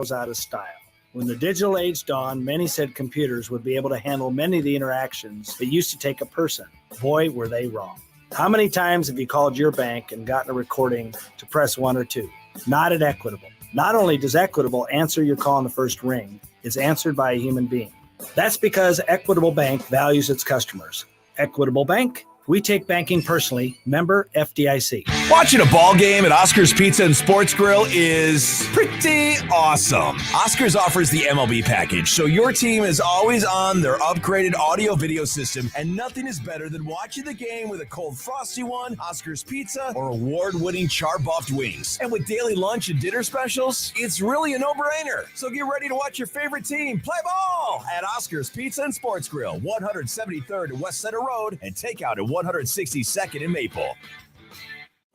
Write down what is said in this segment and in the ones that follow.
was out of style. When the digital age dawned, many said computers would be able to handle many of the interactions that used to take a person. Boy, were they wrong. How many times have you called your bank and gotten a recording to press 1 or 2? Not at Equitable. Not only does Equitable answer your call in the first ring, it's answered by a human being. That's because Equitable Bank values its customers. Equitable Bank, we take banking personally. Member FDIC. Watching a ball game at Oscar's Pizza and Sports Grill is pretty awesome. Oscar's offers the MLB package, so your team is always on their upgraded audio-video system, and nothing is better than watching the game with a cold frosty one, Oscar's Pizza, or award-winning char-buffed wings. And with daily lunch and dinner specials, it's really a no-brainer. So get ready to watch your favorite team play ball at Oscar's Pizza and Sports Grill, 173rd and West Center Road, and takeout at 162nd and Maple.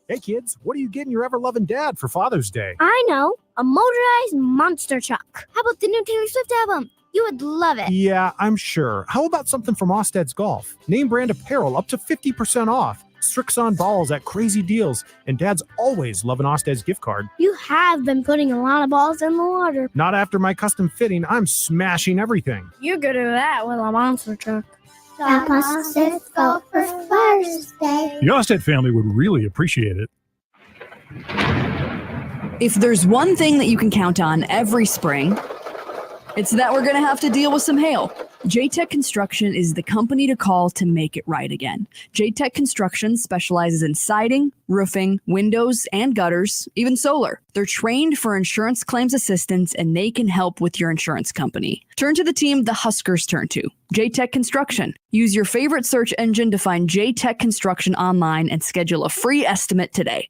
Hey kids, what are you getting your ever-loving dad for Father's Day? I know, a motorized monster truck. How about the new Taylor Swift album? You would love it. Yeah, I'm sure. How about something from Osted's Golf? Name brand apparel up to 50% off. Strixon balls at crazy deals. And Dad's always love an Osted's gift card. You have been putting a lot of balls in the water. Not after my custom fitting. I'm smashing everything. You're good at that with a monster truck. Stop Osted's Golf for Father's Day. The Osted family would really appreciate it. If there's one thing that you can count on every spring, it's that we're going to have to deal with some hail. J-Tech Construction is the company to call to make it right again. J-Tech Construction specializes in siding, roofing, windows, and gutters, even solar. They're trained for insurance claims assistance, and they can help with your insurance company. Turn to the team the Huskers turn to, J-Tech Construction. Use your favorite search engine to find J-Tech Construction online and schedule a free estimate today.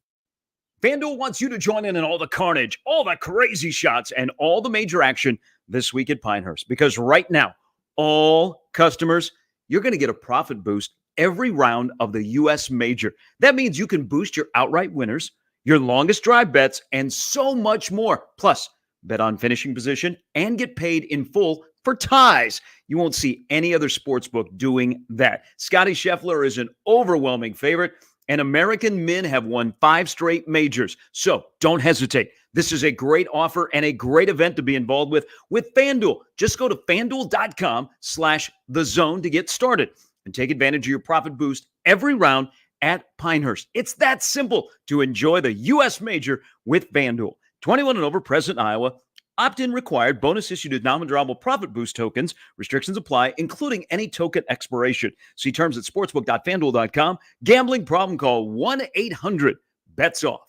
FanDuel wants you to join in all the carnage, all the crazy shots, and all the major action this week at Pinehurst. Because right now, all customers, you're going to get a profit boost every round of the U.S. Major. That means you can boost your outright winners, your longest drive bets, and so much more. Plus, bet on finishing position and get paid in full for ties. You won't see any other sportsbook doing that. Scotty Scheffler is an overwhelming favorite, and American men have won 5 straight majors. So don't hesitate. This is a great offer and a great event to be involved with FanDuel. Just go to FanDuel.com/thezone to get started and take advantage of your profit boost every round at Pinehurst. It's that simple to enjoy the U.S. Major with FanDuel. 21 and over, present Iowa. Opt-in required. Bonus issued as non-withdrawable profit boost tokens. Restrictions apply, including any token expiration. See terms at sportsbook.fanduel.com. Gambling problem, call 1-800-BETS-OFF.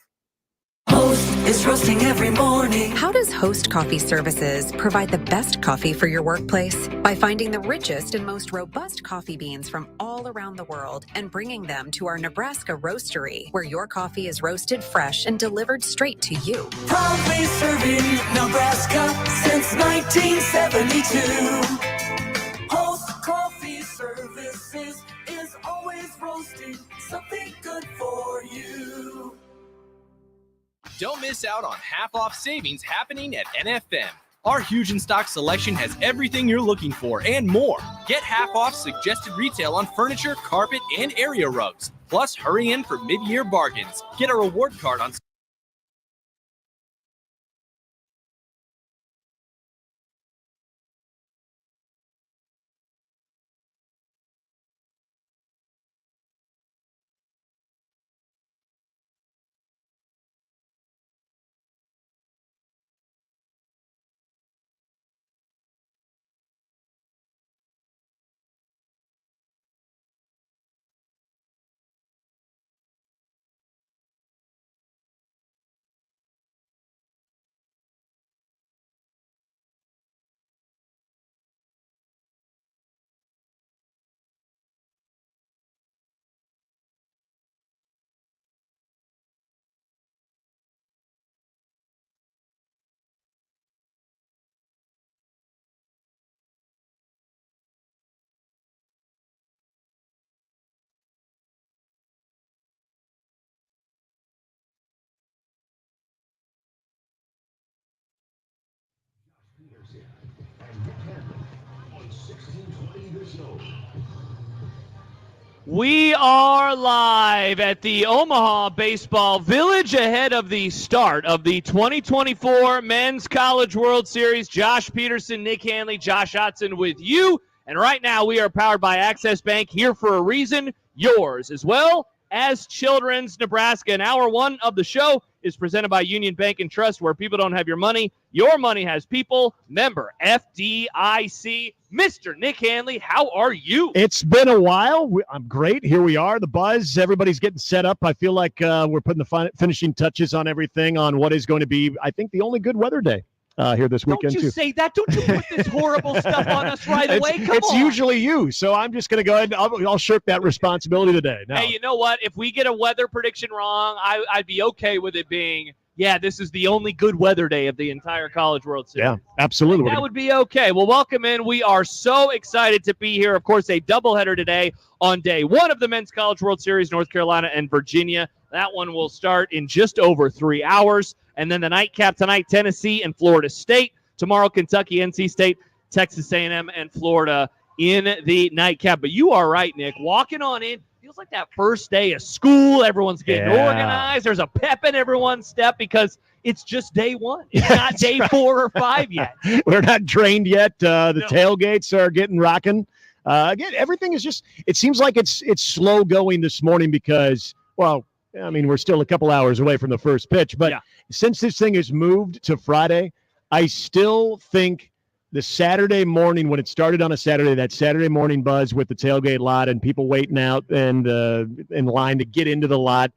Host is roasting every morning. How does Host Coffee Services provide the best coffee for your workplace? By finding the richest and most robust coffee beans from all around the world and bringing them to our Nebraska roastery, where your coffee is roasted fresh and delivered straight to you. Proudly serving Nebraska since 1972. Host Coffee Services is always roasting something good for you. Don't miss out on half-off savings happening at NFM. Our huge in-stock selection has everything you're looking for and more. Get half-off suggested retail on furniture, carpet, and area rugs. Plus, hurry in for mid-year bargains. Get a reward card on Peterson and Nick Handley on 1620 The Zone. We are live at the Omaha Baseball Village ahead of the start of the 2024 Men's College World Series. Josh Peterson, Nick Handley, Josh Otson with you. And right now we are powered by Access Bank, here for a reason, yours as well as Children's Nebraska. And hour one of the show is presented by Union Bank and Trust, where people don't have your money has people. Member FDIC. Mr. Nick Handley, how are you? It's been a while. I'm great. Here we are. The buzz. Everybody's getting set up. I feel like we're putting the finishing touches on everything on what is going to be, I think, the only good weather day here this weekend. Don't you say that. Don't you put this horrible stuff on us right away. Come it's on. Usually you, so I'm just going to go ahead and I'll shirk that responsibility today. Now, hey, you know what? If we get a weather prediction wrong, I'd be okay with it being, this is the only good weather day of the entire College World Series. Yeah, absolutely. That would be okay. Well, welcome in. We are so excited to be here. Of course, a doubleheader today on day one of the Men's College World Series, North Carolina and Virginia. That one will start in just over 3 hours. And then the nightcap tonight, Tennessee and Florida State. Tomorrow, Kentucky, NC State, Texas A&M, and Florida in the nightcap. But you are right, Nick. Walking on in, feels like that first day of school. Everyone's getting organized. There's a pep in everyone's step because it's just day one. It's not day 4 or 5 yet. We're not trained yet. The tailgates are getting rocking. Again, everything is just, it seems like it's slow going this morning because, well, I mean, we're still a couple hours away from the first pitch. But since this thing has moved to Friday, I still think the Saturday morning, when it started on a Saturday, that Saturday morning buzz with the tailgate lot and people waiting out and in line to get into the lot,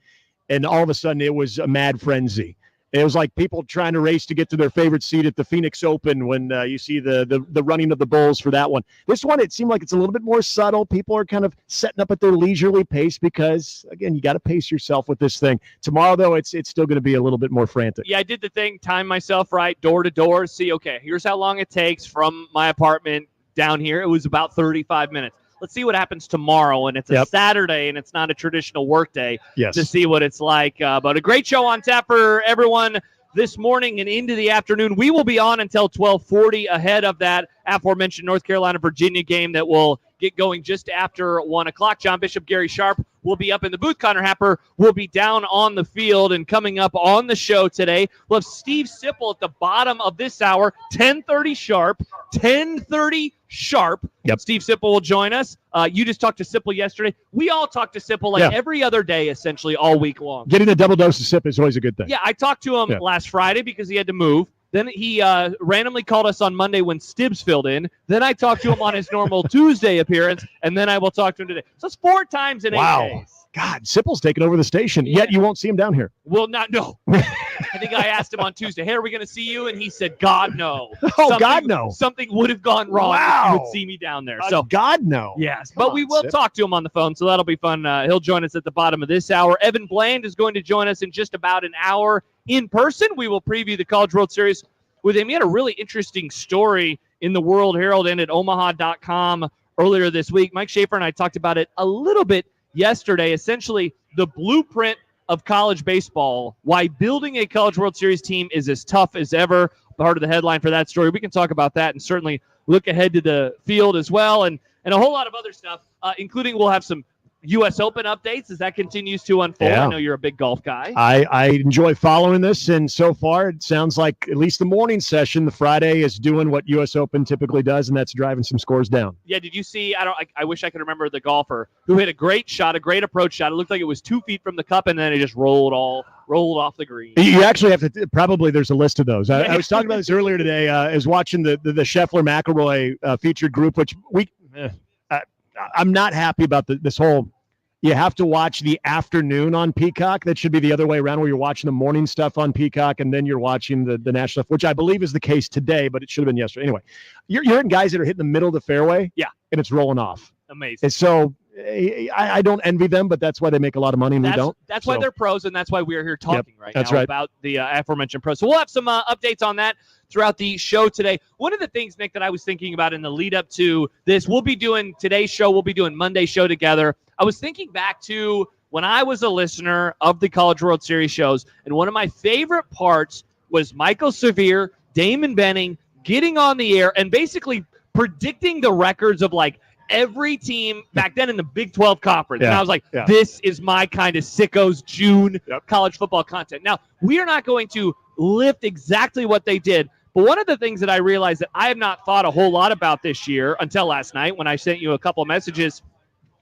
and all of a sudden it was a mad frenzy. It was like people trying to race to get to their favorite seat at the Phoenix Open when you see the running of the Bulls for that one. This one, it seemed like it's a little bit more subtle. People are kind of setting up at their leisurely pace because, again, you got to pace yourself with this thing. Tomorrow, though, it's still going to be a little bit more frantic. Yeah, I did the thing, time myself right, door to door, see, okay, here's how long it takes from my apartment down here. It was about 35 minutes. Let's see what happens tomorrow, and it's a Saturday, and it's not a traditional work day to see what it's like. But a great show on tap for everyone this morning and into the afternoon. We will be on until 12:40 ahead of that aforementioned North Carolina-Virginia game that will get going just after 1 o'clock. John Bishop, Gary Sharp will be up in the booth. Connor Happer will be down on the field. And coming up on the show today, we'll have Steve Sipple at the bottom of this hour, 10:30 sharp. 10:30 sharp. Steve Sipple will join us. You just talked to Sipple yesterday. We all talk to Sipple every other day, essentially, all week long. Getting a double dose of Sip is always a good thing. Yeah, I talked to him last Friday because he had to move. Then he randomly called us on Monday when Stibbs filled in. Then I talked to him on his normal Tuesday appearance, and then I will talk to him today. So it's 4 times in 8 days. God, Sipple's taking over the station, yet you won't see him down here. Well, no. I think I asked him on Tuesday, hey, are we going to see you? And he said, God, no. God, no. Something would have gone wrong if you would see me down there. So God, no. Yes, but we will talk to him on the phone, so that'll be fun. He'll join us at the bottom of this hour. Evan Bland is going to join us in just about an hour in person. We will preview the College World Series with him. He had a really interesting story in the World Herald and at Omaha.com earlier this week. Mike Schaefer and I talked about it a little bit yesterday. Essentially, the blueprint of college baseball, why building a College World Series team is as tough as ever. Part of the headline for that story. We can talk about that and certainly look ahead to the field as well, and a whole lot of other stuff, including we'll have some U.S. Open updates as that continues to unfold. I know you're a big golf guy. I enjoy following this, and so far it sounds like at least the morning session, the Friday, is doing what U.S. Open typically does, and that's driving some scores down. Yeah, did you see, I wish I could remember the golfer who hit a great shot, a great approach shot. It looked like it was 2 feet from the cup, and then it just rolled off the green. You actually have to, probably there's a list of those. I was talking about this earlier today. I was watching the Scheffler-McElroy featured group, which I'm not happy about this whole, you have to watch the afternoon on Peacock. That should be the other way around, where you're watching the morning stuff on Peacock and then you're watching the national stuff, which I believe is the case today, but it should have been yesterday. Anyway, you're hearing guys that are hitting the middle of the fairway. Yeah. And it's rolling off. Amazing. And so I don't envy them, but that's why they make a lot of money and we don't. That's why they're pros, and that's why we're here talking now about the aforementioned pros. So we'll have some updates on that throughout the show today. One of the things, Nick, that I was thinking about in the lead up to this, we'll be doing today's show, we'll be doing Monday's show together. I was thinking back to when I was a listener of the College World Series shows, and one of my favorite parts was Michael Severe, Damon Benning getting on the air and basically predicting the records of like every team back then in the Big 12 conference. Yeah. And I was like, this is my kind of sickos June college football content. Now, we are not going to lift exactly what they did, but one of the things that I realized that I have not thought a whole lot about this year until last night when I sent you a couple of messages,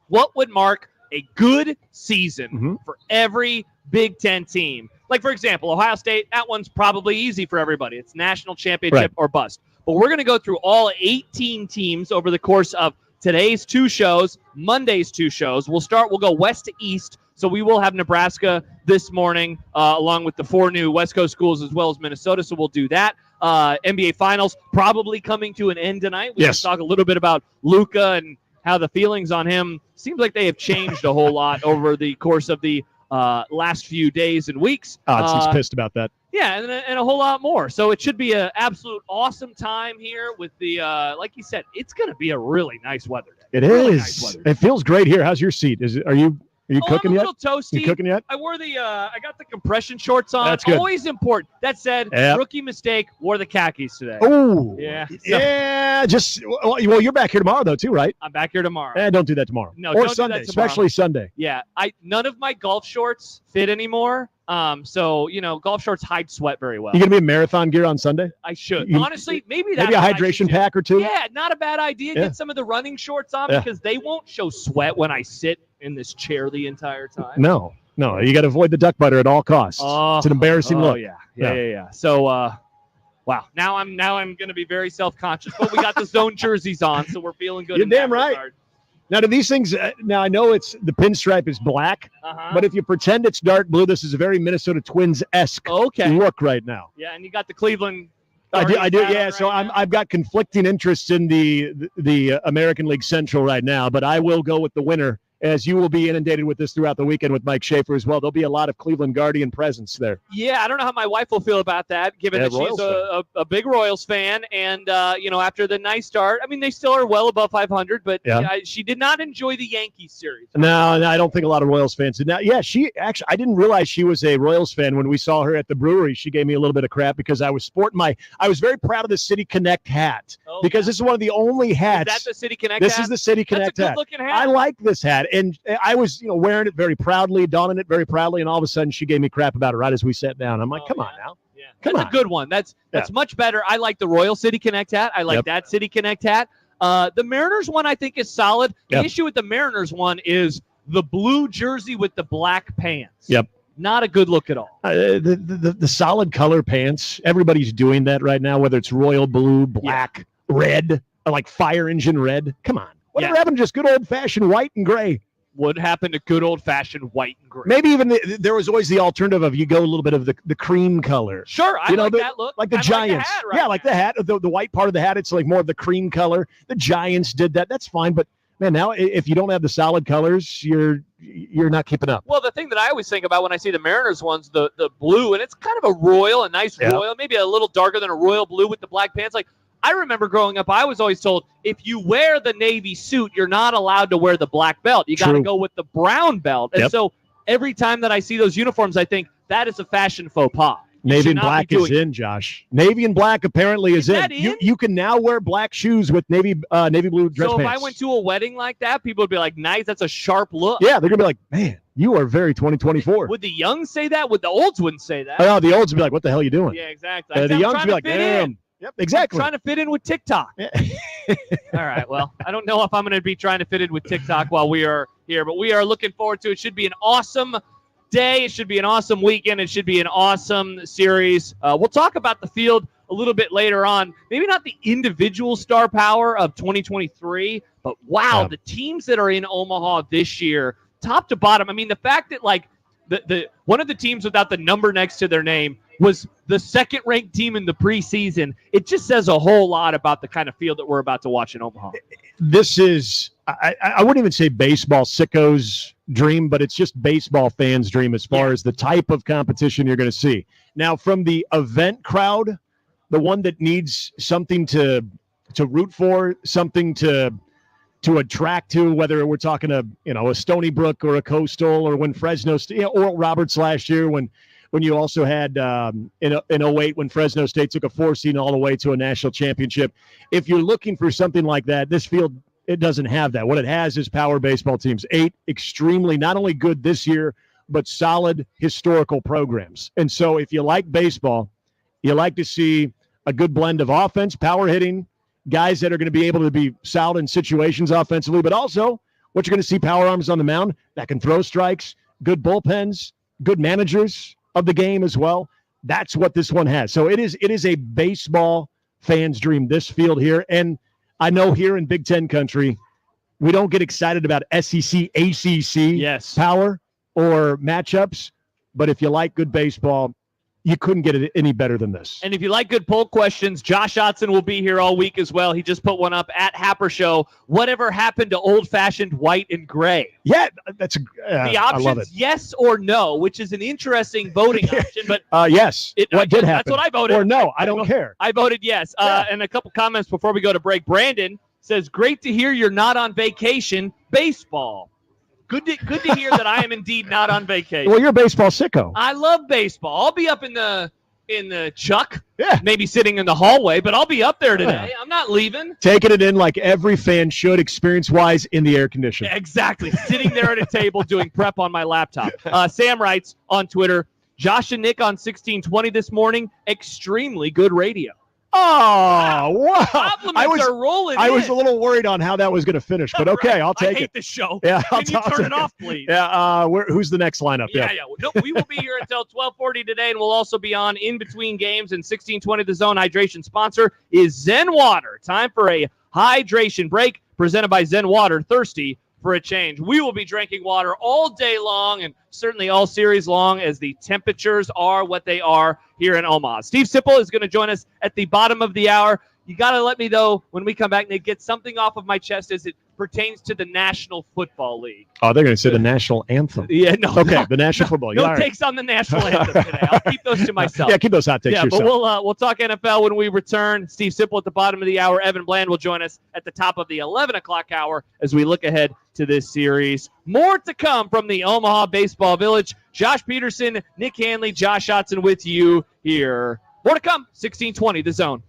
what would mark a good season for every Big Ten team? Like, for example, Ohio State, that one's probably easy for everybody. It's national championship or bust. But we're going to go through all 18 teams over the course of today's 2 shows, Monday's 2 shows. We'll go west to east. So we will have Nebraska this morning, along with the 4 new West Coast schools as well as Minnesota. So we'll do that. NBA Finals probably coming to an end tonight. We can talk a little bit about Luka and how the feelings on him seems like they have changed a whole lot over the course of the last few days and weeks. He's pissed about that. Yeah, and a whole lot more. So it should be an absolute awesome time here with the, like you said, it's going to be a really nice weather day. It really is. Nice weather day. It feels great here. How's your seat? Are you cooking yet? I'm a little toasty. You cooking yet? I wore I got the compression shorts on. That's good. Always important. That said, rookie mistake, wore the khakis today. Oh. Yeah. Yeah. Well, you're back here tomorrow, though, too, right? I'm back here tomorrow. Don't do that tomorrow. No, or don't Sunday, do that tomorrow. especially Sunday. Yeah. None of my golf shorts fit anymore. So, golf shorts hide sweat very well. You going to be in marathon gear on Sunday? I should. Honestly, maybe a hydration pack or two? Yeah, not a bad idea. Get some of the running shorts on because they won't show sweat when I sit in this chair the entire time. No. You got to avoid the duck butter at all costs. It's an embarrassing look. Yeah. So, wow. Now I'm going to be very self-conscious, but we got the zone jerseys on, so we're feeling good. You're in that damn right. regard. Now, do these things? Now I know it's the pinstripe is black, but if you pretend it's dark blue, this is a very Minnesota Twins-esque look right now. Yeah, and you got the Cleveland. I do. Yeah. Right so I've got conflicting interests in the American League Central right now, but I will go with the winner. As you will be inundated with this throughout the weekend with Mike Schaefer as well. There'll be a lot of Cleveland Guardian presence there. Yeah, I don't know how my wife will feel about that, given that she's a big Royals fan. And, after the nice start, I mean, they still are well above 500, but she did not enjoy the Yankees series. No, I don't think a lot of Royals fans did. Now, I didn't realize she was a Royals fan when we saw her at the brewery. She gave me a little bit of crap because I was sporting I was very proud of the City Connect hat because this is one of the only hats. Is that the City Connect hat? This is the City Connect hat. That's a good-looking hat. I like this hat. And I was, wearing it very proudly, donning it very proudly, and all of a sudden she gave me crap about it right as we sat down. I'm like, come on now. Yeah. That's a good one. That's much better. I like the Royal City Connect hat. I like that City Connect hat. The Mariners one I think is solid. The issue with the Mariners one is the blue jersey with the black pants. Yep. Not a good look at all. The solid color pants, everybody's doing that right now, whether it's royal blue, black, red, or like fire engine red. Come on. Whatever happened to just good old-fashioned white and gray? What happened to good old-fashioned white and gray? Maybe even there was always the alternative of you go a little bit of the cream color. Sure, I like that look. Like the Giants. Like the hat like the hat. The white part of the hat, it's like more of the cream color. The Giants did that. That's fine. But, man, now if you don't have the solid colors, you're not keeping up. Well, the thing that I always think about when I see the Mariners ones, the blue, and it's kind of a nice royal, maybe a little darker than a royal blue with the black pants. Like, I remember growing up, I was always told, if you wear the navy suit, you're not allowed to wear the black belt. You got to go with the brown belt. And so every time that I see those uniforms, I think that is a fashion faux pas. Navy and black is in, Josh. Navy and black apparently is in. You can now wear black shoes with navy blue dress pants. So if I went to a wedding like that, people would be like, nice, that's a sharp look. Yeah, they're going to be like, man, you are very 2024. Would the young say that? Would the olds wouldn't say that? Oh, the olds would be like, what the hell are you doing? Yeah, exactly. The youngs would be like, damn. Yep, exactly. I'm trying to fit in with TikTok. Yeah. All right. Well, I don't know if I'm going to be trying to fit in with TikTok while we are here, but we are looking forward to it. It should be an awesome day. It should be an awesome weekend. It should be an awesome series. We'll talk about the field a little bit later on. Maybe not the individual star power of 2023, but wow, the teams that are in Omaha this year, top to bottom. I mean, the fact that like the one of the teams without the number next to their name was the second-ranked team in the preseason. It just says a whole lot about the kind of field that we're about to watch in Omaha. This is, I wouldn't even say baseball sickos' dream, but it's just baseball fans' dream as far as the type of competition you're going to see. Now, from the event crowd, the one that needs something to root for, something to attract to, whether we're talking a Stony Brook or a Coastal, or when Fresno Oral Roberts last year when you also had in 08 when Fresno State took a 4 seed all the way to a national championship. If you're looking for something like that, this field It doesn't have that. What it has is power baseball teams. 8 extremely not only good this year, but solid historical programs. And so if you like baseball, you like to see a good blend of offense, power hitting, guys that are going to be able to be solid in situations offensively, but also what you're going to see power arms on the mound that can throw strikes, good bullpens, good managers of the game as well. That's what this one has. So it is a baseball fan's dream, this field here. And I know here in Big Ten country, we don't get excited about SEC, ACC power or matchups. But if you like good baseball, you couldn't get it any better than this. And if you like good poll questions, Josh Otson will be here all week as well. He just put one up at Happer Show. Whatever happened to old-fashioned white and gray? Yeah, that's the I love options it. yes or no, which is an interesting voting option. But yes, what did happen? That's what I voted. Or no, I don't care. I voted yes. And a couple comments before we go to break. Brandon says, "Great to hear you're not on vacation. Baseball." Good to hear that I am indeed not on vacation. Well, you're a baseball sicko. I love baseball. I'll be up in the truck, maybe sitting in the hallway, but I'll be up there today. I'm not leaving. Taking it in like every fan should, experience-wise, in the air conditioner. Exactly. Sitting there at a table doing prep on my laptop. Sam writes on Twitter, Josh and Nick on 1620 this morning, extremely good radio. Oh, wow. Compliments are rolling I in. was a little worried on how that was going to finish, but okay, I'll take it. I hate the show. Yeah, Can you turn it off, please? Yeah, who's the next lineup? Yeah. No, we will be here until 12:40 today, and we'll also be on in between games. And 1620 The Zone hydration sponsor is Zen Water. Time for a hydration break presented by Zen Water. Thirsty for a change. We will be drinking water all day long and certainly all series long as the temperatures are what they are here in Omaha. Steve Sipple is going to join us at the bottom of the hour. You got to let me, though, when we come back, Nick, get something off of my chest as it pertains to the National Football League. Oh, they're going to say the national anthem. Yeah, no. Okay, the National Football League. No takes on the national anthem today. I'll keep those to myself. Yeah, keep those hot takes Yeah, yourself. but we'll talk NFL when we return. Steve Sipple at the bottom of the hour. Evan Bland will join us at the top of the 11 o'clock hour as we look ahead to this series. More to come from the Omaha Baseball Village. Josh Peterson, Nick Handley, Josh Otson with you here. More to come. 1620 The Zone.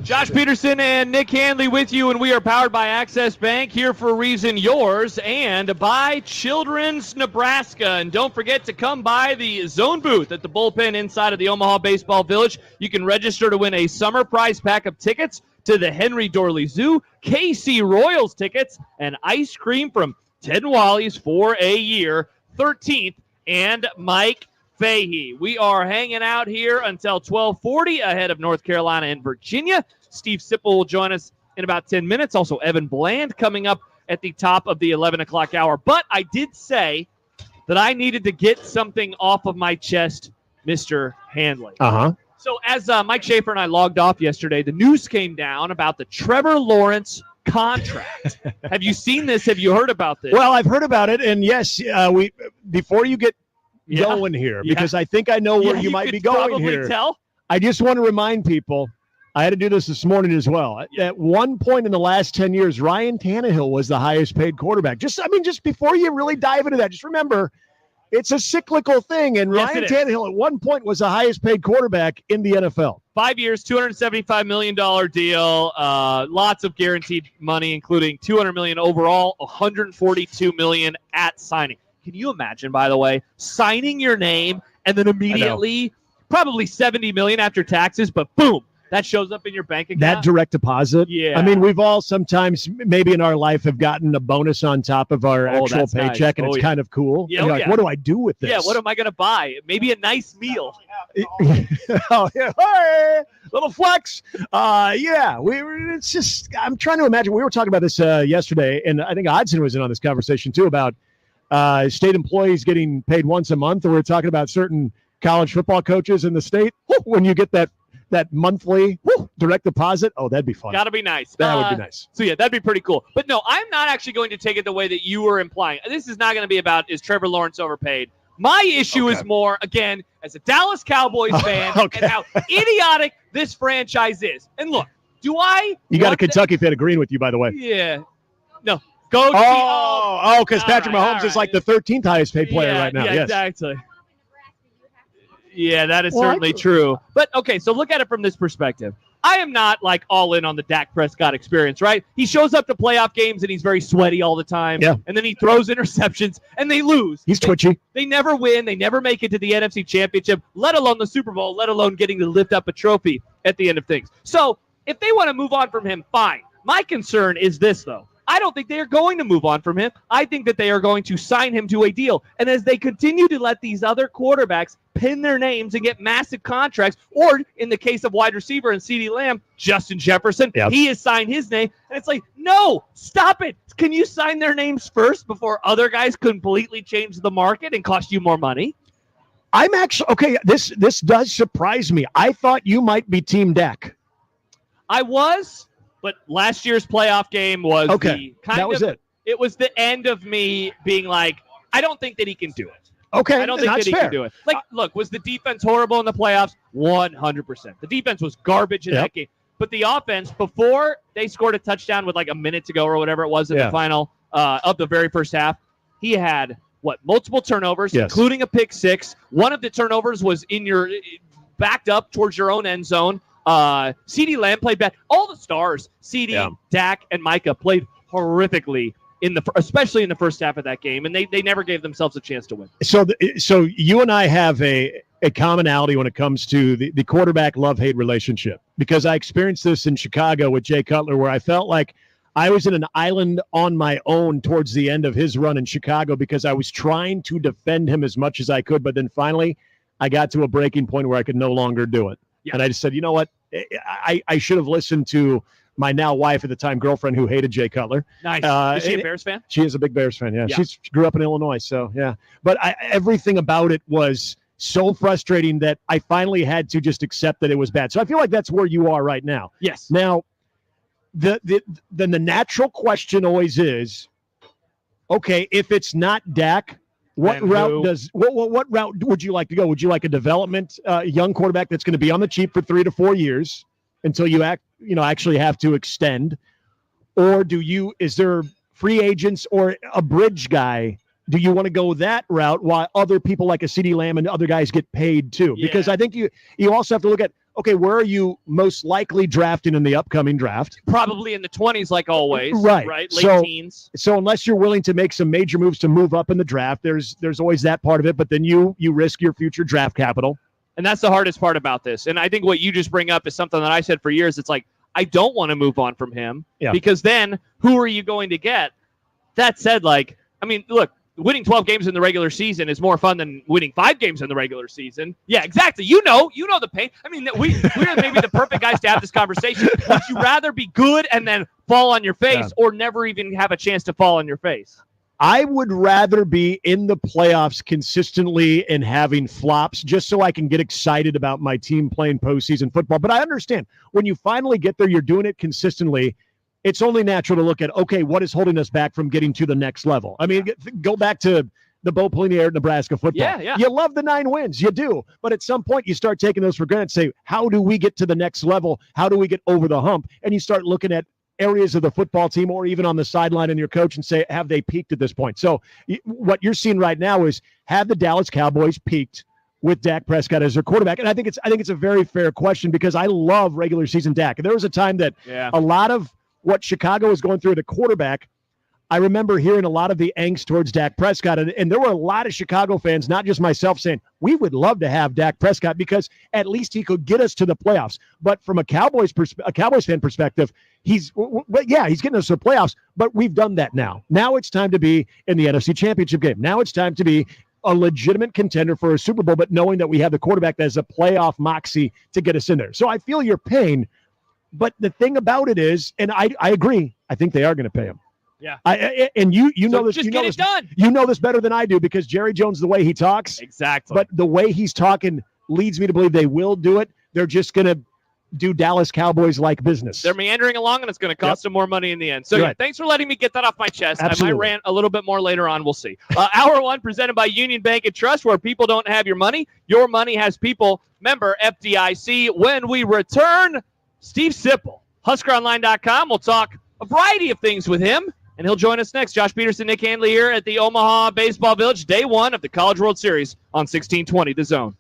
Josh Peterson and Nick Handley with you, and we are powered by Access Bank, here for a reason yours, and by Children's Nebraska. And don't forget to come by the zone booth at the bullpen inside of the Omaha Baseball Village. You can register to win a summer prize pack of tickets to the Henry Dorley Zoo, KC Royals tickets, and ice cream from Ted and Wally's for a year. 13th and Mike Fahey. We are hanging out here until 12:40 ahead of North Carolina and Virginia. Steve Sipple will join us in about 10 minutes. Also, Evan Bland coming up at the top of the 11 o'clock hour. But I did say that I needed to get something off of my chest, Mr. Handley. Uh-huh. So as Mike Schaefer and I logged off yesterday, the news came down about the Trevor Lawrence contract. Have you seen this? Have you heard about this? Well, I've heard about it, and yes, we before you get going here, because I think I know where you might be going here. Tell. I just want to remind people, I had to do this morning as well. At one point in the last 10 years, Ryan Tannehill was the highest paid quarterback. Just before you really dive into that, just remember, it's a cyclical thing, and Ryan Tannehill at one point was the highest paid quarterback in the NFL. 5 years, $275 million deal, lots of guaranteed money, including $200 million overall, $142 million at signing. Can you imagine, by the way, signing your name and then immediately probably $70 million after taxes, but boom, that shows up in your bank account? That direct deposit? Yeah. I mean, we've all sometimes maybe in our life have gotten a bonus on top of our actual paycheck, and it's kind of cool. Yeah, you're like, what do I do with this? Yeah, what am I going to buy? Maybe a nice meal. Oh, yeah. Hey, little flex. It's just, I'm trying to imagine. We were talking about this yesterday, and I think Odson was in on this conversation too about state employees getting paid once a month. And we're talking about certain college football coaches in the state. When you get that monthly direct deposit, that'd be fun. Gotta be nice. That would be nice. So, yeah, that'd be pretty cool. But no, I'm not actually going to take it the way that you were implying. This is not going to be about, is Trevor Lawrence overpaid? My issue is more, again, as a Dallas Cowboys fan, and how idiotic this franchise is. And look, you got a Kentucky fan agreeing with you, by the way. Yeah. No. Go. Because Patrick Mahomes is like the 13th highest paid player right now. Yeah, yes. Exactly. Yeah, that is certainly true. But, okay, so look at it from this perspective. I am not, like, all in on the Dak Prescott experience, right? He shows up to playoff games, and he's very sweaty all the time. Yeah. And then he throws interceptions, and they lose. He's twitchy. They never win. They never make it to the NFC Championship, let alone the Super Bowl, let alone getting to lift up a trophy at the end of things. So if they want to move on from him, fine. My concern is this, though. I don't think they are going to move on from him. I think that they are going to sign him to a deal. And as they continue to let these other quarterbacks pin their names and get massive contracts, or in the case of wide receiver and CeeDee Lamb, Justin Jefferson, he has signed his name. And it's like, no, stop it. Can you sign their names first before other guys completely change the market and cost you more money? I'm actually, okay, this does surprise me. I thought you might be Team Dak. I was. But last year's playoff game was it was the end of me being like, I don't think that he can do it. Okay, I don't think that he can do it. Like, look, was the defense horrible in the playoffs? 100%. The defense was garbage in that game. But the offense, before they scored a touchdown with like a minute to go or whatever it was in the final of the very first half, he had, multiple turnovers, including a pick six. One of the turnovers was backed up towards your own end zone. CeeDee Lamb played bad. All the stars, CeeDee, Dak, and Micah played horrifically especially in the first half of that game, and they never gave themselves a chance to win. So you and I have a commonality when it comes to the quarterback love-hate relationship, because I experienced this in Chicago with Jay Cutler, where I felt like I was in an island on my own towards the end of his run in Chicago because I was trying to defend him as much as I could, but then finally I got to a breaking point where I could no longer do it. Yeah. And I just said, you know what? I should have listened to my now wife at the time, girlfriend, who hated Jay Cutler. Nice. Is she a Bears fan? She is a big Bears fan, yeah. She grew up in Illinois, so yeah. But everything about it was so frustrating that I finally had to just accept that it was bad. So I feel like that's where you are right now. Yes. Now, then the natural question always is, okay, if it's not Dak, what route would you like to go? Would you like a development young quarterback that's going to be on the cheap for 3 to 4 years until you actually have to extend, or is there free agents or a bridge guy? Do you want to go that route while other people like a CeeDee Lamb and other guys get paid too? Because I think you also have to look at, okay, where are you most likely drafting in the upcoming draft? Probably in the 20s, like always. Right. Late teens. So unless you're willing to make some major moves to move up in the draft, there's always that part of it. But then you risk your future draft capital. And that's the hardest part about this. And I think what you just bring up is something that I said for years. It's like, I don't want to move on from him because then who are you going to get? That said, look, winning 12 games in the regular season is more fun than winning 5 games in the regular season. Yeah, exactly. You know the pain. I mean, we're maybe the perfect guys to have this conversation. Would you rather be good and then fall on your face or never even have a chance to fall on your face? I would rather be in the playoffs consistently and having flops just so I can get excited about my team playing postseason football. But I understand when you finally get there, you're doing it consistently. It's only natural to look at, okay, what is holding us back from getting to the next level? I mean, go back to the Bo Pelini Nebraska football. Yeah. You love the 9 wins. You do. But at some point, you start taking those for granted and say, how do we get to the next level? How do we get over the hump? And you start looking at areas of the football team or even on the sideline and your coach and say, have they peaked at this point? So what you're seeing right now is, have the Dallas Cowboys peaked with Dak Prescott as their quarterback? And I think it's a very fair question because I love regular season Dak. There was a time that a lot of what Chicago was going through at a quarterback, I remember hearing a lot of the angst towards Dak Prescott. And there were a lot of Chicago fans, not just myself, saying, we would love to have Dak Prescott because at least he could get us to the playoffs. But from a Cowboys fan perspective, he's getting us to the playoffs, but we've done that now. Now it's time to be in the NFC Championship game. Now it's time to be a legitimate contender for a Super Bowl, but knowing that we have the quarterback that has a playoff moxie to get us in there. So I feel your pain. But the thing about it is, and I agree, I think they are going to pay him. Yeah. You know this. Just you get know it this, done. You know this better than I do because Jerry Jones, the way he talks. Exactly. But the way he's talking leads me to believe they will do it. They're just going to do Dallas Cowboys-like business. They're meandering along, and it's going to cost them more money in the end. So, Right. thanks for letting me get that off my chest. Absolutely. I might rant a little bit more later on. We'll see. Hour 1 presented by Union Bank and Trust, where people don't have your money has people. Member FDIC. When we return, Steve Sipple, HuskerOnline.com. We'll talk a variety of things with him, and he'll join us next. Josh Peterson, Nick Handley here at the Omaha Baseball Village, day 1 of the College World Series on 1620 The Zone.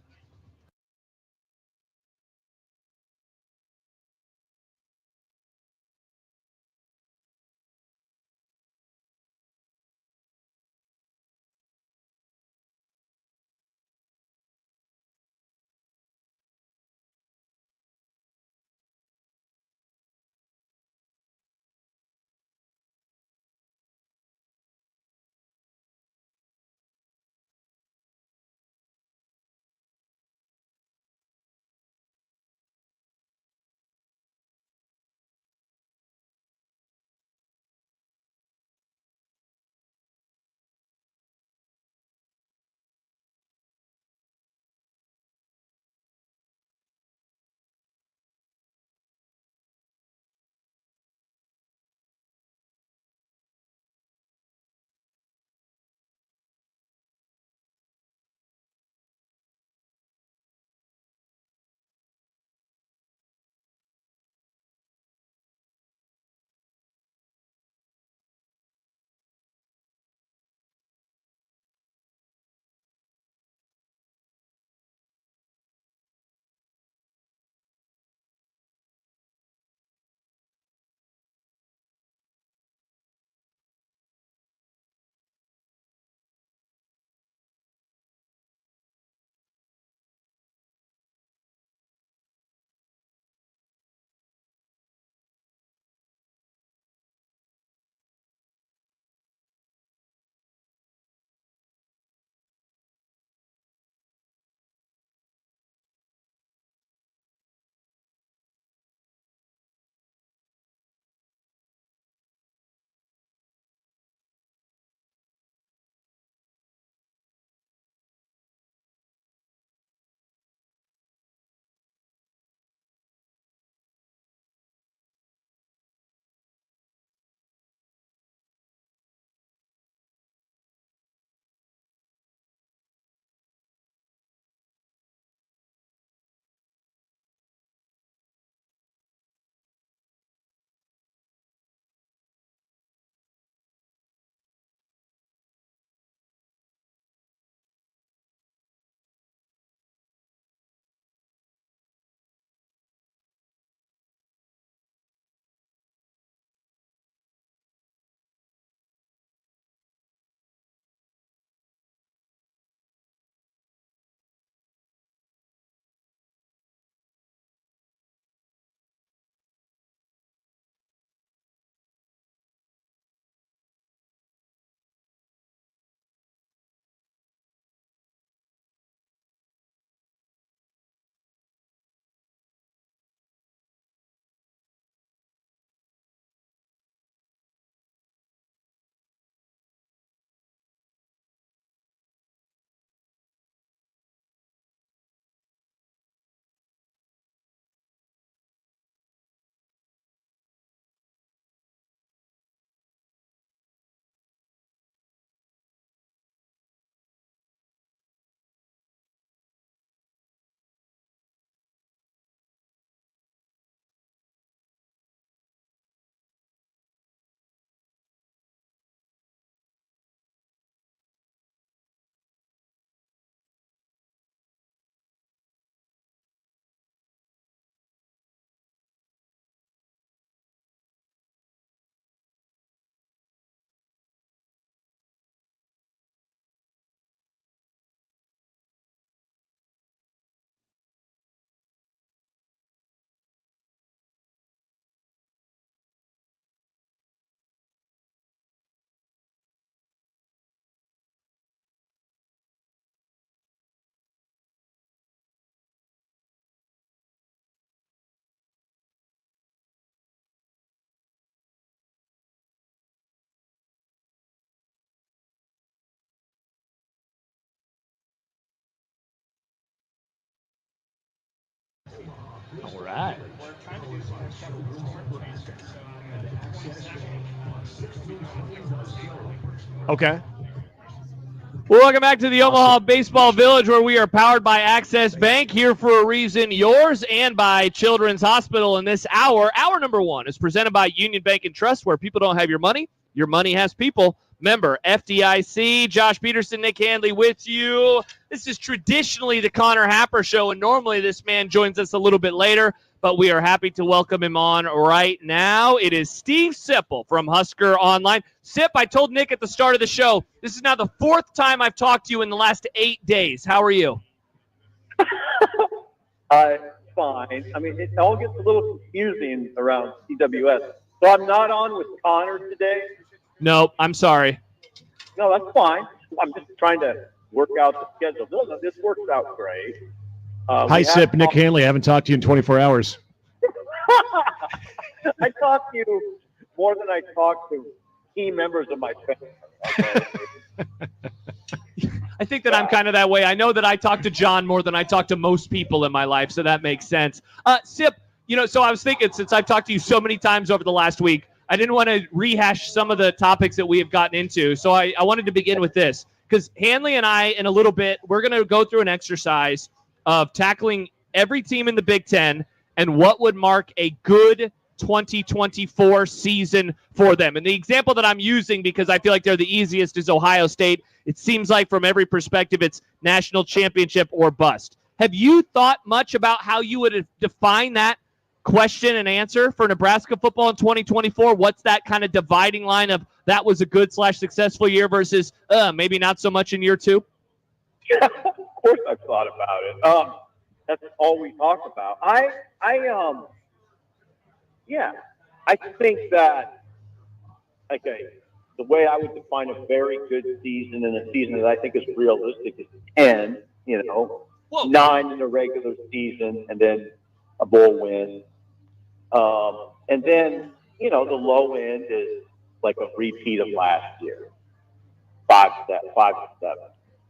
All right. Okay. Well, welcome back to the Omaha Baseball Village, where we are powered by Access Bank, here for a reason, yours, and by Children's Hospital. In this hour number 1 is presented by Union Bank and Trust, where people don't have your money has people. Member FDIC. Josh Peterson, Nick Handley with you. This is traditionally the Connor Happer Show, and normally this man joins us a little bit later, but we are happy to welcome him on right now. It is Steve Sipple from Husker Online. Sip, I told Nick at the start of the show, this is now the 4th time I've talked to you in the last 8 days. How are you? Fine. I mean, it all gets a little confusing around CWS. So I'm not on with Connor today? No, I'm sorry. No, that's fine. I'm just trying to work out the schedule. No, this works out great. Hi, Sip. Nick Handley. I haven't talked to you in 24 hours. I talk to you more than I talk to key members of my family. I think that I'm kind of that way. I know that I talk to John more than I talk to most people in my life, so that makes sense. Sip, so I was thinking, since I've talked to you so many times over the last week, I didn't want to rehash some of the topics that we have gotten into, so I wanted to begin with this. Because Handley and I, in a little bit, we're going to go through an exercise of tackling every team in the Big Ten and what would mark a good 2024 season for them. And the example that I'm using, because I feel like they're the easiest, is Ohio State. It seems like from every perspective, it's national championship or bust. Have you thought much about how you would define that question and answer for Nebraska football in 2024? What's that kind of dividing line of that was a good / successful year versus maybe not so much in year 2? Of course I've thought about it. That's all we talk about. I think that, okay, the way I would define a very good season and a season that I think is realistic is 10, 9 in the regular season and then a bowl win. And then, the low end is like a repeat of last year. 5 to 7.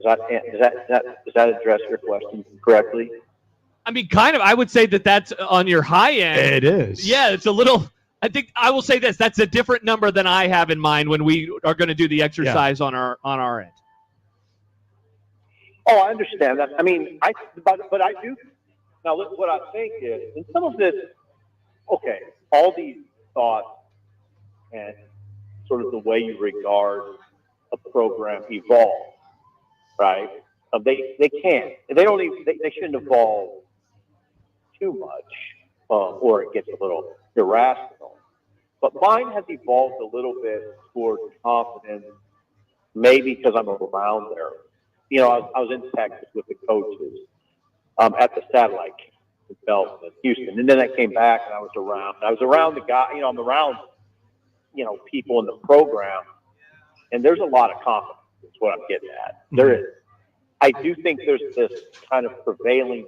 Does that address your question correctly? I mean, kind of. I would say that that's on your high end. It is. Yeah, it's a little. I think I will say this. That's a different number than I have in mind when we are going to do the exercise on our end. Oh, I understand that. I mean, but I do. Now, look, what I think is, and some of this, okay, all these thoughts and sort of the way you regard a program evolve, right? They can't. They don't even. They shouldn't evolve too much, or it gets a little irrational. But mine has evolved a little bit toward confidence, maybe because I'm around there. I was in Texas with the coaches at the satellite in Belton, in Houston, and then I came back and I was around the guy. I'm around people in the program, and there's a lot of confidence. Is what I'm getting at. There is. I do think there's this kind of prevailing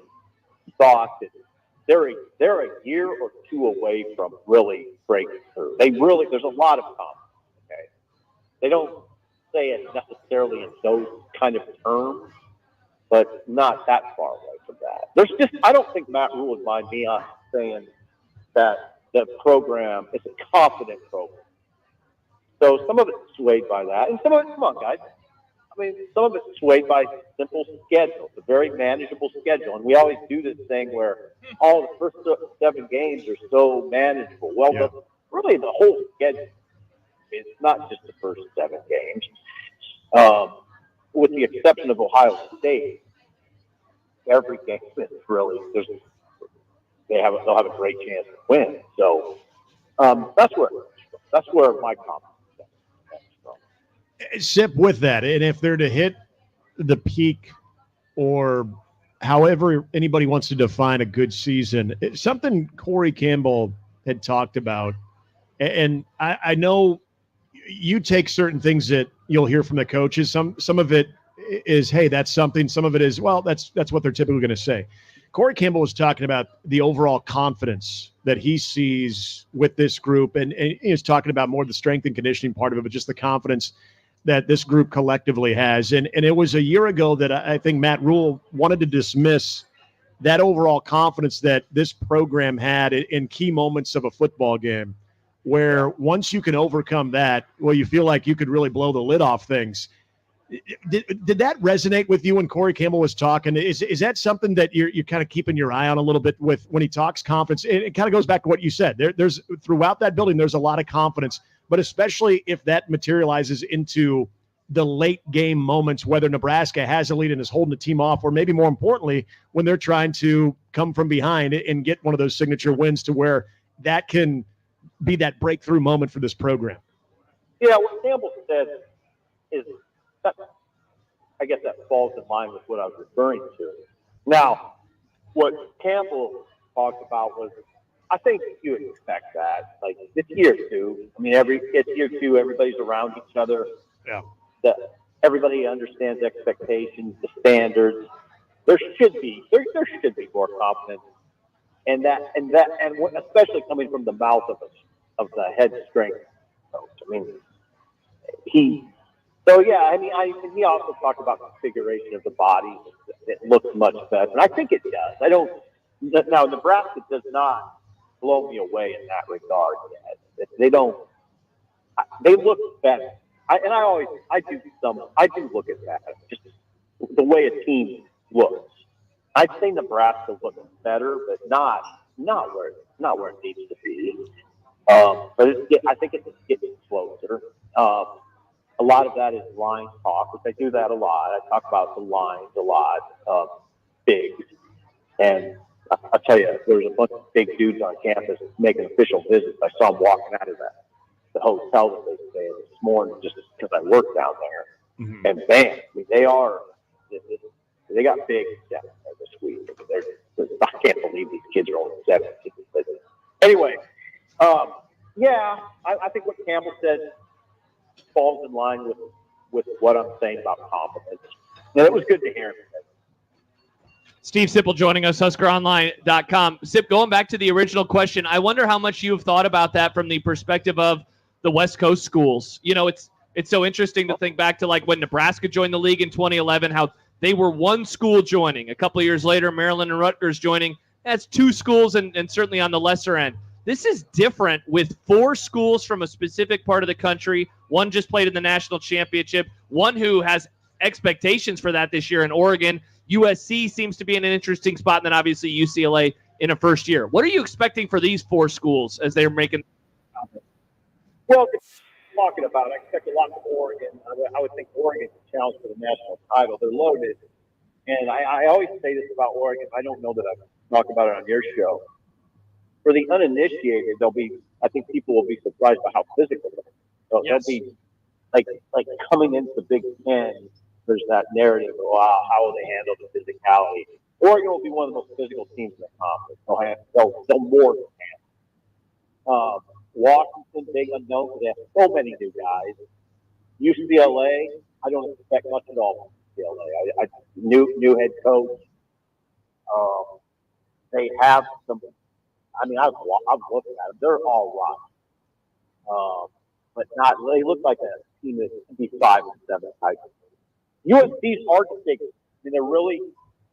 thought that they're a year or 2 away from really breaking through. There's a lot of confidence. Okay, they don't say it necessarily in those kind of terms, but not that far away from that. I don't think Matt Rule would mind me saying that the program is a confident program. So some of it's swayed by that, and some of it, come on, guys. Some of it's swayed by simple schedule. It's a very manageable schedule. And we always do this thing where all the first 7 games are so manageable. Well, really the whole schedule. It's not just the first 7 games. With the exception of Ohio State, every game is really, they'll have a great chance to win. So that's where my confidence. Sip, with that, and if they're to hit the peak or however anybody wants to define a good season, it's something Corey Campbell had talked about, and I know you take certain things that you'll hear from the coaches. Some of it is, hey, that's something. Some of it is, well, that's what they're typically going to say. Corey Campbell was talking about the overall confidence that he sees with this group, and he was talking about more the strength and conditioning part of it, but just the confidence that this group collectively has. And it was a year ago that I think Matt Rule wanted to dismiss that overall confidence that this program had in key moments of a football game, where once you can overcome that, well, you feel like you could really blow the lid off things. Did that resonate with you when Corey Campbell was talking? Is that something that you're kind of keeping your eye on a little bit with when he talks confidence? It kind of goes back to what you said. There's throughout that building, there's a lot of confidence, but especially if that materializes into the late game moments, whether Nebraska has a lead and is holding the team off, or maybe more importantly, when they're trying to come from behind and get one of those signature wins to where that can be that breakthrough moment for this program. Yeah, what Campbell said is, I guess that falls in line with what I was referring to. Now, what Campbell talked about was, I think you expect that. Like, it's year two. I mean, it's year two. Everybody's around each other. Yeah. Everybody understands expectations, the standards. There should be more confidence, and especially coming from the mouth of the head strength coach. I mean, he also talked about configuration of the body. It looks much better, and I think it does. Now, Nebraska does not blow me away in that regard yet. They look better. I do look at that, just the way a team looks. I'd say Nebraska looks better, but not where it needs to be. But I think it's getting closer. A lot of that is line talk, which I do that a lot. I talk about the lines a lot, bigs. And I'll tell you, there's a bunch of big dudes on campus making official visits. I saw them walking out of the hotel that they stayed at this morning just because I work down there. Mm-hmm. And man, I mean, they got big steps this week. I can't believe these kids are only 17. But anyway, I think what Campbell said falls in line with what I'm saying about confidence. And it was good to hear him. Steve Sipple joining us, HuskerOnline.com. Sip, going back to the original question, I wonder how much you've thought about that from the perspective of the West Coast schools. You know, it's so interesting to think back to like when Nebraska joined the league in 2011, how they were one school joining. A couple of years later, Maryland and Rutgers joining. That's two schools and certainly on the lesser end. This is different with four schools from a specific part of the country. One just played in the national championship. One who has expectations for that this year in Oregon. USC seems to be in an interesting spot, and then obviously UCLA in a first year. What are you expecting for these four schools as they're making? Well, talking about, I expect a lot from Oregon. I would think Oregon can challenge for the national title. They're loaded. And I always say this about Oregon. I don't know that I've talked about it on your show. For the uninitiated, I think people will be surprised by how physical they are. They'll be like coming into the Big Ten. There's that narrative of, wow, how will they handle the physicality? Oregon will be one of the most physical teams in the conference. They'll more than handle. Washington, big unknown. They have so many new guys. UCLA, I don't expect much at all from UCLA. New head coach. They have some. I mean, I've looked at them. They're all rotten, but not. They look like a team that can be 5 and 7 type. USC's hard to take. I mean, they're really.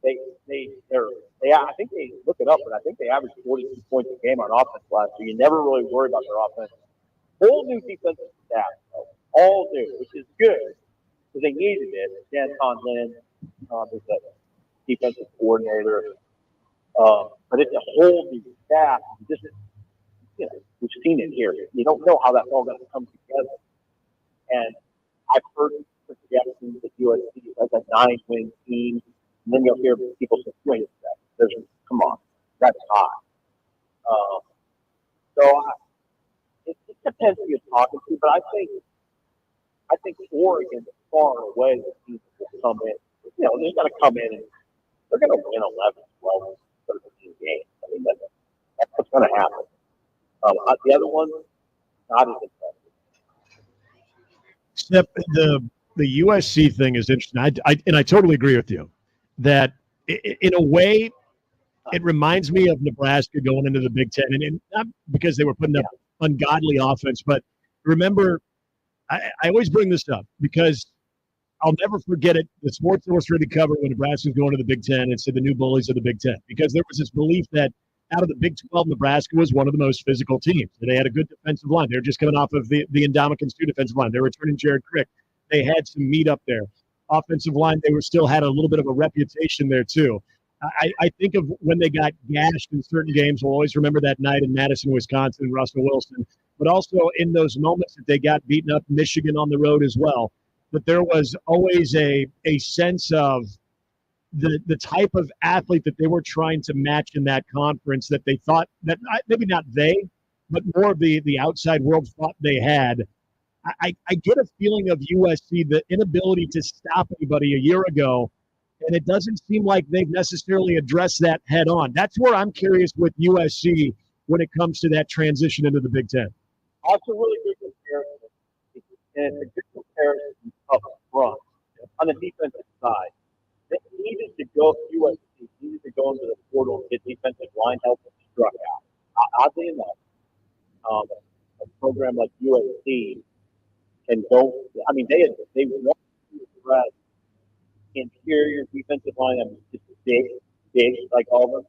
I think they look it up, but I think they averaged 42 points a game on offense last year. You never really worry about their offense. Whole new defensive staff, though. All new, which is good because they needed it. Dan Conlin is the defensive coordinator, but it's a whole new staff. Just, we've seen it here. You don't know how that's all going to come together. And I've heard projections that USC is like a 9-win team. And then you'll hear people say, wait a second, come on, that's high. It depends who you're talking to, but I think Oregon is far away the team that will come in. They're going to come in and they're going to win 11, 12, 13 games. I mean, that's what's going to happen. The other one, not as impressive. The USC thing is interesting. I totally agree with you that in a way it reminds me of Nebraska going into the Big Ten, and not because they were putting up ungodly offense, but remember, I always bring this up because I'll never forget it. The Sports Illustrated cover when Nebraska was going to the Big Ten and said the new bullies of the Big Ten, because there was this belief that out of the Big 12, Nebraska was one of the most physical teams. They had a good defensive line. They were just coming off of the Indomitian Stu defensive line. They were returning Jared Crick. They had some meat up there. Offensive line, they were still had a little bit of a reputation there too. I think of when they got gashed in certain games. We'll always remember that night in Madison, Wisconsin, Russell Wilson, but also in those moments that they got beaten up, Michigan on the road as well. But there was always a sense of the type of athlete that they were trying to match in that conference that they thought that maybe not they, but more of the outside world thought they had. I get a feeling of USC, the inability to stop anybody a year ago, and it doesn't seem like they've necessarily addressed that head on. That's where I'm curious with USC when it comes to that transition into the Big Ten. That's a really good comparison. And it's a good comparison up front on the defensive side. They needed to go, USC needed to go into the portal and get defensive line help and struck out. Oddly enough, a program like USC can go, I mean, they want to address interior defensive line. I mean, just big, like all of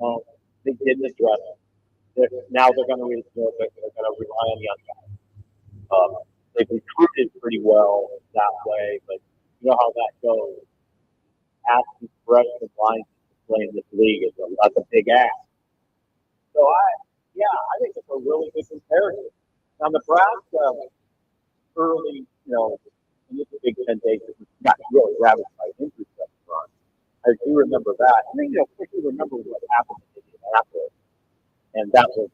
them. They didn't address it. Now they're going to rely on the young guys. They've recruited pretty well that way, but you know how that goes. Asking freshman lines to play in this league that's a big ask. So I think it's a really good comparison. Now Nebraska early, in this Big Ten days, got really ravaged by injuries up front. I do remember that. I think quickly remember what happened in Indianapolis, and that was,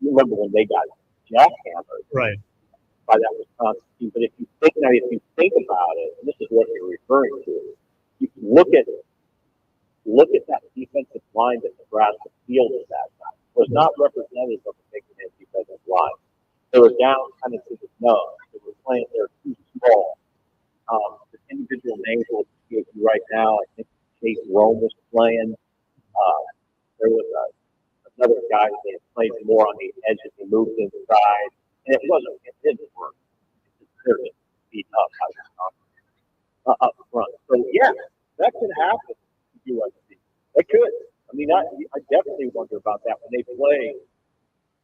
you remember when they got jackhammered, right, by that Wisconsin team. But if you think about it, and this is what you're referring to, you can look at that defensive line that Nebraska fielded that time. It was not representative of the Big Ten defensive line. They were down kind of to the nose. They were too small. The individual names will escape you right now. I think Chase Rome was playing. There was another guy that had played more on the edge as he moved inside. And it didn't work. They're just beat up front. So, yeah, that could happen to USC. It could. I mean, I definitely wonder about that when they play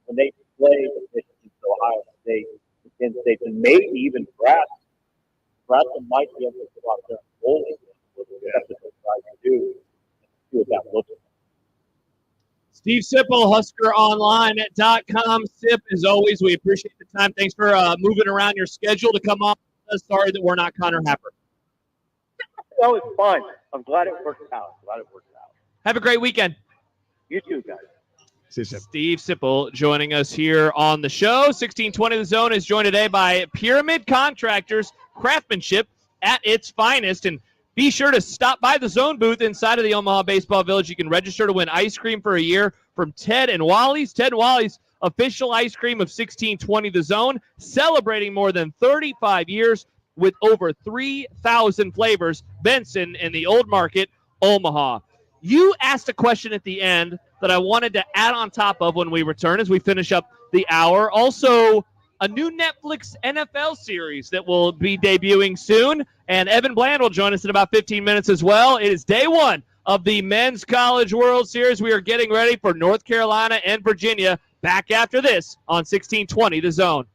the Michigan, Ohio State, Penn State, and maybe even Nebraska. Nebraska might be able to go out there and bowl it. That's what they're trying to do. See what that looks like. Steve Sipple, HuskerOnline.com. Sip, as always, we appreciate the time. Thanks for moving around your schedule to come on. Sorry that we're not Connor Happer. No, it's fine. I'm glad it worked out. Have a great weekend. You too, guys. Steve Sipple joining us here on the show. 1620 The Zone is joined today by Pyramid Contractors, craftsmanship at its finest. And be sure to stop by the Zone booth inside of the Omaha Baseball Village. You can register to win ice cream for a year from Ted and Wally's. Ted and Wally's, official ice cream of 1620 The Zone, celebrating more than 35 years with over 3,000 flavors. Benson in the Old Market, Omaha. You asked a question at the end that I wanted to add on top of when we return as we finish up the hour. Also, a new Netflix NFL series that will be debuting soon. And Evan Bland will join us in about 15 minutes as well. It is day one of the Men's College World Series. We are getting ready for North Carolina and Virginia. Back after this on 1620 The Zone.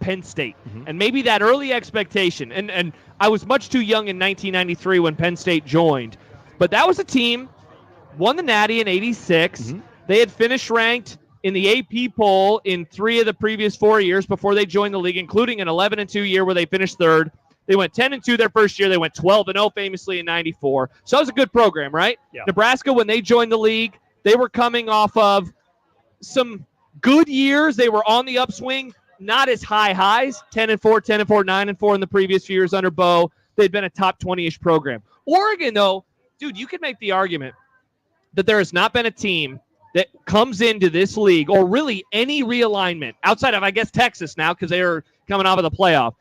Penn State. And maybe that early expectation, and I was much too young in 1993 when Penn State joined, but that was a team, won the Natty in 86. They had finished ranked in the AP poll in 3 of the previous 4 years before they joined the league, including an 11-2 year where they finished third. They went 10-2 their first year. They went 12-0 famously in 94. So that was a good program, right? Yeah. Nebraska, when they joined the league, they were coming off of some good years. They were on the upswing, not as high highs, 10-4, 10-4, 9-4 in the previous few years under Bo. They'd been a top 20-ish program. Oregon, though, dude, you could make the argument that there has not been a team that comes into this league, or really any realignment, outside of, I guess, Texas now, because they are coming off of the playoff.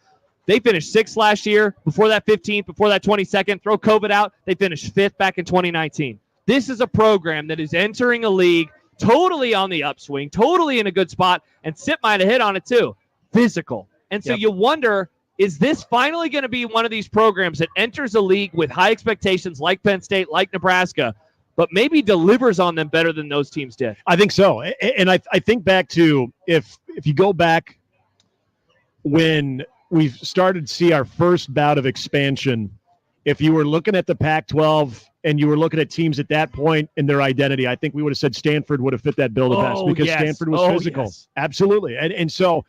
They finished 6th last year, before that 15th, before that 22nd. Throw COVID out, they finished 5th back in 2019. This is a program that is entering a league totally on the upswing, totally in a good spot, and Sip might have hit on it too, physical. And so you wonder, is this finally going to be one of these programs that enters a league with high expectations like Penn State, like Nebraska, but maybe delivers on them better than those teams did? I think so. And I think back to, if you go back when we started to see our first bout of expansion, if you were looking at the Pac-12 and you were looking at teams at that point and their identity, I think we would have said Stanford would have fit that bill the best, because Stanford was physical. Yes. Absolutely. And so,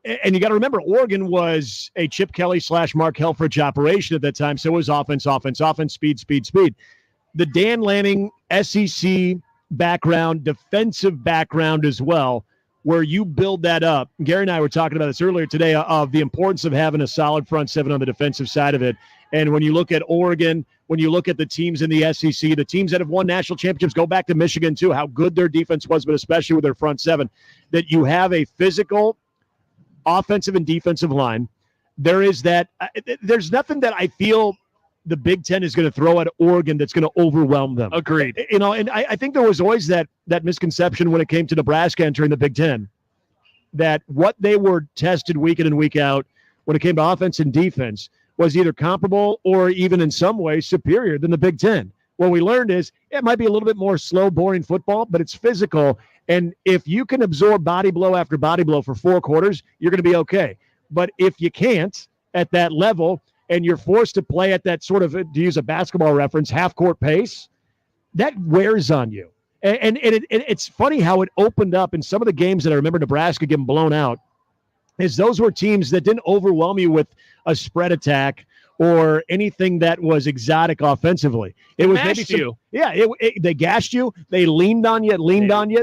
and you got to remember, Oregon was a Chip Kelly / Mark Helfrich operation at that time. So it was offense, speed. The Dan Lanning SEC background, defensive background as well, where you build that up. Gary and I were talking about this earlier today, of the importance of having a solid front seven on the defensive side of it. And when you look at Oregon, when you look at the teams in the SEC, the teams that have won national championships, go back to Michigan too, how good their defense was, but especially with their front seven, that you have a physical offensive and defensive line. There is that. There's nothing that I feel the Big Ten is going to throw at Oregon that's going to overwhelm them. Agreed. And I think there was always that misconception when it came to Nebraska entering the Big Ten, that what they were tested week in and week out when it came to offense and defense was either comparable or even in some ways superior than the Big Ten. What we learned is it might be a little bit more slow, boring football, but it's physical. And if you can absorb body blow after body blow for 4 quarters, you're going to be okay. But if you can't at that level, and you're forced to play at that sort of, to use a basketball reference, half-court pace, that wears on you. And it's funny how it opened up in some of the games that I remember Nebraska getting blown out, is those were teams that didn't overwhelm you with a spread attack or anything that was exotic offensively. It was maybe some, they gashed you, they leaned on you,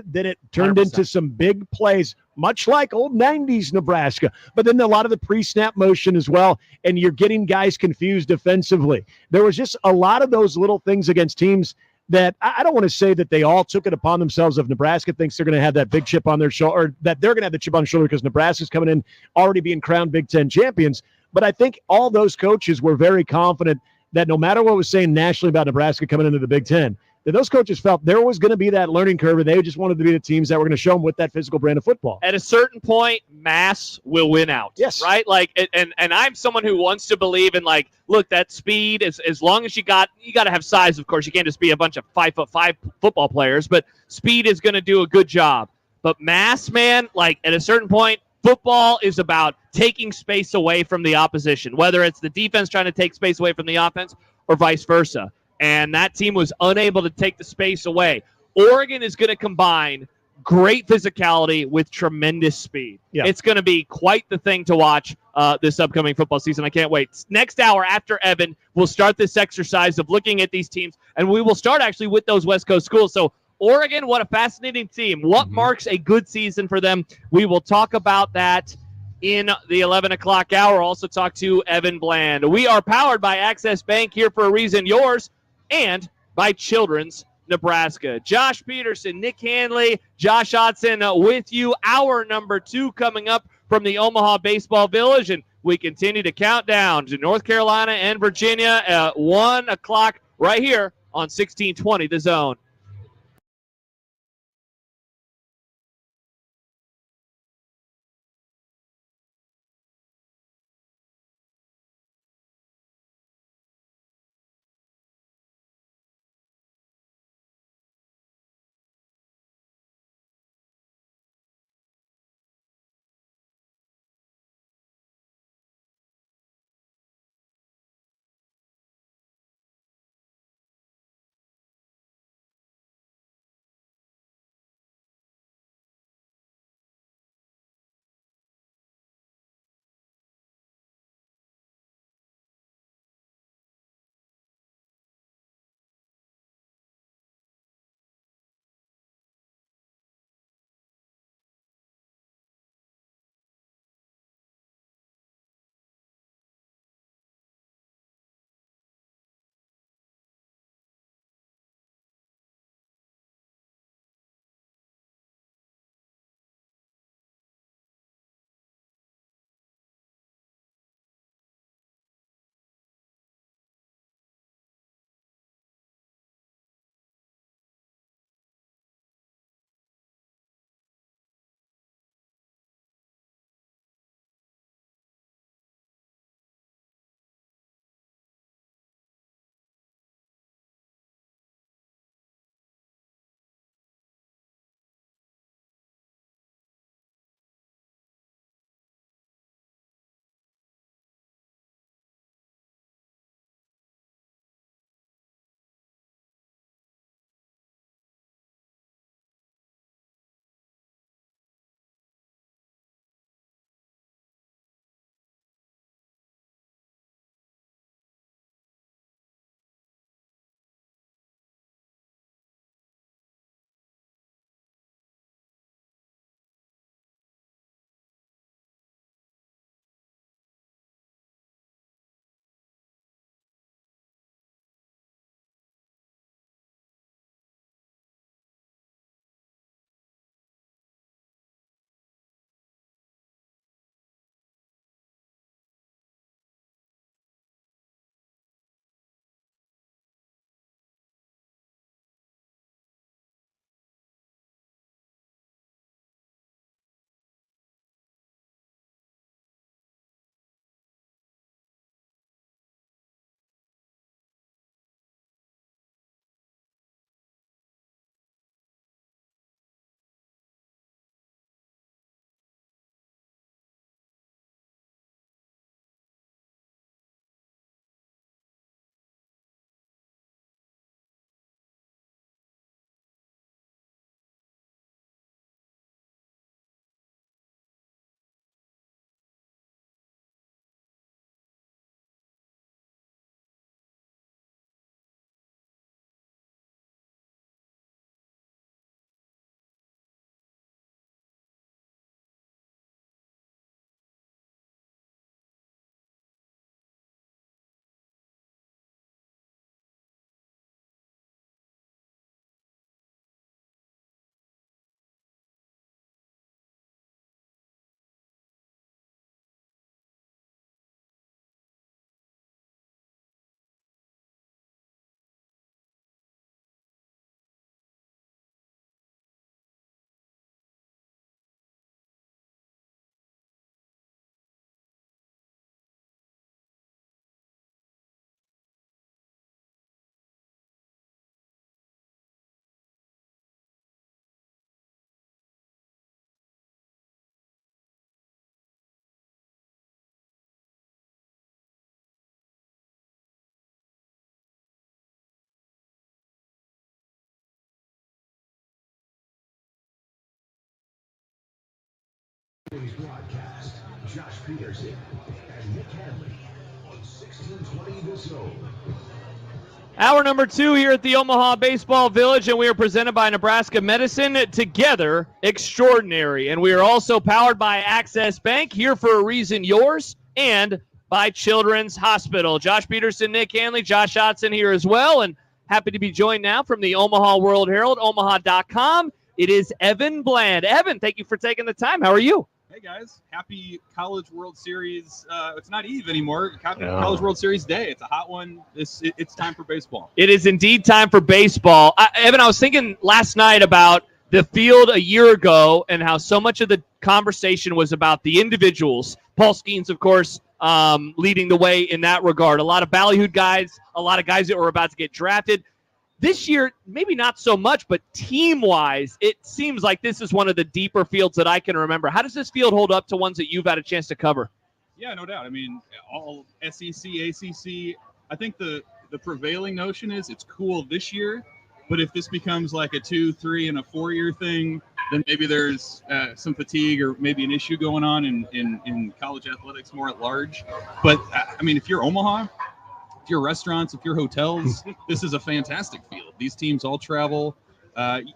then it turned 100%. into some big plays, much like old 90s Nebraska. But then a lot of the pre-snap motion as well, and you're getting guys confused defensively. There was just a lot of those little things against teams that I don't want to say that they all took it upon themselves. If Nebraska thinks they're going to have that big chip on their shoulder, or that they're going to have the chip on their shoulder because Nebraska's coming in already being crowned Big Ten champions. But I think all those coaches were very confident that no matter what was saying nationally about Nebraska coming into the Big Ten, that those coaches felt there was going to be that learning curve, and they just wanted to be the teams that were going to show them with that physical brand of football. At a certain point, mass will win out. Yes. Right? Like, and I'm someone who wants to believe in, like, look, that speed, as long as you got to have size, of course. You can't just be a bunch of 5'5" football players, but speed is going to do a good job. But mass, man, like, at a certain point, football is about taking space away from the opposition, whether it's the defense trying to take space away from the offense or vice versa. And that team was unable to take the space away. Oregon is going to combine great physicality with tremendous speed. Yeah. It's going to be quite the thing to watch this upcoming football season. I can't wait. Next hour after Evan, we'll start this exercise of looking at these teams, and we will start actually with those West Coast schools. So Oregon, what a fascinating team. What marks a good season for them? We will talk about that in the 11 o'clock hour. Also talk to Evan Bland. We are powered by Access Bank, here for a reason, yours, and by Children's Nebraska. Josh Peterson, Nick Handley, Josh Hodson with you. Hour number 2 coming up from the Omaha Baseball Village, and we continue to count down to North Carolina and Virginia at 1 o'clock right here on 1620 The Zone. Broadcast, Josh Peterson and Nick Handley on 1620 The Zone. Hour number 2 here at the Omaha Baseball Village, and we are presented by Nebraska Medicine. Together extraordinary. And we are also powered by Access Bank, here for a reason, yours, and by Children's Hospital. Josh Peterson, Nick Handley, Josh Otson here as well, and happy to be joined now from the Omaha World Herald, omaha.com. It is Evan Bland. Evan, thank you for taking the time. How are you? Hey, guys. Happy College World Series. It's not Eve anymore. College World Series Day. It's a hot one. It's time for baseball. It is indeed time for baseball. Evan, I was thinking last night about the field a year ago and how so much of the conversation was about the individuals. Paul Skeens, of course, leading the way in that regard. A lot of ballyhooed guys, a lot of guys that were about to get drafted. This year, maybe not so much, but team-wise, it seems like this is one of the deeper fields that I can remember. How does this field hold up to ones that you've had a chance to cover? Yeah, no doubt. I mean, all SEC, ACC, I think the prevailing notion is it's cool this year, but if this becomes like a 2, 3, and a 4-year thing, then maybe there's some fatigue or maybe an issue going on in college athletics more at large. But, I mean, if you're Omaha, if you're restaurants, if you're hotels, this is a fantastic field. These teams all travel.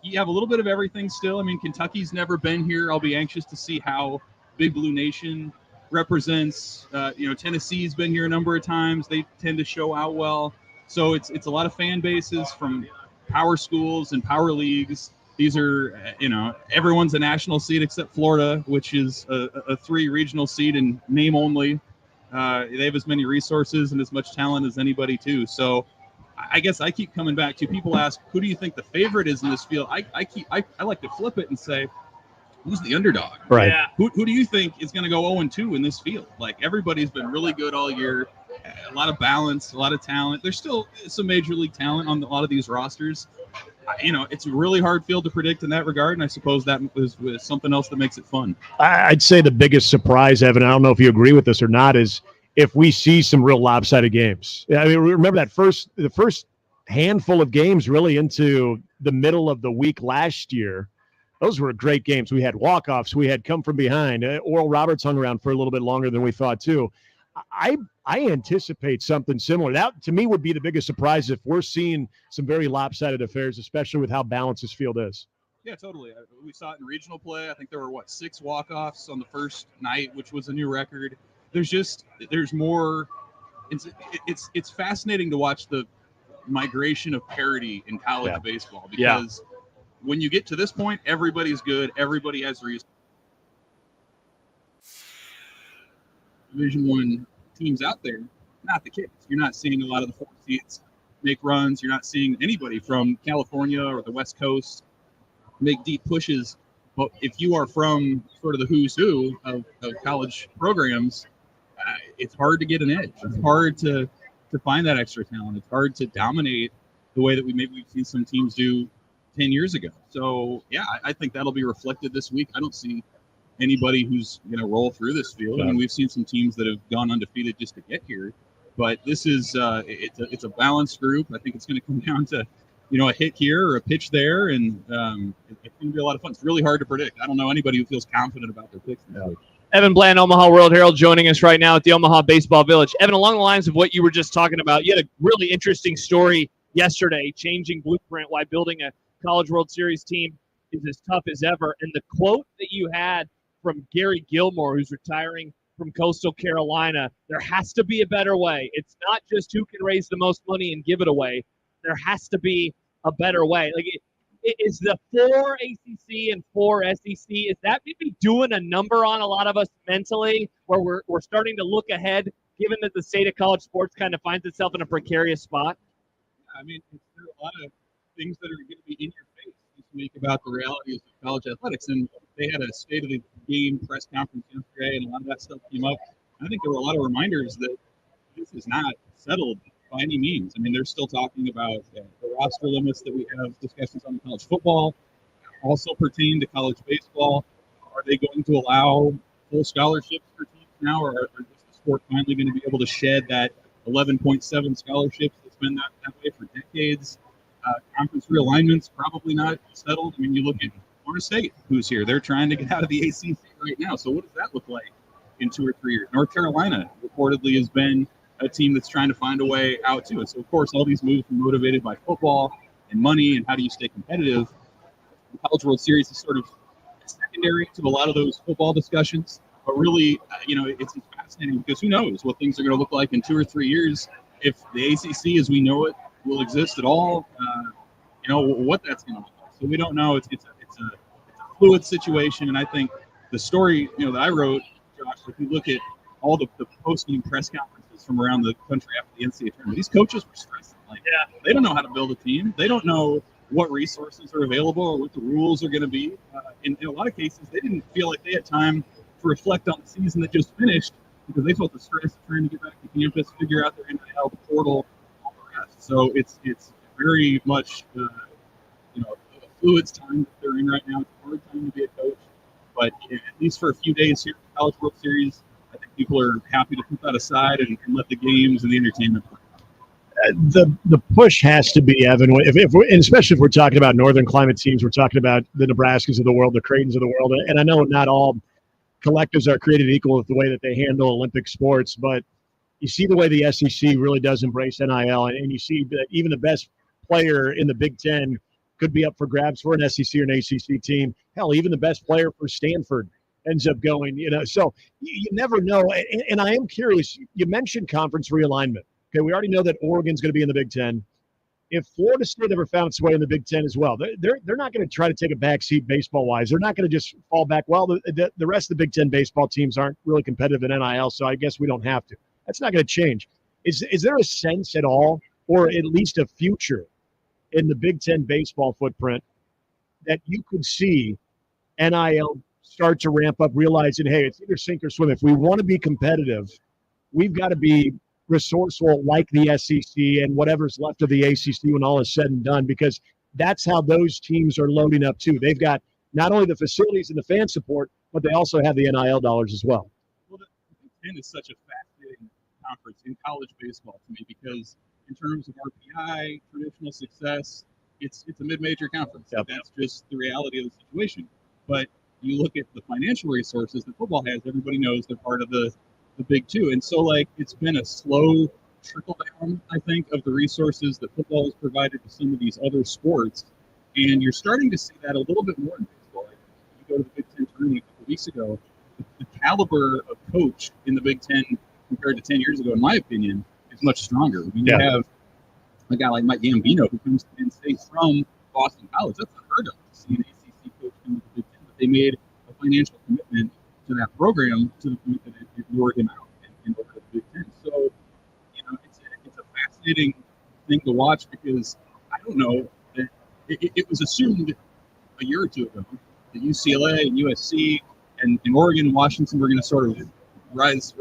You have a little bit of everything still. I mean, Kentucky's never been here. I'll be anxious to see how Big Blue Nation represents. Tennessee's been here a number of times. They tend to show out well. So it's a lot of fan bases from power schools and power leagues. These are, everyone's a national seed except Florida, which is a 3 regional seed in name only. They have as many resources and as much talent as anybody, too. So I guess I keep coming back to people ask, who do you think the favorite is in this field? I like to flip it and say, who's the underdog? Right. Yeah. Who do you think is going to go 0-2 in this field? Like, everybody's been really good all year. A lot of balance, a lot of talent. There's still some major league talent on a lot of these rosters. It's a really hard field to predict in that regard, and I suppose that was something else that makes it fun. I'd say the biggest surprise, Evan, I don't know if you agree with this or not, is if we see some real lopsided games. I mean, remember the first handful of games really into the middle of the week last year, those were great games. We had walk-offs. We had come from behind. Oral Roberts hung around for a little bit longer than we thought, too. I anticipate something similar. That, to me, would be the biggest surprise if we're seeing some very lopsided affairs, especially with how balanced this field is. Yeah, totally. We saw it in regional play. I think there were, 6 walk-offs on the first night, which was a new record. There's more. It's fascinating to watch the migration of parity in college baseball because when you get to this point, everybody's good. Everybody has reason. Division I teams out there, not the case. You're not seeing a lot of the 4 seeds make runs. You're not seeing anybody from California or the West Coast make deep pushes. But if you are from sort of the who's who of college programs, it's hard to get an edge. It's hard to find that extra talent. It's hard to dominate the way that we've seen some teams do 10 years ago. So, yeah, I think that'll be reflected this week. I don't see anybody who's going to roll through this field. I mean, we've seen some teams that have gone undefeated just to get here, but this is it's a balanced group. I think it's going to come down to a hit here or a pitch there, and it's going to be a lot of fun. It's really hard to predict. I don't know anybody who feels confident about their picks. Evan Bland, Omaha World Herald, joining us right now at the Omaha Baseball Village. Evan, along the lines of what you were just talking about, you had a really interesting story yesterday, changing blueprint, why building a College World Series team is as tough as ever. And the quote that you had from Gary Gilmore, who's retiring from Coastal Carolina, there has to be a better way. It's not just who can raise the most money and give it away. There has to be a better way. Like, is the 4 ACC and 4 SEC, is that maybe doing a number on a lot of us mentally, where we're starting to look ahead, given that the state of college sports kind of finds itself in a precarious spot? I mean, there are a lot of things that are going to be in your face this week about the realities of college athletics, and they had a state of the game press conference yesterday, and a lot of that stuff came up. I think there were a lot of reminders that this is not settled by any means. I mean, they're still talking about the roster limits that we have discussions on in college football, also pertain to college baseball. Are they going to allow full scholarships for teams now, or is the sport finally going to be able to shed that 11.7 scholarships that's been that way for decades? Conference realignment's probably not settled. I mean, you look at Florida State, who's here. They're trying to get out of the ACC. right now. So what does that look like in 2 or 3 years? North Carolina reportedly has been a team that's trying to find a way out to it. So, of course, all these moves are motivated by football and money and how do you stay competitive. The College World Series is sort of secondary to a lot of those football discussions. But really, it's fascinating because who knows what things are going to look like in 2 or 3 years if the ACC as we know it will exist at all, what that's going to look like. So we don't know. It's a fluid situation, and I think the story that I wrote, Josh, if you look at all the post-game press conferences from around the country after the NCAA tournament, these coaches were stressing. They don't know how to build a team. They don't know what resources are available or what the rules are going to be. In a lot of cases, they didn't feel like they had time to reflect on the season that just finished because they felt the stress of trying to get back to campus, figure out their NIL, the portal, all the rest. So it's very much a fluid time that they're in right now. It's a hard time to be a coach, but at least for a few days here at the College World Series, I think people are happy to put that aside and let the games and the entertainment play. The push has to be, Evan, and especially if we're talking about northern climate teams, we're talking about the Nebraskas of the world, the Creightons of the world, and I know not all collectives are created equal with the way that they handle Olympic sports, but you see the way the SEC really does embrace NIL, and you see that even the best player in the Big Ten could be up for grabs for an SEC or an ACC team. Hell, even the best player for Stanford ends up going, so you never know. And I am curious, you mentioned conference realignment. Okay, we already know that Oregon's going to be in the Big Ten. If Florida State ever found its way in the Big Ten as well, they're not going to try to take a backseat baseball-wise. They're not going to just fall back. Well, the rest of the Big Ten baseball teams aren't really competitive in NIL, so I guess we don't have to. That's not going to change. Is there a sense at all, or at least a future in the Big Ten baseball footprint that you could see NIL start to ramp up, realizing, hey, it's either sink or swim. If we want to be competitive, we've got to be resourceful like the SEC and whatever's left of the ACC when all is said and done, because that's how those teams are loading up too. They've got not only the facilities and the fan support, but they also have the NIL dollars as well. Well, the Big Ten is such a fascinating conference in college baseball to me because in terms of RPI, traditional success, it's a mid-major conference. Yep. That's just the reality of the situation. But you look at the financial resources that football has, everybody knows they're part of the Big Two. And so, it's been a slow trickle down, I think, of the resources that football has provided to some of these other sports. And you're starting to see that a little bit more in baseball. You go to the Big Ten tournament a couple weeks ago, the caliber of coach in the Big Ten compared to 10 years ago, in my opinion, is much stronger. I mean, you have a guy like Mike Gambino who comes to Penn State from Boston College. That's unheard of to see an ACC coach come to the Big Ten. But they made a financial commitment to that program to the point that it lured him out and over to the Big Ten. So, it's a fascinating thing to watch because I don't know that it was assumed a year or two ago that UCLA and USC and Oregon and Washington were going to sort of raise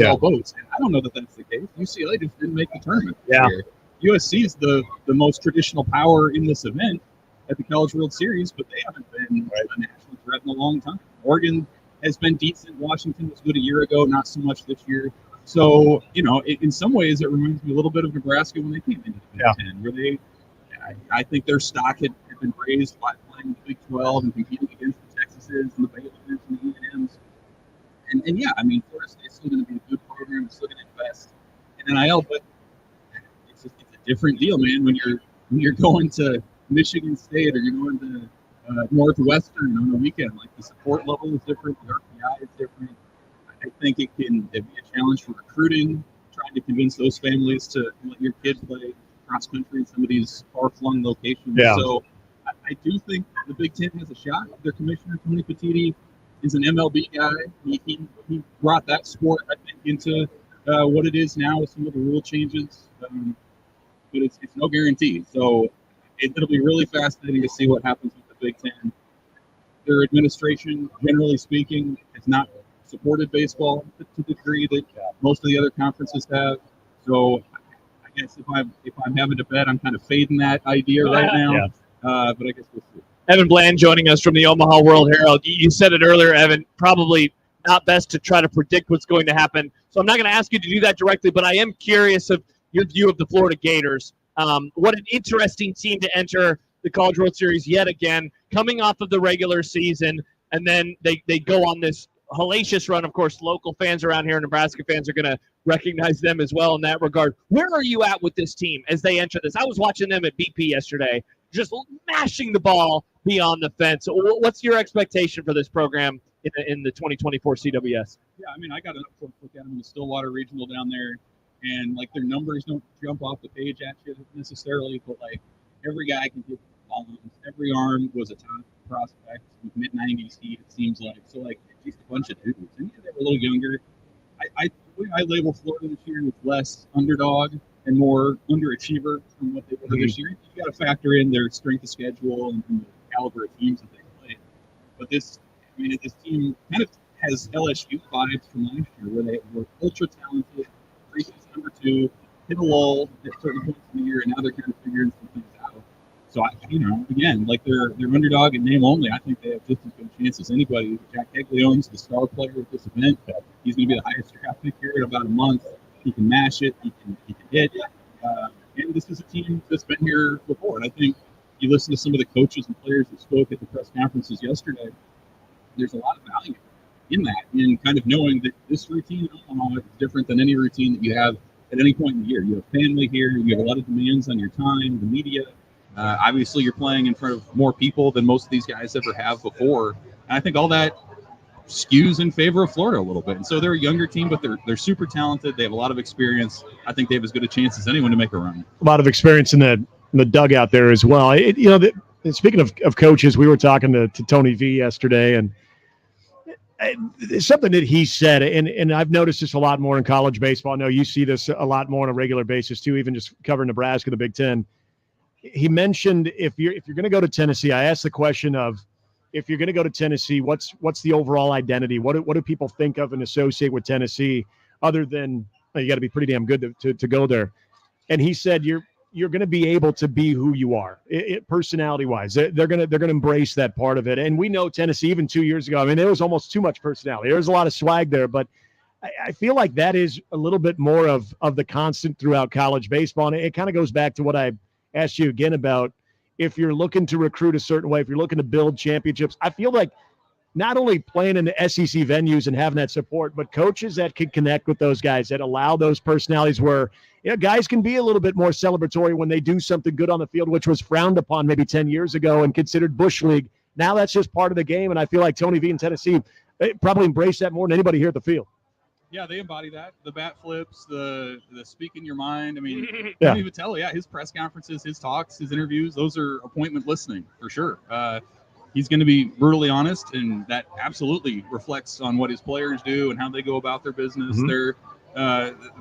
all boats. And I don't know that that's the case. UCLA just didn't make the tournament this year. USC is the most traditional power in this event at the College World Series, but they haven't been a national threat in a long time. Oregon has been decent. Washington was good a year ago, not so much this year. So, in some ways, it reminds me a little bit of Nebraska when they came into the Big Ten, where I think their stock had been raised by playing the Big 12 and competing against the Texases and the Baylors and the A&Ms. And Florida State's still going to be a good program. It's still going to invest in NIL, but it's a different deal, man. When you're going to Michigan State or you're going to Northwestern on a weekend, the support level is different, the RPI is different. I think it can be a challenge for recruiting, trying to convince those families to let your kid play cross country in some of these far-flung locations. Yeah. So I do think the Big Ten has a shot. Their commissioner, Tony Petitti, is an MLB guy. He brought that sport, I think, into what it is now with some of the rule changes. But it's no guarantee. So it'll be really fascinating to see what happens with the Big Ten. Their administration, generally speaking, has not supported baseball to the degree that most of the other conferences have. So I guess if I'm having to bet, I'm kind of fading that idea right now. Yeah. But I guess we'll see. Evan Bland joining us from the Omaha World Herald. You said it earlier, Evan, probably not best to try to predict what's going to happen. So I'm not going to ask you to do that directly, but I am curious of your view of the Florida Gators. What an interesting team to enter the College World Series yet again, coming off of the regular season, and then they go on this hellacious run. Of course, local fans around here, Nebraska fans, are going to recognize them as well in that regard. Where are you at with this team as they enter this? I was watching them at BP yesterday, just mashing the ball beyond the fence. What's your expectation for this program in the 2024 CWS? Yeah, I mean, I got an up-close look at them in the Stillwater Regional down there, and like their numbers don't jump off the page at you necessarily, but like every guy can hit bombs. Every arm was a top prospect with mid-90s heat, it seems like. So like just a bunch of dudes. And yeah, they were a little younger. I label Florida this year with less underdog and more underachiever from what they were this year. You got to factor in their strength of schedule and the caliber of teams that they play. But this team kind of has LSU vibes from last year, where they were ultra talented, preseason number 2, hit a lull at certain points in the year, and now they're kind of figuring some things out. So again, like they're underdog in name only. I think they have just as good a chance as anybody. Jack Hegley, the star player of this event. He's going to be the highest draft pick here in about a month. He can mash it. He can hit. And this is a team that's been here before. And I think you listen to some of the coaches and players that spoke at the press conferences yesterday. There's a lot of value in that, in kind of knowing that this routine in Omaha is different than any routine that you have at any point in the year. You have family here. You have a lot of demands on your time, the media. Obviously, you're playing in front of more people than most of these guys ever have before. And I think all that skews in favor of Florida a little bit. And so they're a younger team, but they're super talented. They have a lot of experience. I think they have as good a chance as anyone to make a run. A lot of experience in the dugout there as well. Speaking of coaches, we were talking to Tony V yesterday, and it's something that he said, and I've noticed this a lot more in college baseball. I know you see this a lot more on a regular basis too, even just covering Nebraska, the Big Ten. He mentioned if you're going to go to Tennessee, I asked the question of, if you're going to go to Tennessee, what's the overall identity? What do people think of and associate with Tennessee, other than you got to be pretty damn good to go there? And he said you're going to be able to be who you are, personality wise. They're going to embrace that part of it. And we know Tennessee even 2 years ago. I mean, there was almost too much personality. There was a lot of swag there, but I feel like that is a little bit more of the constant throughout college baseball. And it kind of goes back to what I asked you again about, if you're looking to recruit a certain way, if you're looking to build championships. I feel like not only playing in the SEC venues and having that support, but coaches that can connect with those guys, that allow those personalities where guys can be a little bit more celebratory when they do something good on the field, which was frowned upon maybe 10 years ago and considered Bush League. Now that's just part of the game, and I feel like Tony V in Tennessee probably embrace that more than anybody here at the field. Yeah, they embody that. The bat flips, the speak in your mind. I mean, Yeah. Tony Vitello, his press conferences, his talks, his interviews, those are appointment listening for sure. He's going to be brutally honest, and that absolutely reflects on what his players do and how they go about their business. Mhm. They're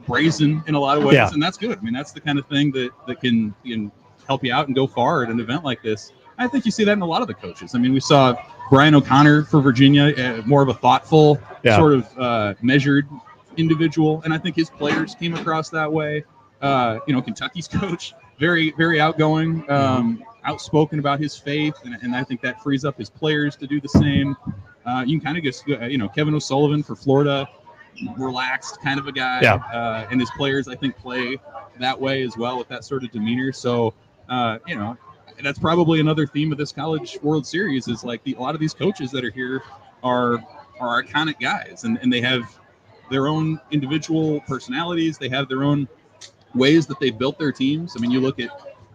brazen in a lot of ways, Yeah. and that's good. I mean, that's the kind of thing that can help you out and go far at an event like this. I think you see that in a lot of the coaches. I mean, we saw Brian O'Connor for Virginia, more of a thoughtful, sort of measured individual, and I think his players came across that way. Kentucky's coach, very, very outgoing, outspoken about his faith, and I think that frees up his players to do the same. You can kind of just, Kevin O'Sullivan for Florida, relaxed kind of a guy, and his players, I think, play that way as well with that sort of demeanor. So, that's probably another theme of this College World Series is like a lot of these coaches that are here are iconic guys, and they have their own individual personalities. They have their own ways that they've built their teams. I mean, you look at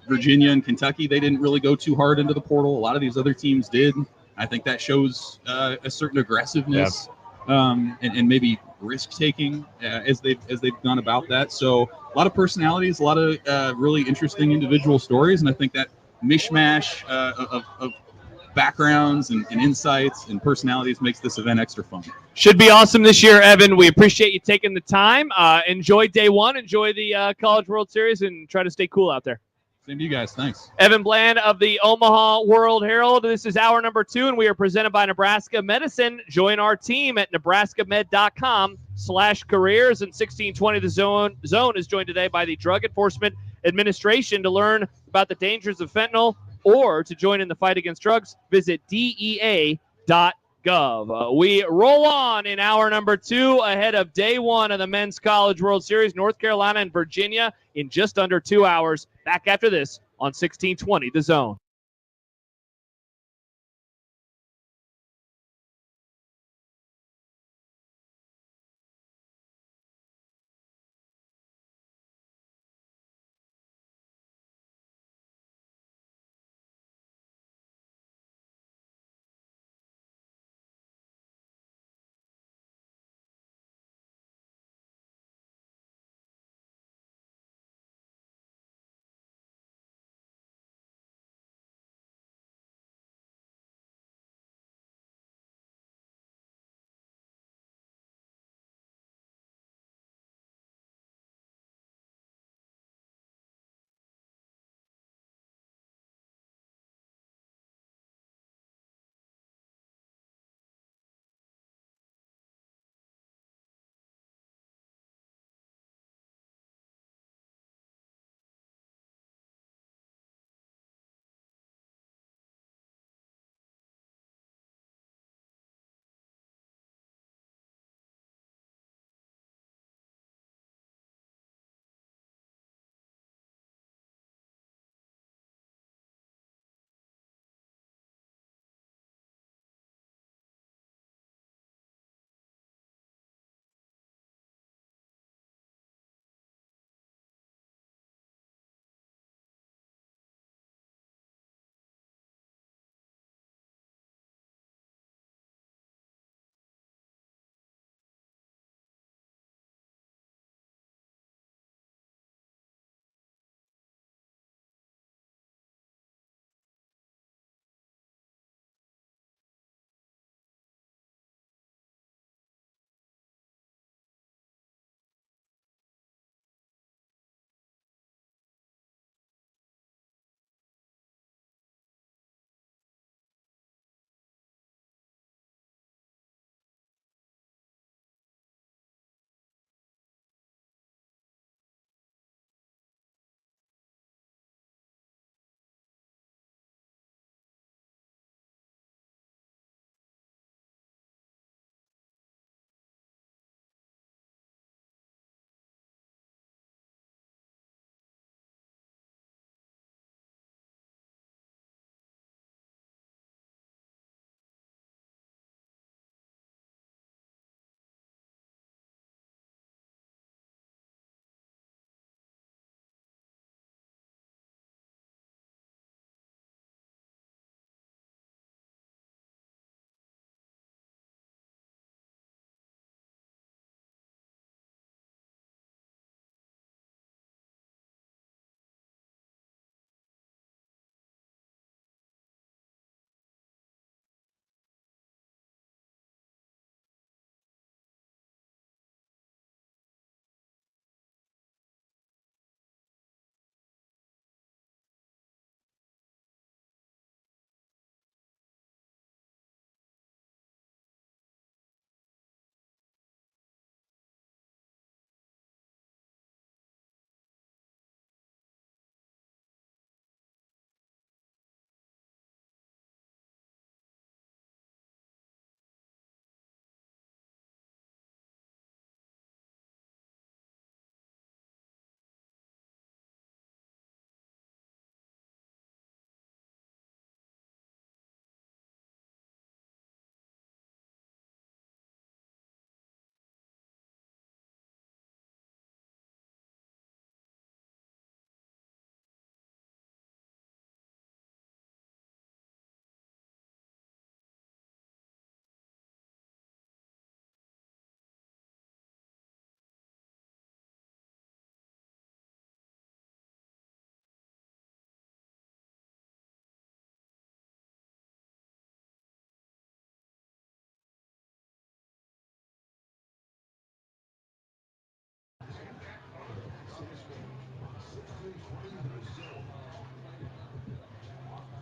Virginia and Kentucky, they didn't really go too hard into the portal. A lot of these other teams did. I think that shows a certain aggressiveness and maybe risk-taking as they've gone about that. So a lot of personalities, a lot of really interesting individual stories, and I think that mishmash of backgrounds and insights and personalities makes this event extra fun. Should be awesome this year, Evan. We appreciate you taking the time. Enjoy day one. Enjoy the College World Series, and try to stay cool out there. Same to you guys. Thanks. Evan Bland of the Omaha World Herald. This is hour number 2, and we are presented by Nebraska Medicine. Join our team at nebraskamed.com/careers. And 1620 The Zone is joined today by the Drug Enforcement Administration. To learn about the dangers of fentanyl or to join in the fight against drugs, visit DEA.gov. We roll on in hour number 2 ahead of day 1 of the Men's College World Series. North Carolina and Virginia in just under 2 hours. Back after this on 1620 The Zone.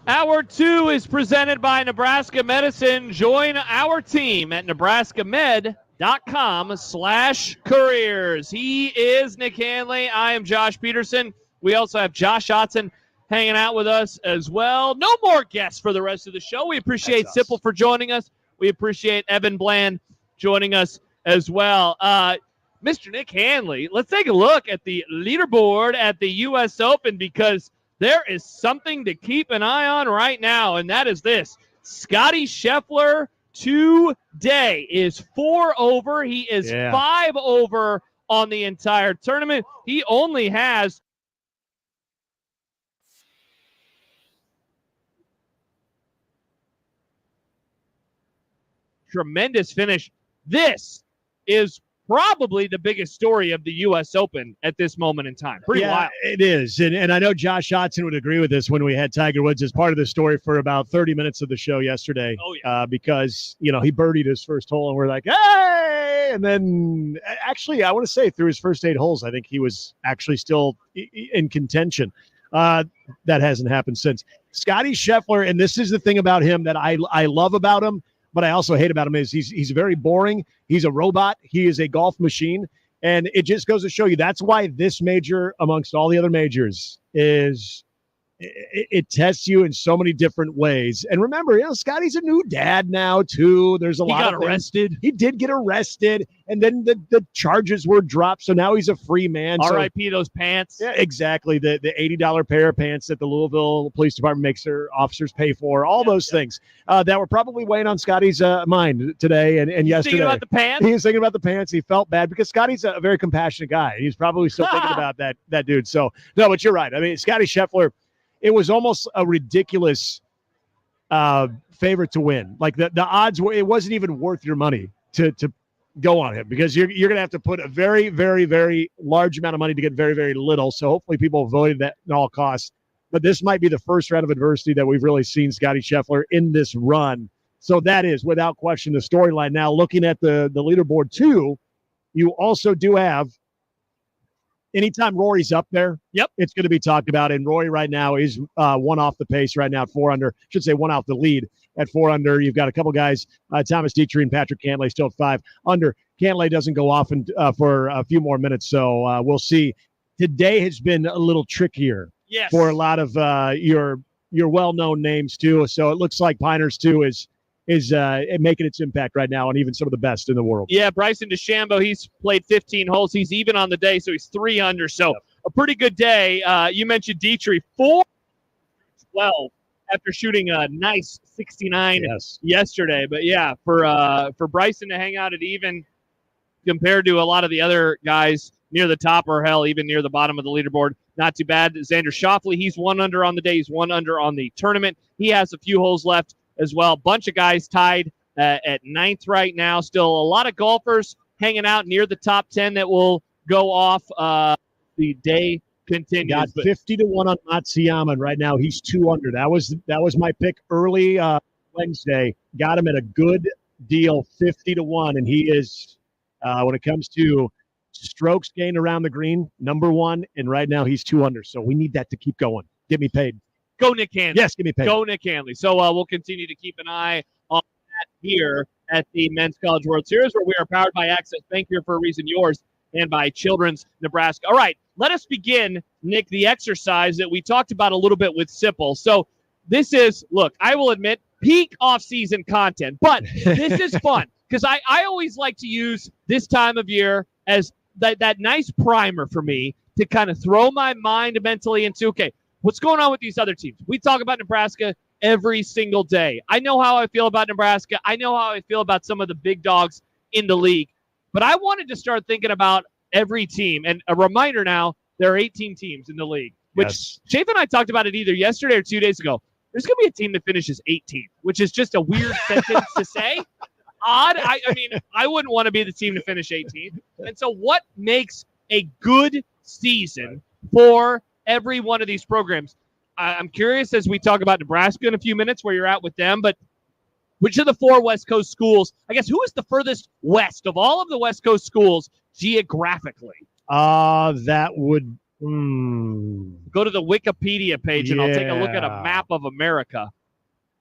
Hour 2 is presented by Nebraska Medicine. Join our team at nebraskamed.com/careers. He is Nick Handley. I am Josh Peterson. We also have Josh Otson hanging out with us as well. No more guests for the rest of the show. We appreciate Sipple for joining us. We appreciate Evan Bland joining us as well. Mr. Nick Handley, let's take a look at the leaderboard at the U.S. Open, because there is something to keep an eye on right now, and that is this. Scotty Scheffler today is 4 over. He is 5 over on the entire tournament. He only has tremendous finish. This is probably the biggest story of the U.S. Open at this moment in time. Pretty wild. It is. And I know Josh Otson would agree with this when we had Tiger Woods as part of the story for about 30 minutes of the show yesterday. Oh, yeah. Because, he birdied his first hole, and we're like, hey! And then, actually, I want to say through his first 8 holes, I think he was actually still in contention. That hasn't happened since. Scotty Scheffler, and this is the thing about him that I love about him, but I also hate about him, is he's very boring. He's a robot. He is a golf machine. And it just goes to show you that's why this major, amongst all the other majors, it tests you in so many different ways. And remember, Scotty's a new dad now, too. There's a lot of things. He got arrested. He did get arrested. And then the charges were dropped. So now he's a free man. R.I.P. those pants. Yeah, exactly. The $80 pair of pants that the Louisville Police Department makes their officers pay for. All those things that were probably weighing on Scotty's mind today and yesterday. Thinking about the pants? He was thinking about the pants. He felt bad because Scotty's a very compassionate guy. He's probably still thinking about that dude. So, no, but you're right. I mean, Scotty Scheffler, it was almost a ridiculous favorite to win. Like the odds were, it wasn't even worth your money to go on him, because you're going to have to put a very, very, very large amount of money to get very, very little. So hopefully people avoided that at all costs. But this might be the first round of adversity that we've really seen Scotty Scheffler in this run. So that is, without question, the storyline. Now, looking at the leaderboard, too, you also do have, anytime Rory's up there, it's going to be talked about. And Rory right now is 1 off the pace right now at 4 under. Should say 1 off the lead at 4 under. You've got a couple guys, Thomas Dietrich and Patrick Cantlay still at 5 under. Cantlay doesn't go off for a few more minutes, so we'll see. Today has been a little trickier for a lot of your well-known names, too. So it looks like Pinehurst, too, is making its impact right now, and even some of the best in the world. Yeah, Bryson DeChambeau, he's played 15 holes. He's even on the day, so he's 3 under. So a pretty good day. You mentioned Dietrich, 4-12 after shooting a nice 69 yesterday. But yeah, for Bryson to hang out at even compared to a lot of the other guys near the top, or hell, even near the bottom of the leaderboard, not too bad. Xander Schauffele, he's 1 under on the day. He's 1 under on the tournament. He has a few holes left as well. Bunch of guys tied at 9th right now. Still a lot of golfers hanging out near the top 10 that will go off the day continues. Got 50-1 on Matsuyama, and right now he's 2 under. That was my pick early Wednesday. Got him at a good deal, 50-1, and he is when it comes to strokes gained around the green, number 1, and right now he's 2 under. So we need that to keep going. Get me paid. Go Nick Handley. Yes, give me paid. Go Nick Handley. So we'll continue to keep an eye on that here at the Men's College World Series, where we are powered by Access Bank, here for a reason, yours, and by Children's Nebraska. All right, let us begin, Nick, the exercise that we talked about a little bit with Sipple. So this is, look, I will admit, peak off-season content, but this is fun, because I always like to use this time of year as that nice primer for me to kind of throw my mind mentally into, okay, what's going on with these other teams? We talk about Nebraska every single day. I know how I feel about Nebraska. I know how I feel about some of the big dogs in the league. But I wanted to start thinking about every team. And a reminder now, there are 18 teams in the league, which Chafe and I talked about it either yesterday or 2 days ago. There's going to be a team that finishes 18th, which is just a weird sentence to say. Odd. I mean, I wouldn't want to be the team to finish 18th. And so what makes a good season for every one of these programs? I'm curious, as we talk about Nebraska in a few minutes, where you're at with them, but which of the 4 West Coast schools, I guess, who is the furthest west of all of the West Coast schools geographically? That would Go to the Wikipedia page, and I'll take a look at a map of America.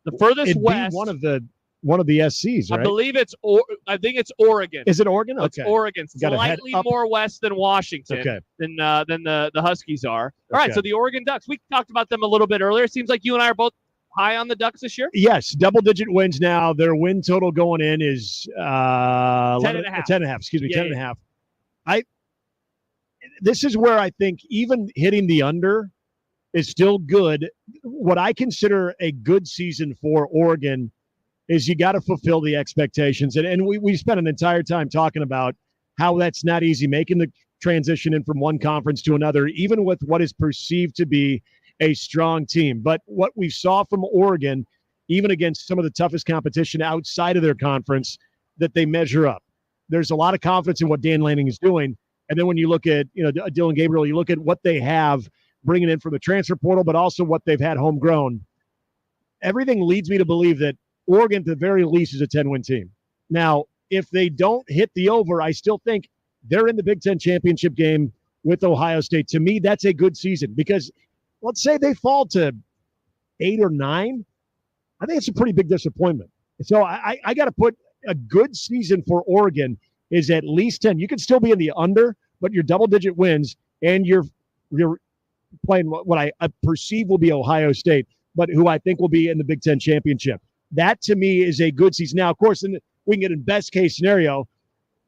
The furthest It'd west. be one of the SCs, right? I believe I think it's Oregon. Is it Oregon? Okay. It's Oregon, slightly more west than Washington than the Huskies are. All right, so the Oregon Ducks. We talked about them a little bit earlier. It seems like you and I are both high on the Ducks this year. Yes, double-digit wins now. Their win total going in is 10.5. 10.5. Excuse me, 10.5. This is where I think even hitting the under is still good. What I consider a good season for Oregon is you got to fulfill the expectations. And we spent an entire time talking about how that's not easy, making the transition in from one conference to another, even with what is perceived to be a strong team. But what we saw from Oregon, even against some of the toughest competition outside of their conference, that they measure up. There's a lot of confidence in what Dan Lanning is doing. And then when you look at, Dylan Gabriel, you look at what they have bringing in from the transfer portal, but also what they've had homegrown. Everything leads me to believe that Oregon, at the very least, is a 10-win team. Now, if they don't hit the over, I still think they're in the Big Ten championship game with Ohio State. To me, that's a good season because let's say they fall to 8 or 9. I think it's a pretty big disappointment. So I got to put a good season for Oregon is at least 10. You can still be in the under, but your double-digit wins, and you're playing what I perceive will be Ohio State, but who I think will be in the Big Ten championship. That, to me, is a good season. Now, of course, we can get in best-case scenario.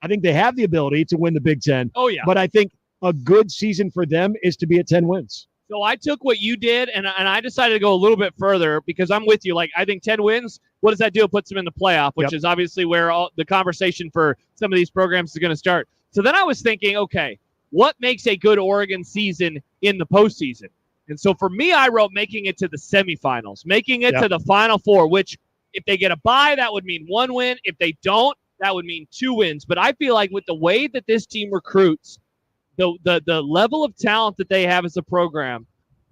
I think they have the ability to win the Big Ten. Oh, yeah. But I think a good season for them is to be at 10 wins. So I took what you did, and I decided to go a little bit further because I'm with you. Like, I think 10 wins, what does that do? It puts them in the playoff, which is obviously where all the conversation for some of these programs is going to start. So then I was thinking, okay, what makes a good Oregon season in the postseason? And so for me, I wrote making it to the semifinals, making it to the Final Four, which if they get a bye, that would mean 1 win. If they don't, that would mean 2 wins. But I feel like with the way that this team recruits, the level of talent that they have as a program,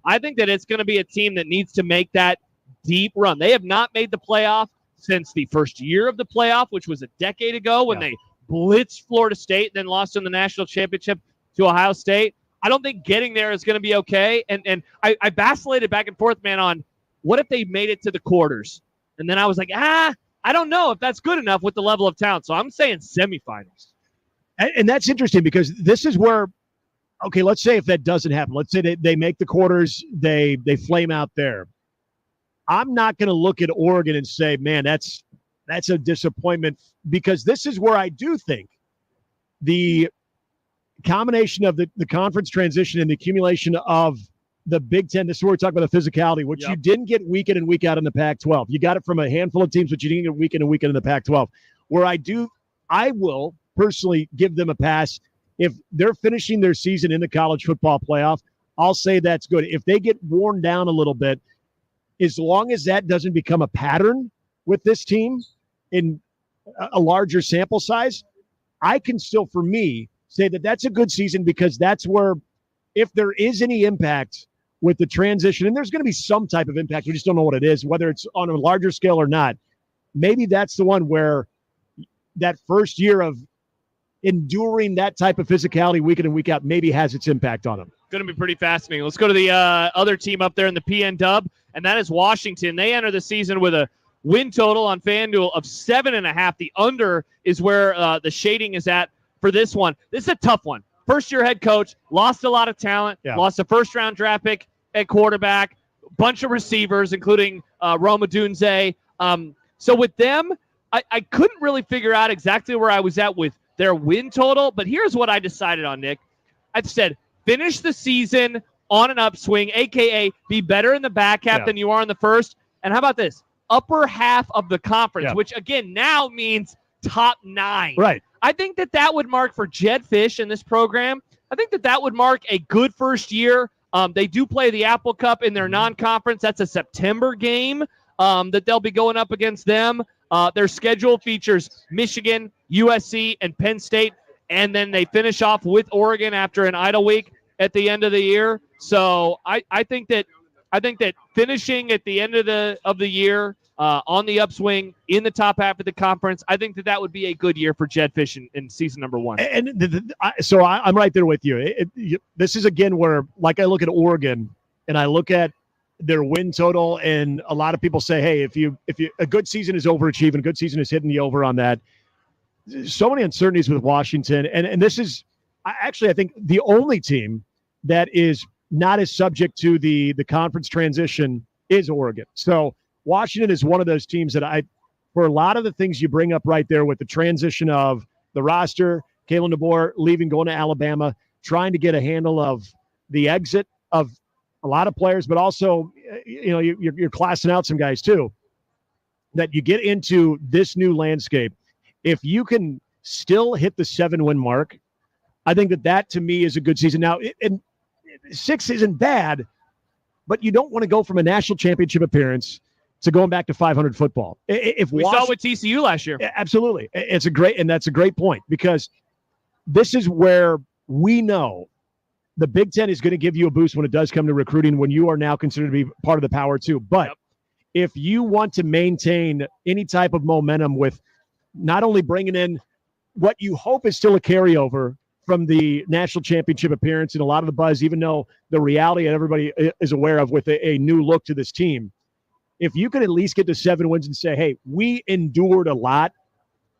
I think that it's going to be a team that needs to make that deep run. They have not made the playoff since the first year of the playoff, which was a decade ago when they blitzed Florida State, then lost in the national championship to Ohio State. I don't think getting there is going to be okay. And I vacillated back and forth, man, on what if they made it to the quarters? And then I was like, I don't know if that's good enough with the level of talent. So I'm saying semifinals. And that's interesting because this is where, okay, let's say if that doesn't happen, let's say they make the quarters, they flame out there. I'm not going to look at Oregon and say, man, that's a disappointment, because this is where I do think the combination of the conference transition and the accumulation of the Big Ten, this is where we talk about the physicality, which you didn't get week in and week out in the Pac-12. You got it from a handful of teams, but you didn't get week in and week out in the Pac-12. Where I will personally give them a pass. If they're finishing their season in the college football playoff, I'll say that's good. If they get worn down a little bit, as long as that doesn't become a pattern with this team in a larger sample size, I can still, for me, say that that's a good season, because that's where, if there is any impact with the transition, and there's going to be some type of impact, we just don't know what it is, whether it's on a larger scale or not, maybe that's the one where that first year of enduring that type of physicality week in and week out maybe has its impact on them. Going to be pretty fascinating. Let's go to the other team up there in the PN Dub, and that is Washington. They enter the season with a win total on FanDuel of 7.5. The under is where the shading is at for this one. This is a tough one. First-year head coach, lost a lot of talent, lost a first-round draft pick at quarterback, bunch of receivers, including Roma Dunze. So with them, I couldn't really figure out exactly where I was at with their win total, but here's what I decided on, Nick. I said, finish the season on an upswing, a.k.a. be better in the back half than you are in the first. And how about this? Upper half of the conference, which, again, now means top 9. Right. I think that would mark for Jed Fish in this program. I think that would mark a good first year. They do play the Apple Cup in their non-conference. That's a September game that they'll be going up against them. Their schedule features Michigan, USC, and Penn State, and then they finish off with Oregon after an idle week at the end of the year. So I think that finishing at the end of the year on the upswing in the top half of the conference. I think that would be a good year for Jed Fish in season number 1. And so I'm right there with you. This is, again, where, like, I look at Oregon and I look at their win total, and a lot of people say, hey, if you a good season is overachieving, a good season is hitting the over on that. So many uncertainties with Washington, and this is actually, I think, the only team that is not as subject to the conference transition is Oregon. So Washington is one of those teams that for a lot of the things you bring up right there with the transition of the roster, Kalen DeBoer leaving, going to Alabama, trying to get a handle of the exit of a lot of players, but also, you're classing out some guys too, that you get into this new landscape. If you can still hit the 7-win mark, I think that to me is a good season. Now, and 6 isn't bad, but you don't want to go from a national championship appearance to going back to 500 football. If we saw it with TCU last year. Absolutely. That's a great point, because this is where we know the Big Ten is going to give you a boost when it does come to recruiting, when you are now considered to be part of the Power 2. But if you want to maintain any type of momentum with not only bringing in what you hope is still a carryover from the national championship appearance and a lot of the buzz, even though the reality that everybody is aware of with a new look to this team, if you can at least get to 7 wins and say, hey, we endured a lot,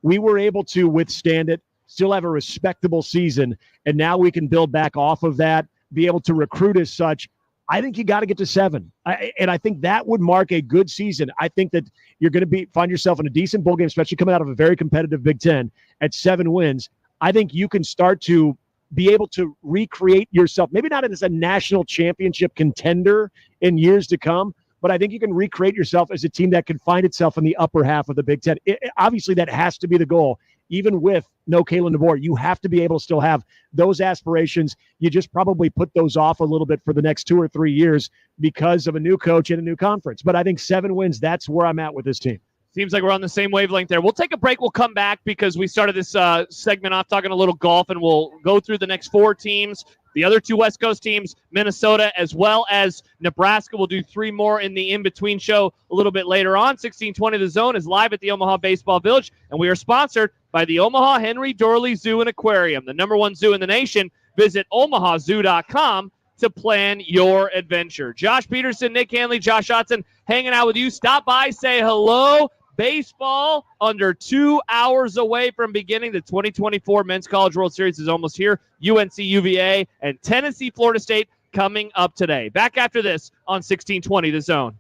we were able to withstand it, still have a respectable season, and now we can build back off of that, be able to recruit as such, I think you got to get to 7. And I think that would mark a good season. I think that you're going to find yourself in a decent bowl game, especially coming out of a very competitive Big Ten at 7 wins. I think you can start to be able to recreate yourself, maybe not as a national championship contender in years to come, but I think you can recreate yourself as a team that can find itself in the upper half of the Big Ten. Obviously, that has to be the goal. Even with no Kalen DeBoer, you have to be able to still have those aspirations. You just probably put those off a little bit for the next 2 or 3 years because of a new coach and a new conference. But I think 7 wins, that's where I'm at with this team. Seems like we're on the same wavelength there. We'll take a break. We'll come back because we started this segment off talking a little golf, and we'll go through the next 4 teams. The other 2 West Coast teams, Minnesota as well as Nebraska. We'll do 3 more in the in-between show a little bit later on. 1620 The Zone is live at the Omaha Baseball Village, and we are sponsored by the Omaha Henry Dorley Zoo and Aquarium, the #1 zoo in the nation. Visit omahazoo.com to plan your adventure. Josh Peterson, Nick Handley, Josh Hudson hanging out with you. Stop by, say hello. Baseball under 2 hours away from beginning. The 2024 Men's College World Series is almost here. UNC, UVA, and Tennessee, Florida State coming up today. Back after this on 1620 The Zone.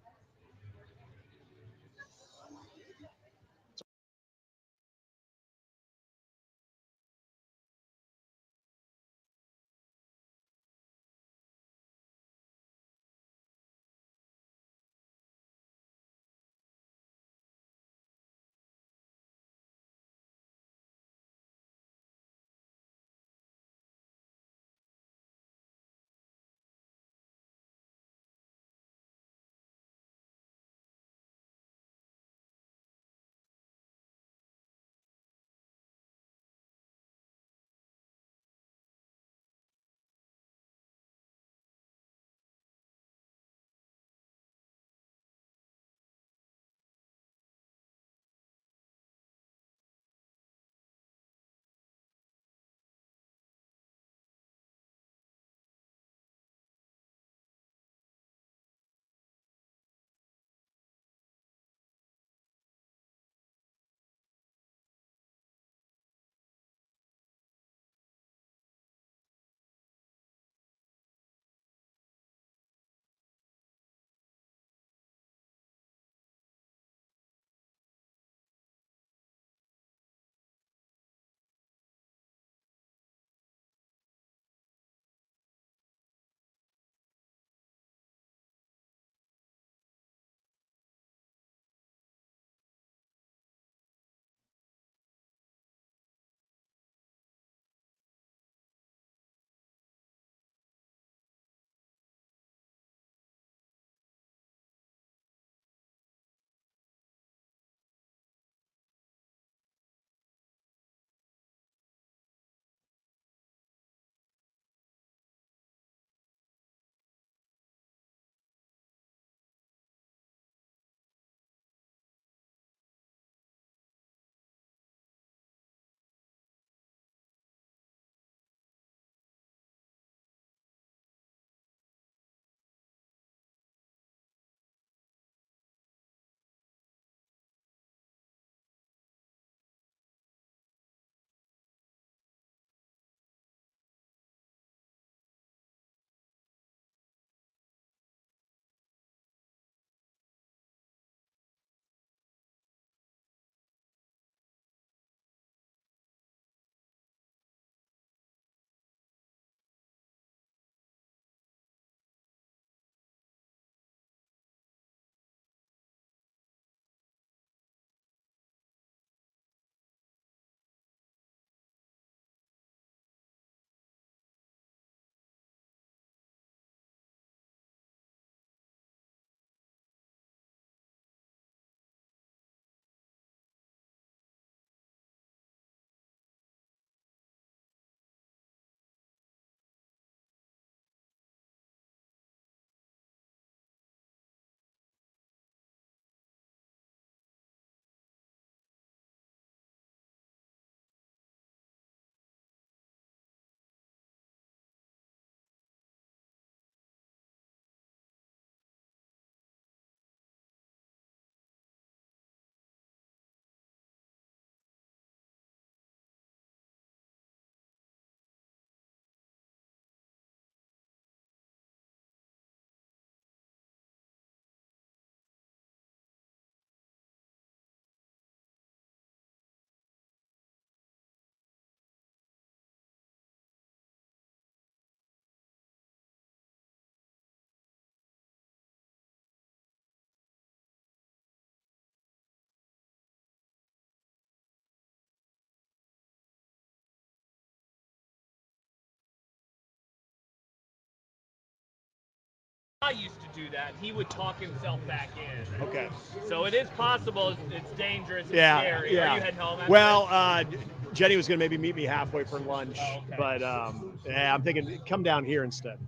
I used to do that. He would talk himself back in. Okay. So it is possible. It's dangerous. It's Yeah. scary. Yeah. Are you heading home after Well, Jenny was going to maybe meet me halfway for lunch, okay. but I'm thinking come down here instead.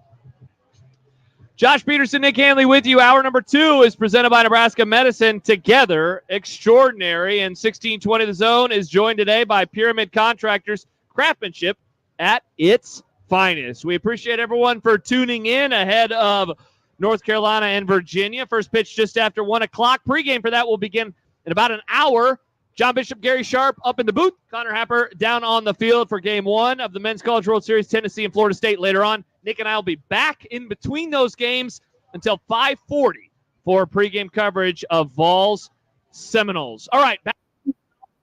Josh Peterson, Nick Handley with you. Hour number 2 is presented by Nebraska Medicine. Together, extraordinary. And 1620 The Zone is joined today by Pyramid Contractors, craftsmanship at its finest. We appreciate everyone for tuning in ahead of North Carolina and Virginia. First pitch just after 1 o'clock. Pregame for that will begin in about an hour. John Bishop, Gary Sharp up in the booth. Connor Happer down on the field for Game 1 of the Men's College World Series, Tennessee and Florida State later on. Nick and I will be back in between those games until 5:40 for pregame coverage of Vols Seminoles. All right, back to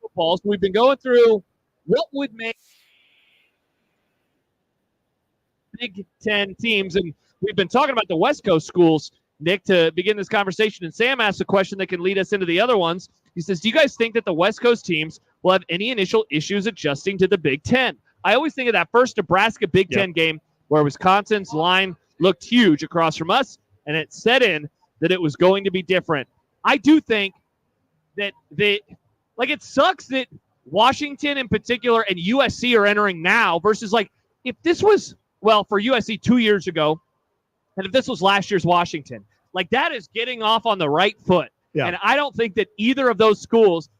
football. So we've been going through what would make Big Ten teams, and we've been talking about the West Coast schools, Nick, to begin this conversation. And Sam asked a question that can lead us into the other ones. He says, do you guys think that the West Coast teams will have any initial issues adjusting to the Big Ten? I always think of that first Nebraska Big Ten game where Wisconsin's line looked huge across from us, and it set in that it was going to be different. I do think that it sucks that Washington in particular and USC are entering now versus if this was, for USC 2 years ago, and if this was last year's Washington, that is getting off on the right foot. Yeah. And I don't think that either of those schools,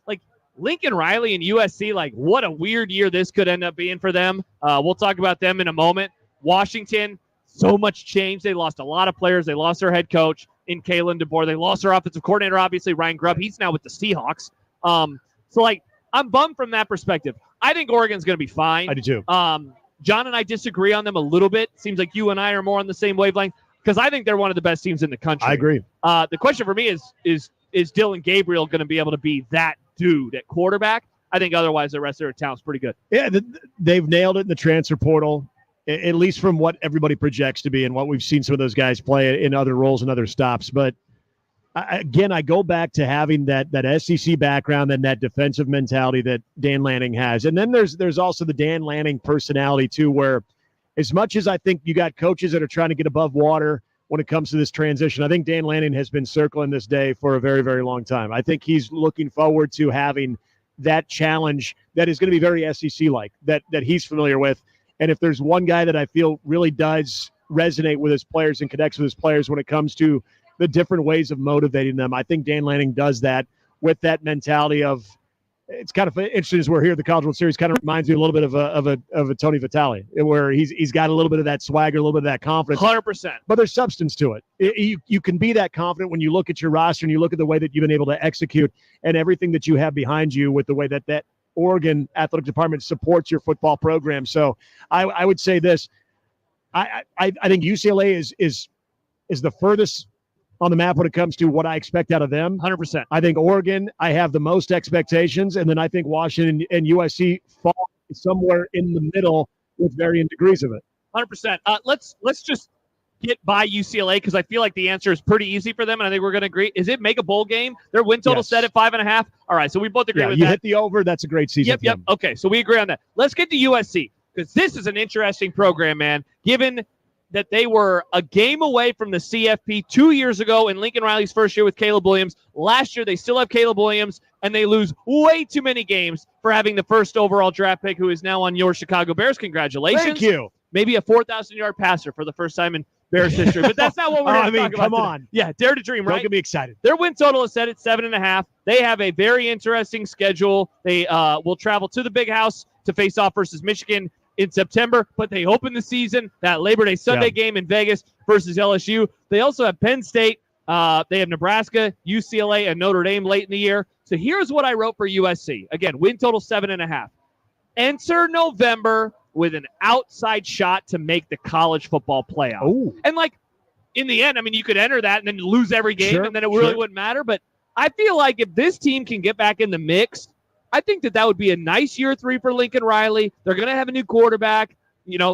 Lincoln Riley and USC, what a weird year this could end up being for them. We'll talk about them in a moment. Washington, so much change. They lost a lot of players. They lost their head coach in Kalen DeBoer. They lost their offensive coordinator, obviously, Ryan Grubb. He's now with the Seahawks. I'm bummed from that perspective. I think Oregon's going to be fine. I do too. John and I disagree on them a little bit. Seems like you and I are more on the same wavelength because I think they're one of the best teams in the country. I agree. The question for me is Dylan Gabriel going to be able to be that dude at quarterback? I think otherwise the rest of their talent's pretty good. Yeah, they've nailed it in the transfer portal, at least from what everybody projects to be and what we've seen some of those guys play in other roles and other stops. But again, I go back to having that SEC background and that defensive mentality that Dan Lanning has. And then there's also the Dan Lanning personality too, where as much as I think you got coaches that are trying to get above water when it comes to this transition, I think Dan Lanning has been circling this day for a very, very long time. I think he's looking forward to having that challenge that is going to be very SEC-like, that he's familiar with. And if there's one guy that I feel really does resonate with his players and connects with his players when it comes to the different ways of motivating them, I think Dan Lanning does that with that mentality of, it's kind of interesting as we're here at the College World Series, kind of reminds me a little bit of a Tony Vitale, where he's got a little bit of that swagger, a little bit of that confidence. 100%. But there's substance to it. You can be that confident when you look at your roster and you look at the way that you've been able to execute and everything that you have behind you with the way that Oregon athletic department supports your football program. So I would say this. I think UCLA is the furthest on the map when it comes to what I expect out of them. 100%. I think Oregon, I have the most expectations, and then I think Washington and USC fall somewhere in the middle with varying degrees of it. 100%. Let's just get by UCLA because I feel like the answer is pretty easy for them, and I think we're going to agree. Is it make a bowl game? Their win total set at 5.5. All right, so we both agree with you that. Hit the over. That's a great season. Yep. Okay, so we agree on that. Let's get to USC because this is an interesting program, man, given that they were a game away from the CFP 2 years ago in Lincoln Riley's first year with Caleb Williams. Last year, they still have Caleb Williams, and they lose way too many games for having the first overall draft pick, who is now on your Chicago Bears. Congratulations. Thank you. Maybe a 4,000-yard passer for the first time in Bears history, but that's not what we're going to talk about come today. on. Yeah, dare to dream, right? Don't get me excited. Their win total is set at 7.5. They have a very interesting schedule. They will travel to the Big House to face off versus Michigan in September, but they open the season, that Labor Day Sunday game in Vegas versus LSU. They also have Penn State. They have Nebraska, UCLA, and Notre Dame late in the year. So here's what I wrote for USC. Again, win total 7.5. Enter November with an outside shot to make the college football playoff. Ooh. And in the end, you could enter that and then lose every game and then it really wouldn't matter. But I feel like if this team can get back in the mix, I think that would be a nice year 3 for Lincoln Riley. They're going to have a new quarterback.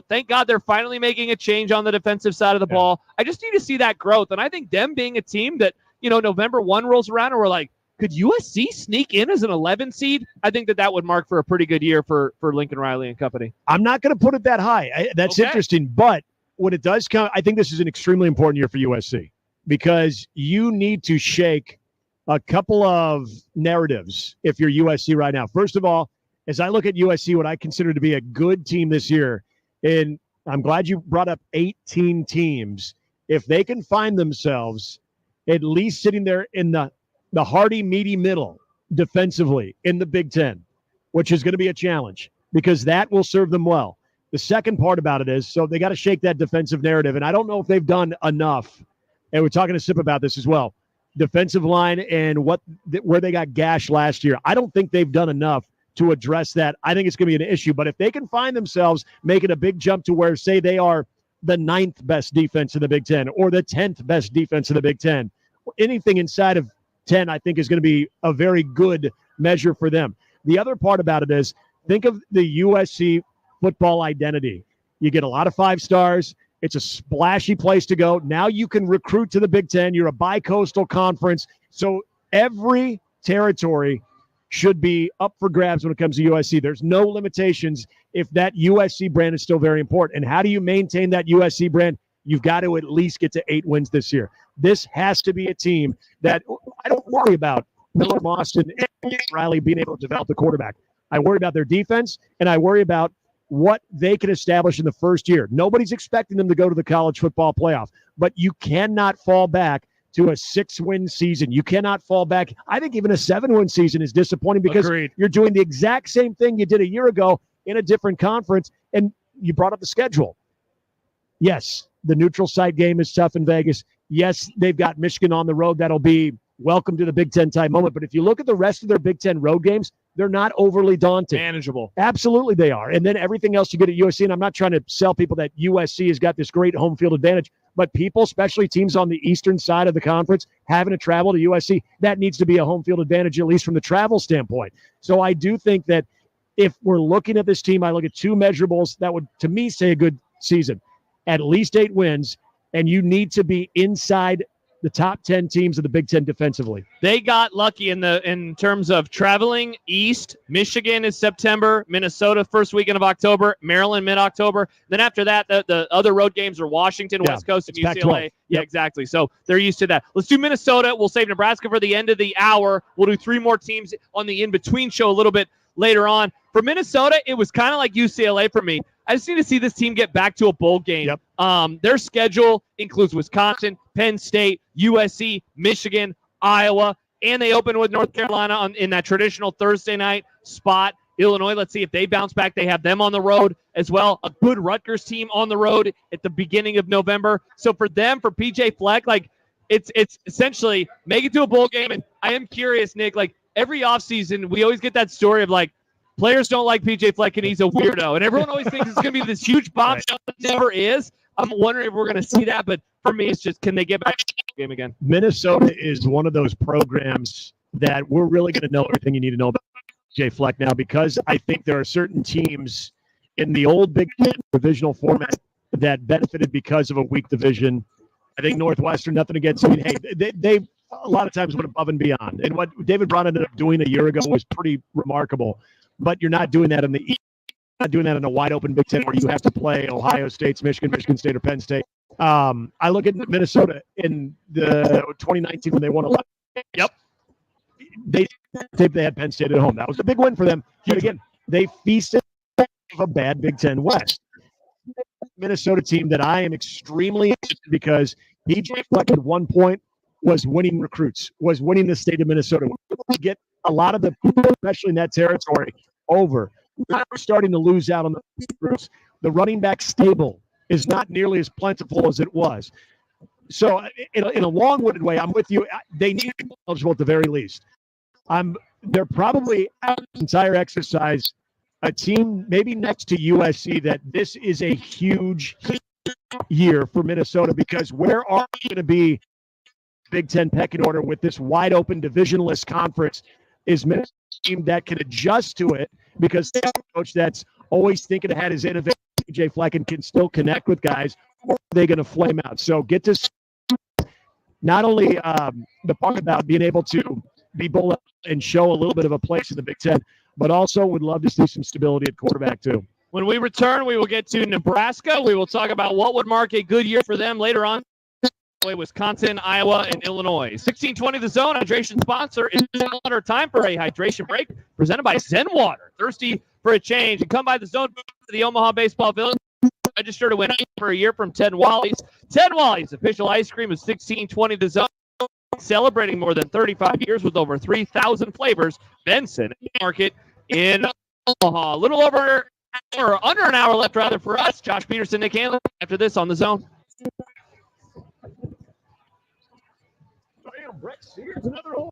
Thank God they're finally making a change on the defensive side of the ball. I just need to see that growth. And I think them being a team that, November 1 rolls around and we're like, could USC sneak in as an 11 seed? I think that would mark for a pretty good year for Lincoln Riley and company. I'm not going to put it that high. That's interesting. But when it does come, I think this is an extremely important year for USC because you need to shake a couple of narratives if you're USC right now. First of all, as I look at USC, what I consider to be a good team this year, and I'm glad you brought up 18 teams. If they can find themselves at least sitting there in the hardy, meaty middle defensively in the Big Ten, which is going to be a challenge because that will serve them well. The second part about it is, so they got to shake that defensive narrative, and I don't know if they've done enough, and we're talking to Sip about this as well, defensive line and where they got gashed last year. I don't think they've done enough to address that. I think it's going to be an issue, but if they can find themselves making a big jump to where, say, they are the 9th best defense in the Big Ten or the 10th best defense in the Big Ten, anything inside of 10, I think, is going to be a very good measure for them. The other part about it is, think of the USC football identity. You get a lot of 5 stars. It's a splashy place to go. Now you can recruit to the Big Ten. You're a bi-coastal conference. So every territory should be up for grabs when it comes to USC. There's no limitations if that USC brand is still very important. And how do you maintain that USC brand? You've got to at least get to 8 wins this year. This has to be a team that I don't worry about Miller Moss and Riley being able to develop the quarterback. I worry about their defense, and I worry about what they can establish in the first year. Nobody's expecting them to go to the college football playoff, but you cannot fall back to a 6-win season. You cannot fall back. I think even a 7-win season is disappointing because you're doing the exact same thing you did a year ago in a different conference, and you brought up the schedule. Yes, the neutral site game is tough in Vegas. Yes, they've got Michigan on the road. That'll be welcome to the Big Ten type moment. But if you look at the rest of their Big Ten road games, they're not overly daunting. Manageable. Absolutely they are. And then everything else you get at USC, and I'm not trying to sell people that USC has got this great home field advantage, but people, especially teams on the eastern side of the conference, having to travel to USC, that needs to be a home field advantage, at least from the travel standpoint. So I do think that if we're looking at this team, I look at 2 measurables that would, to me, say a good season. At least 8 wins, and you need to be inside the top 10 teams of the Big Ten defensively. They got lucky in terms of traveling east. Michigan is September, Minnesota first weekend of October, Maryland mid-October. Then after that, the other road games are Washington, West Coast, and UCLA. Pac-12. Yeah, exactly. So they're used to that. Let's do Minnesota. We'll save Nebraska for the end of the hour. We'll do 3 more teams on the in-between show a little bit later on. For Minnesota, it was kind of like UCLA for me. I just need to see this team get back to a bowl game. Their schedule includes Wisconsin, Penn State, USC, Michigan, Iowa, and they open with North Carolina in that traditional Thursday night spot. Illinois, let's see if they bounce back. They have them on the road as well. A good Rutgers team on the road at the beginning of November. So for them, for PJ Fleck, it's essentially make it to a bowl game. And I am curious, Nick, every offseason, we always get that story of players don't like PJ Fleck and he's a weirdo. And everyone always thinks it's going to be this huge bombshell. It never is. I'm wondering if we're going to see that. But for me, it's just, can they get back to the game again? Minnesota is one of those programs that we're really going to know everything you need to know about PJ Fleck now, because I think there are certain teams in the old Big Ten divisional format that benefited because of a weak division. I think Northwestern, nothing against them. Hey, they a lot of times went above and beyond. And what David Braun ended up doing a year ago was pretty remarkable. But you're not doing that in the East. You're not doing that in a wide open Big Ten where you have to play Ohio State, Michigan State, or Penn State. I look at Minnesota in the 2019 when they won 11. Yep. They had Penn State at home. That was a big win for them. But again, they feasted a bad Big Ten West. Minnesota team that I am extremely interested because PJ Fleck at one point was winning recruits, was winning the state of Minnesota. We get a lot of the people, especially in that territory, over. Now we're starting to lose out on the recruits. The running back stable is not nearly as plentiful as it was. So in a long-winded way, I'm with you. They need to be eligible at the very least. They're probably out of this entire exercise a team maybe next to USC that this is a huge year for Minnesota, because where are we going to be Big Ten pecking order with this wide open divisionless conference? Is Minnesota a team that can adjust to it because they have a coach that's always thinking ahead, is innovative, PJ Fleck, and can still connect with guys, or are they going to flame out? So get to not only the part about being able to be bold and show a little bit of a place in the Big Ten, but also would love to see some stability at quarterback too. When we return, we will get to Nebraska. We will talk about what would mark a good year for them later on. Wisconsin, Iowa, and Illinois. 1620 The Zone, hydration sponsor. It's water time for a hydration break presented by Zen Water. Thirsty for a change? And come by The Zone to the Omaha Baseball Village. Register to win for a year from Ted Wally's. Ted Wally's official ice cream is 1620 The Zone. Celebrating more than 35 years with over 3,000 flavors. Benson Market in Omaha. A little over or under an hour left, rather, for us. Josh Peterson, Nick Handley. After this on The Zone. Here's another hole.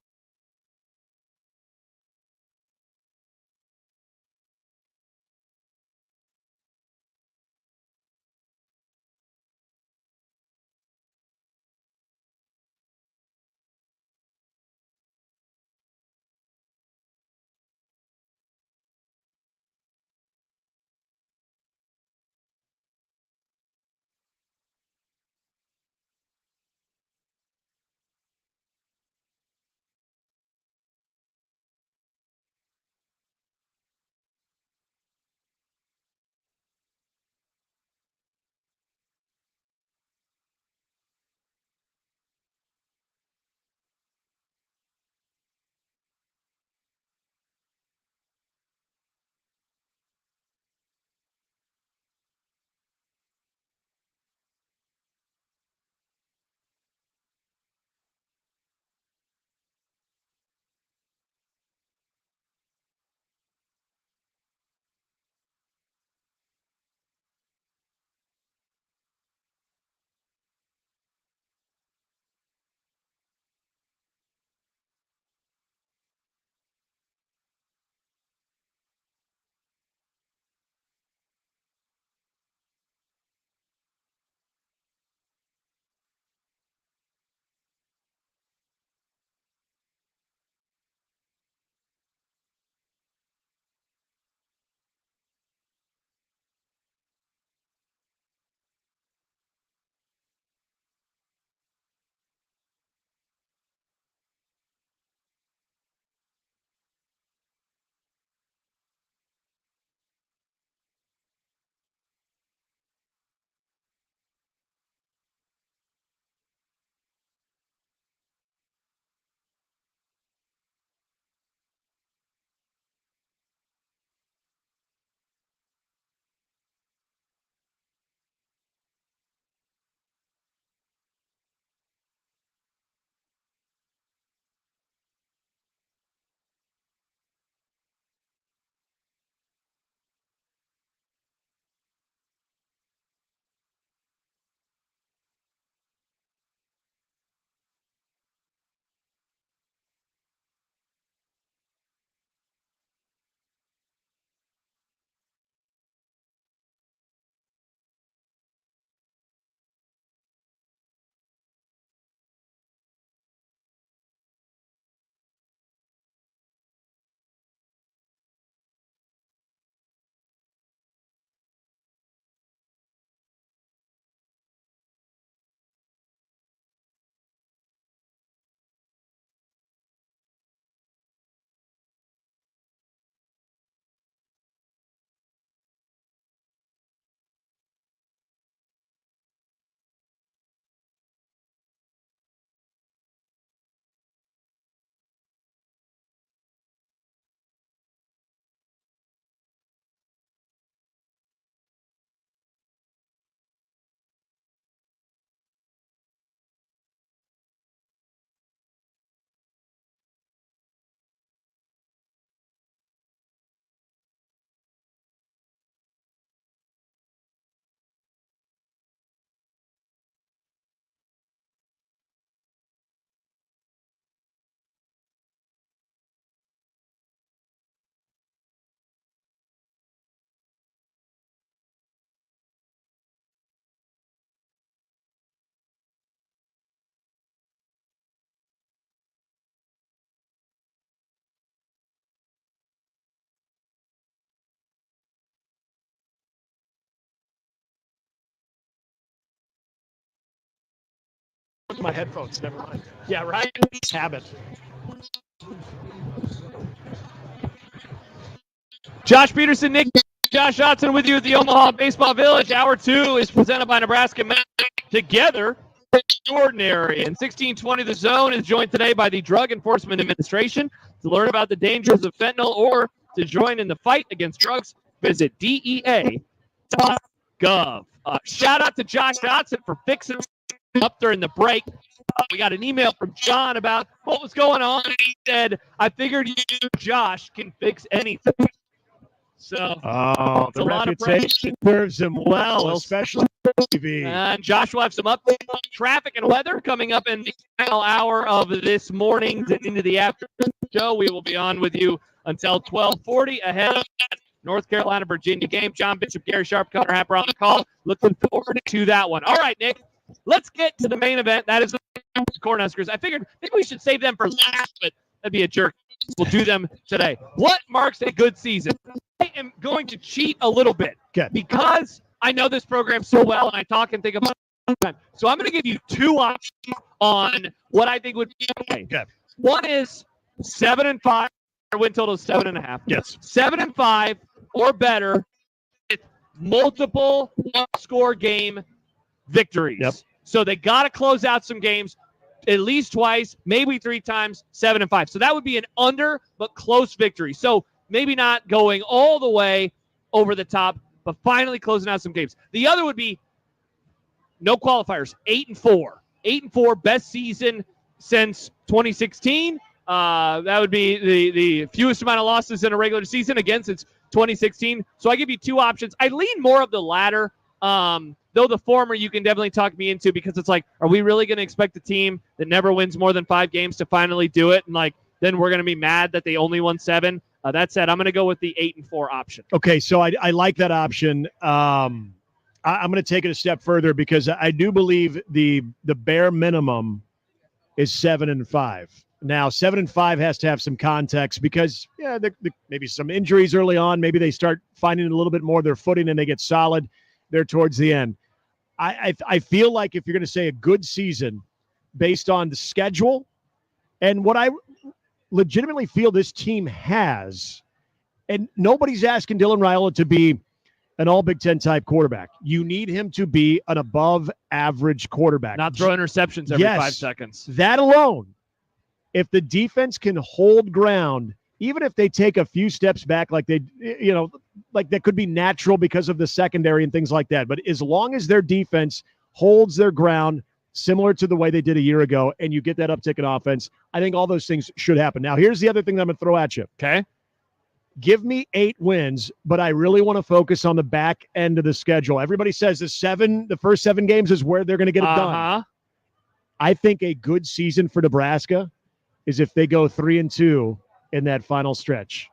My headphones, never mind. Yeah, right? Habit. Josh Peterson, Nick Josh Johnson with you at the Omaha Baseball Village. Hour 2 is presented by Nebraska Men Together Extraordinary. And 1620 The Zone is joined today by the Drug Enforcement Administration. To learn about the dangers of fentanyl or to join in the fight against drugs, visit DEA.gov. Shout out to Josh Johnson for fixing up during the break. We got an email from John about what was going on. He said, I figured you, Josh, can fix anything. So, the reputation serves him well, especially OBV. And Josh will have some updates on traffic and weather coming up in the final hour of this morning into the afternoon show. We will be on with you until 12:40 ahead of that North Carolina-Virginia game. John Bishop, Gary Sharp, Connor Happer on the call. Looking forward to that one. All right, Nick, let's get to the main event. That is the Cornhuskers. I figured maybe we should save them for last, but that'd be a jerk. We'll do them today. What marks a good season? I am going to cheat a little bit because I know this program so well and I talk and think about it all the time. So I'm going to give you 2 options on what I think would be okay. One is 7-5. Our win total is 7.5. Yes. 7-5 or better with multiple score game victories. Yep. So they got to close out some games at least twice, maybe 3 times, 7-5. So that would be an under but close victory. So maybe not going all the way over the top, but finally closing out some games. The other would be no qualifiers, 8-4. 8-4, best season since 2016. That would be the fewest amount of losses in a regular season. Again, since 2016. So I give you 2 options. I lean more of the latter, though the former you can definitely talk me into because it's like, are we really going to expect a team that never wins more than 5 games to finally do it? And like, then we're going to be mad that they only won 7. That said, I'm going to go with the 8-4 option. Okay, so I like that option. I'm going to take it a step further because I do believe the bare minimum is 7-5. Now, 7-5 has to have some context because, maybe some injuries early on. Maybe they start finding a little bit more of their footing and they get solid there towards the end. I feel like if you're going to say a good season based on the schedule and what I legitimately feel this team has, and nobody's asking Dylan Raiola to be an all Big Ten type quarterback. You need him to be an above average quarterback. Not throw interceptions every 5 seconds. That alone, if the defense can hold ground, even if they take a few steps back, like they, like that could be natural because of the secondary and things like that. But as long as their defense holds their ground, similar to the way they did a year ago, and you get that uptick in offense, I think all those things should happen. Now, here's the other thing that I'm going to throw at you. Okay. Give me 8 wins, but I really want to focus on the back end of the schedule. Everybody says the first 7 games is where they're going to get it done. I think a good season for Nebraska is if they go 3-2 in that final stretch.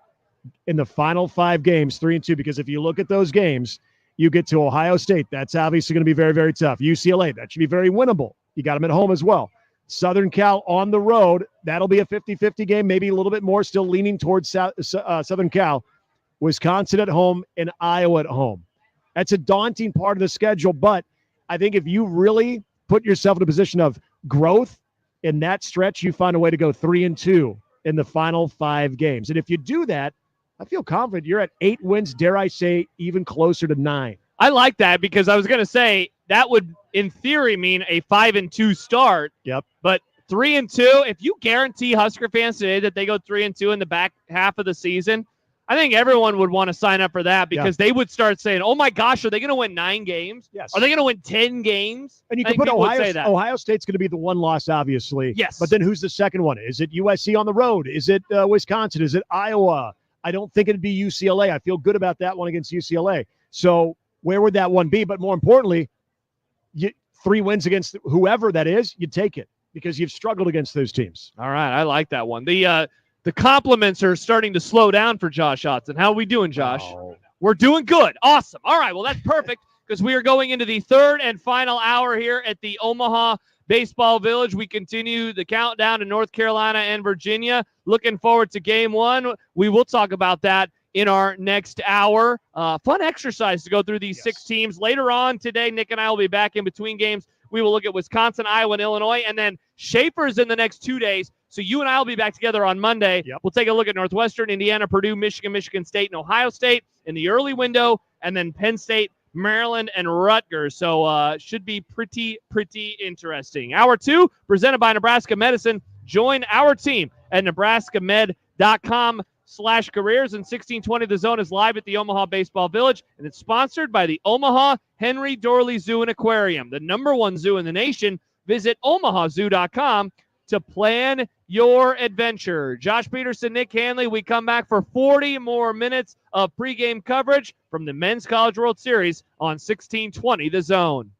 In the final 5 games, 3-2, because if you look at those games, you get to Ohio State. That's obviously going to be very, very tough. UCLA, that should be very winnable. You got them at home as well. Southern Cal on the road, that'll be a 50-50 game, maybe a little bit more, still leaning towards Southern Cal. Wisconsin at home and Iowa at home. That's a daunting part of the schedule, but I think if you really put yourself in a position of growth in that stretch, you find a way to go 3-2 in the final 5 games. And if you do that, I feel confident you're at 8 wins, dare I say, even closer to 9. I like that because I was going to say that would, in theory, mean a 5-2 start. Yep. But 3-2, if you guarantee Husker fans today that they go 3-2 in the back half of the season, I think everyone would want to sign up for that because they would start saying, oh, my gosh, are they going to win 9 games? Yes. Are they going to win 10 games? And you can put Ohio State's going to be the one loss, obviously. Yes. But then who's the second one? Is it USC on the road? Is it Wisconsin? Is it Iowa? I don't think it'd be UCLA. I feel good about that one against UCLA. So where would that one be? But more importantly, 3 wins against whoever that is, you take it because you've struggled against those teams. All right, I like that one. The compliments are starting to slow down for Josh Hudson. How are we doing, Josh? Oh. We're doing good. Awesome. All right, well, that's perfect because we are going into the 3rd and final hour here at the Omaha Baseball Village. We continue the countdown to North Carolina and Virginia. Looking forward to game 1. We will talk about that in our next hour. Fun exercise to go through these 6 teams. Later on today, Nick and I will be back in between games. We will look at Wisconsin, Iowa, and Illinois, and then Schaefer's in the next 2 days. So you and I will be back together on Monday. We'll take a look at Northwestern, Indiana, Purdue, Michigan, Michigan State, and Ohio State in the early window, and then Penn State, Maryland, and Rutgers. So should be pretty interesting. Hour 2, presented by Nebraska Medicine. Join our team at nebraskamed.com/careers. And 1620 The Zone is live at the Omaha Baseball Village, and it's sponsored by the Omaha Henry Dorley Zoo and Aquarium, the #1 zoo in the nation. Visit omahazoo.com to plan your adventure. Josh Peterson, Nick Handley, we come back for 40 more minutes of pregame coverage from the Men's College World Series on 1620 The Zone.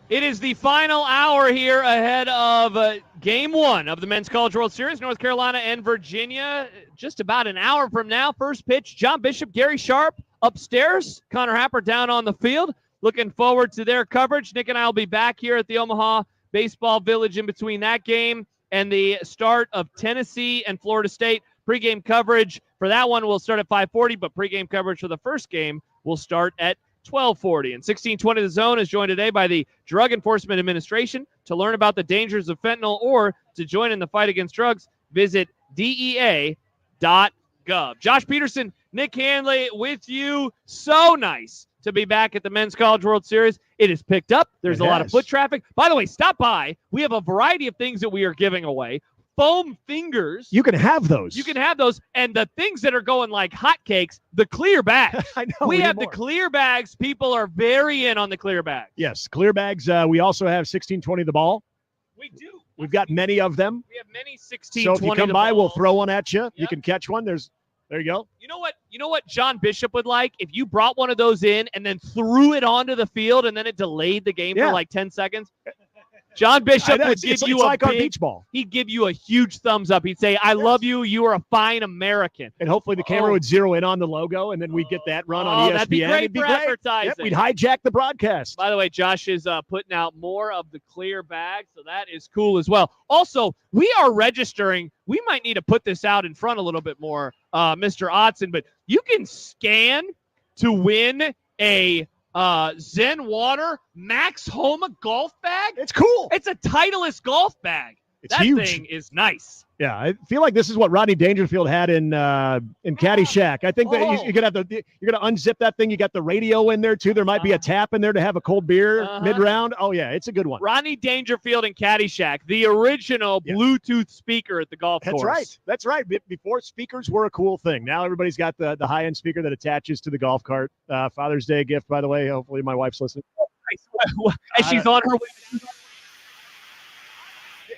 It is the final hour here ahead of Game 1 of the Men's College World Series, North Carolina and Virginia. Just about an hour from now, first pitch, John Bishop, Gary Sharp upstairs, Connor Happer down on the field. Looking forward to their coverage. Nick and I will be back here at the Omaha Baseball Village in between that game and the start of Tennessee and Florida State. Pregame coverage for that one will start at 5:40, but pregame coverage for the first game will start at 1240. And 1620 The Zone is joined today by the Drug Enforcement Administration. To learn about the dangers of fentanyl or to join in the fight against drugs, visit DEA.gov. Josh Peterson, Nick Handley with you. So nice to be back at the Men's College World Series. It has picked up. There's a lot of foot traffic. By the way, stop by. We have a variety of things that we are giving away. Foam fingers. You can have those. You can have those. And the things that are going like hotcakes, the clear bags. I know. We have need the more. clear bags. People are very in on the clear bags. Yes, clear bags. We also have 1620 The Ball. We do. We've got many of them. We have many 1620. So if you come by, we'll throw one at you. You can catch one. There you go. You know what John Bishop would like? If you brought one of those in and then threw it onto the field and then it delayed the game for like 10 seconds. John Bishop would give you a like our beach ball. He'd give you a huge thumbs up. He'd say, I love you. You are a fine American. And hopefully the camera would zero in on the logo, and then we'd get that run on ESPN. That'd be great It'd be for great. advertising. Yep, we'd hijack the broadcast. By the way, Josh is putting out more of the clear bags, so that is cool as well. Also, we are registering. We might need to put this out in front a little bit more, Mr. Otson, but you can scan to win a Zen Water Max Homa golf bag. It's cool. It's a Titleist golf bag. It's that huge. thing is nice. Yeah, I feel like this is what Rodney Dangerfield had in Caddyshack. I think that you're gonna have you're gonna unzip that thing. You got the radio in there too. There might be a tap in there to have a cold beer mid-round. Oh yeah, it's a good one. Rodney Dangerfield and Caddyshack, the original Bluetooth speaker at the golf course. That's right. That's right. Before speakers were a cool thing. Now everybody's got the high-end speaker that attaches to the golf cart. Father's Day gift, by the way. Hopefully my wife's listening. And she's on her way.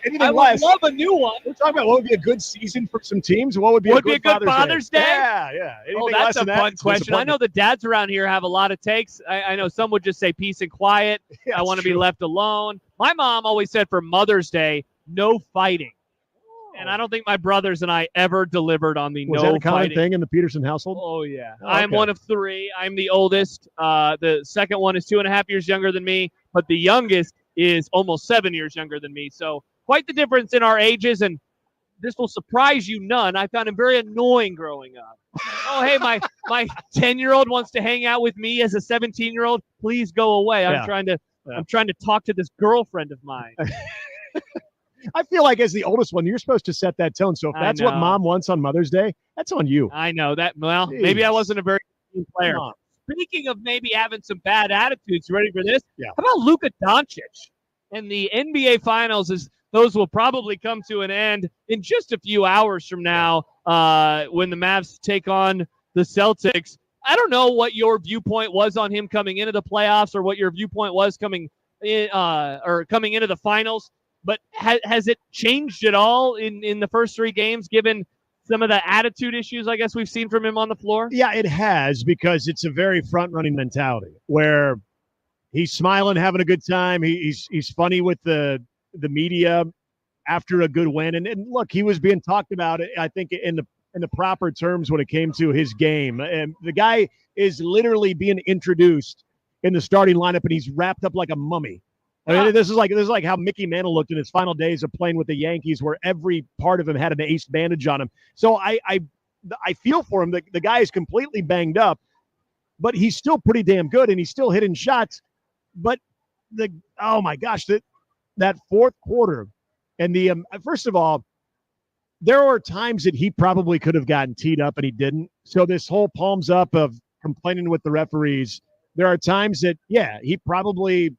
Anything I would less. love a new one. We're talking about what would be a good season for some teams. What would be a good Father's Day? Yeah. Anything That's less a than fun that, question. I know the dads around here have a lot of takes. I know some would just say peace and quiet. I want to be left alone. My mom always said for Mother's Day, no fighting. And I don't think my brothers and I ever delivered on the Was no that a common fighting thing in the Peterson household? Oh, yeah. Oh, I'm okay. one of three. I'm the oldest. The second one is 2.5 years younger than me, but the youngest is almost 7 years younger than me. So quite the difference in our ages, and this will surprise you none. I found him very annoying growing up. Oh, hey, my 10-year-old wants to hang out with me as a 17-year-old. Please go away. I'm trying to talk to this girlfriend of mine. I feel like as the oldest one, you're supposed to set that tone. So if that's what mom wants on Mother's Day, that's on you. I know that. Well, maybe I wasn't a very good team player. Speaking of maybe having some bad attitudes, you ready for this? Yeah. How about Luka Doncic? And the NBA Finals those will probably come to an end in just a few hours from now when the Mavs take on the Celtics. I don't know what your viewpoint was on him coming into the playoffs or what your viewpoint was coming into the finals. But has it changed at all in the first three games, given some of the attitude issues, I guess, we've seen from him on the floor? Yeah, it has, because it's a very front-running mentality where he's smiling, having a good time. He's funny with the media after a good win. And look, he was being talked about, I think, in the proper terms when it came to his game. And the guy is literally being introduced in the starting lineup, and he's wrapped up like a mummy. I mean, this is like how Mickey Mantle looked in his final days of playing with the Yankees, where every part of him had an ace bandage on him. So I feel for him. The guy is completely banged up, but he's still pretty damn good, and he's still hitting shots. But oh my gosh, that fourth quarter, and first of all, there were times that he probably could have gotten teed up and he didn't. So this whole palms up of complaining with the referees, there are times that, he probably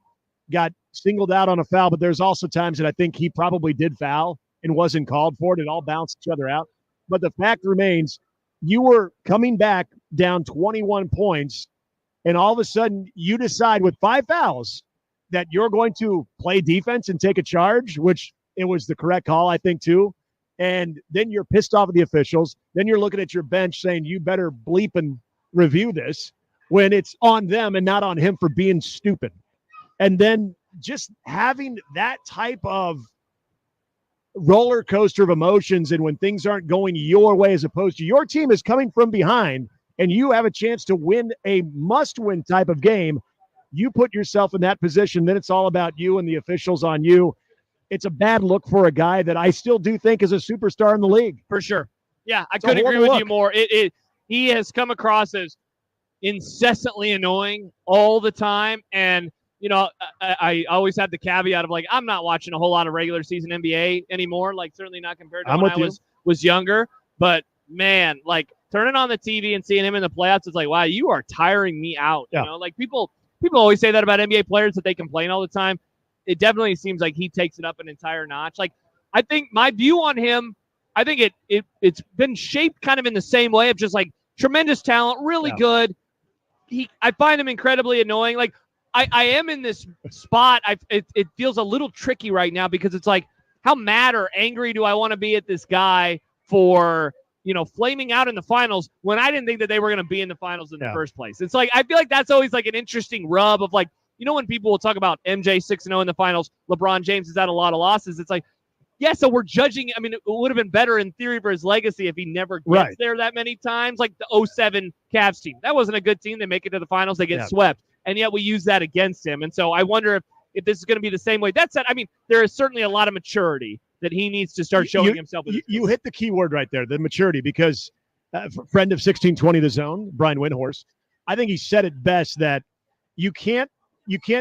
got singled out on a foul, but there's also times that I think he probably did foul and wasn't called for it. It all bounced each other out. But the fact remains, you were coming back down 21 points, and all of a sudden you decide with 5 fouls that you're going to play defense and take a charge, which it was the correct call, I think, too. And then you're pissed off at the officials. Then you're looking at your bench saying, you better bleep and review this, when it's on them and not on him for being stupid. And then just having that type of roller coaster of emotions, and when things aren't going your way, as opposed to your team is coming from behind and you have a chance to win a must-win type of game, you put yourself in that position, then it's all about you and the officials on you. It's a bad look for a guy that I still do think is a superstar in the league. For sure. Yeah, I couldn't agree with you more. He has come across as incessantly annoying all the time. And, I always have the caveat of like, I'm not watching a whole lot of regular season NBA anymore. Like certainly not compared to I'm when with I you. was younger. But man, like turning on the TV and seeing him in the playoffs, it's like, wow, you are tiring me out. Yeah. Like people always say that about NBA players that they complain all the time. It definitely seems like he takes it up an entire notch. Like I think my view on him, I think it's been shaped kind of in the same way of just like tremendous talent, really good. I find him incredibly annoying. Like I am in this spot. It feels a little tricky right now because it's like, how mad or angry do I want to be at this guy for, flaming out in the finals when I didn't think that they were going to be in the finals in the first place? It's like, I feel like that's always like an interesting rub of like, when people will talk about MJ 6-0 in the finals, LeBron James has had a lot of losses. It's like, yeah, so we're judging. I mean, it would have been better in theory for his legacy if he never gets there that many times. Like the 07 Cavs team. That wasn't a good team. They make it to the finals. They get swept. And yet we use that against him. And so I wonder if this is going to be the same way. That said, I mean, there is certainly a lot of maturity that he needs to start showing himself. You hit the key word right there, the maturity, because friend of 1620 The Zone, Brian Windhorst, I think he said it best that you can't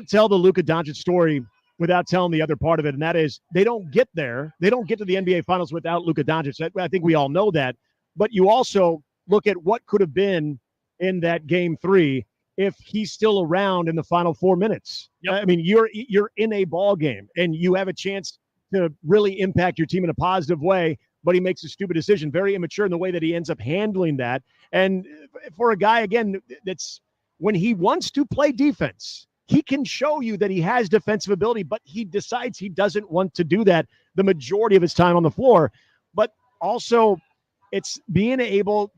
tell the Luka Doncic story without telling the other part of it, and that is they don't get there. They don't get to the NBA Finals without Luka Doncic. I think we all know that. But you also look at what could have been in that Game 3 if he's still around in the final 4 minutes. I mean, you're in a ball game, and you have a chance to really impact your team in a positive way, but he makes a stupid decision. Very immature in the way that he ends up handling that. And for a guy, again, that's when he wants to play defense, he can show you that he has defensive ability, but he decides he doesn't want to do that the majority of his time on the floor. But also, it's being able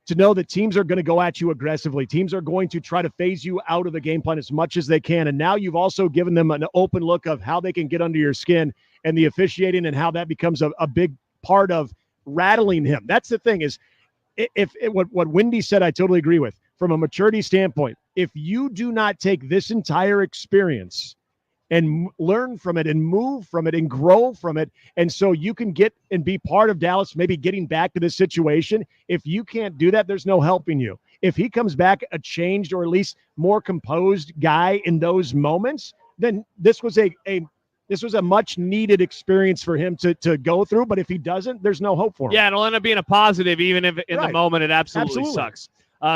to know that teams are going to go at you aggressively. Teams are going to try to phase you out of the game plan as much as they can. And now you've also given them an open look of how they can get under your skin and the officiating and how that becomes a big part of rattling him. That's the thing is, what Wendy said, I totally agree with. From a maturity standpoint, if you do not take this entire experience and learn from it and move from it and grow from it, and so you can get and be part of Dallas maybe getting back to this situation, if you can't do that, there's no helping you. If he comes back a changed or at least more composed guy in those moments, then this was a much needed experience for him to go through. But if he doesn't, there's no hope for him. Yeah, it'll end up being a positive, even if in the moment it absolutely sucks.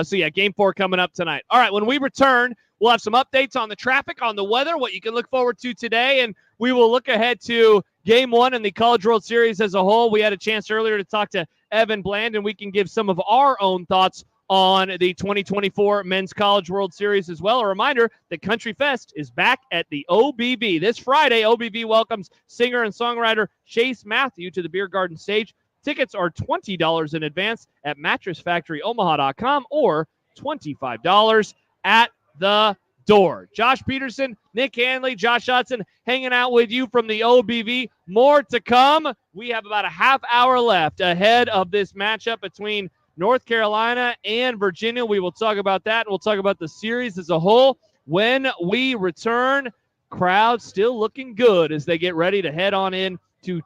So yeah, Game 4 coming up tonight. All right, when we return, we'll have some updates on the traffic, on the weather, what you can look forward to today, and we will look ahead to Game 1 and the College World Series as a whole. We had a chance earlier to talk to Evan Bland, and we can give some of our own thoughts on the 2024 Men's College World Series as well. A reminder that Country Fest is back at the OBV. This Friday, OBV welcomes singer and songwriter Chase Matthew to the Beer Garden stage. Tickets are $20 in advance at mattressfactoryomaha.com or $25 at the door. Josh Peterson, Nick Handley, Josh Hudson hanging out with you from the OBV. More to come. We have about a half hour left ahead of this matchup between North Carolina and Virginia. We will talk about that, and we'll talk about the series as a whole when we return. Crowd still looking good as they get ready to head on in to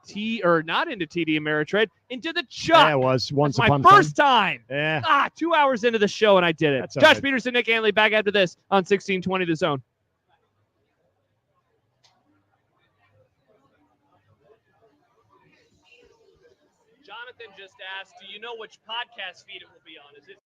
not into TD Ameritrade, into the Chuck. Yeah, it was once That's upon my a first time. Yeah. 2 hours into the show, and I did it. That's all Josh right. Peterson, Nick Handley, back after this on 1620 The Zone. Jonathan just asked, do you know which podcast feed it will be on? Is it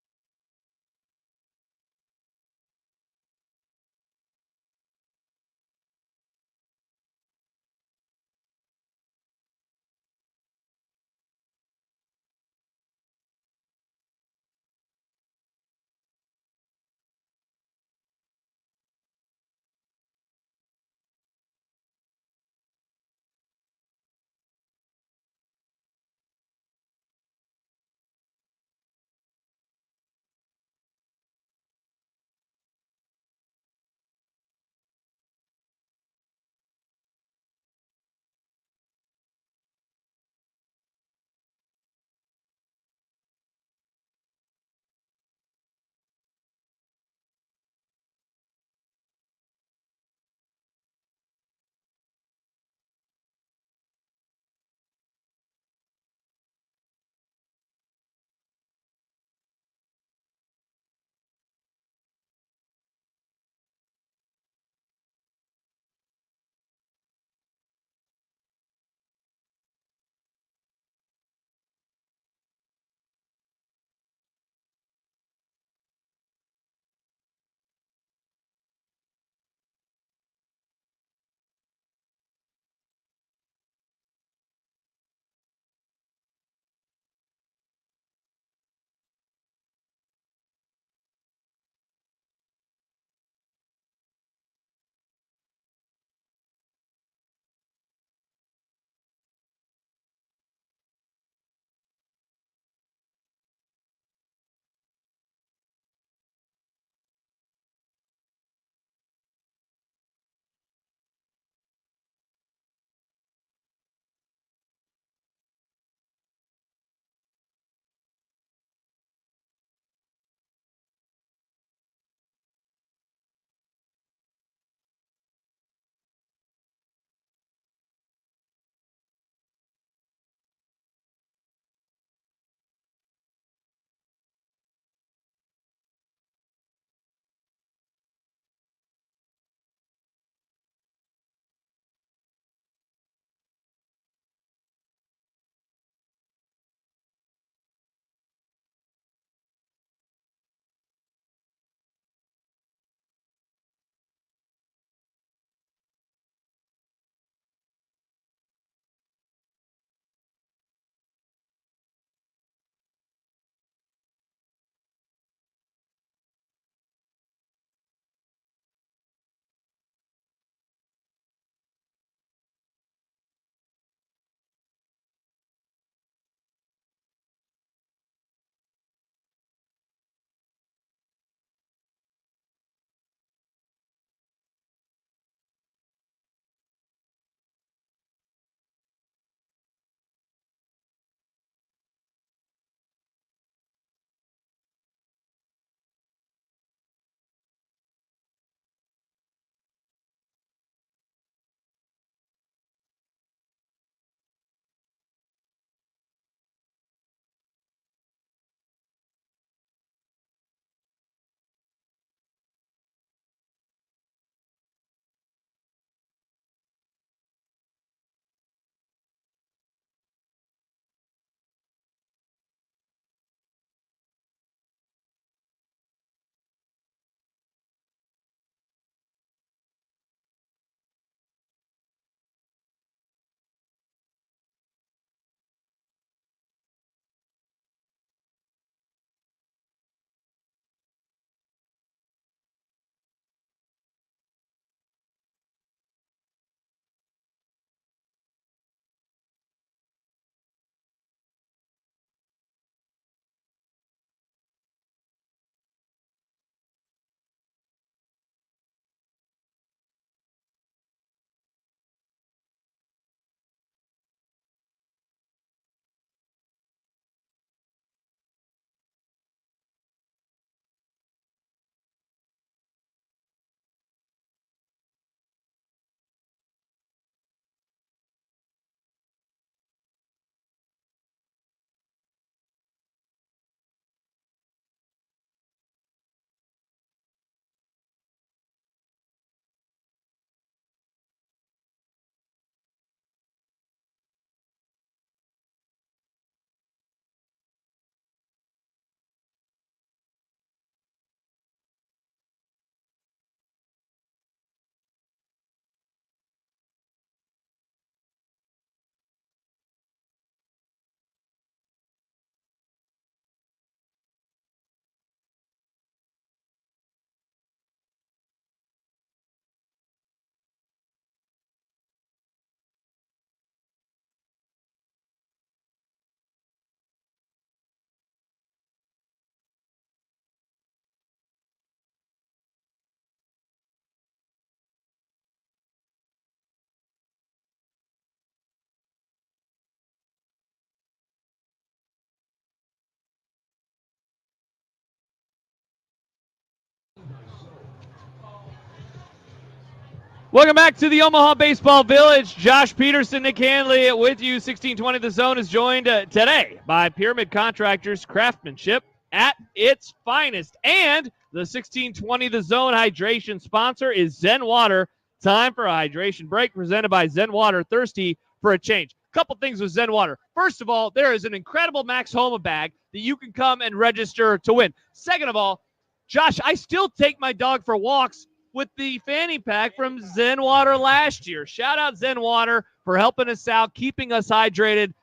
Welcome back to the Omaha Baseball Village. Josh Peterson, Nick Handley with you. 1620 The Zone is joined today by Pyramid Contractors, craftsmanship at its finest. And the 1620 The Zone hydration sponsor is Zen Water. Time for a hydration break presented by Zen Water. Thirsty for a change. Couple things with Zen Water. First of all, there is an incredible Max Homa bag that you can come and register to win. Second of all, Josh, I still take my dog for walks with the fanny pack from Zen Water last year. Shout out Zen Water for helping us out, keeping us hydrated.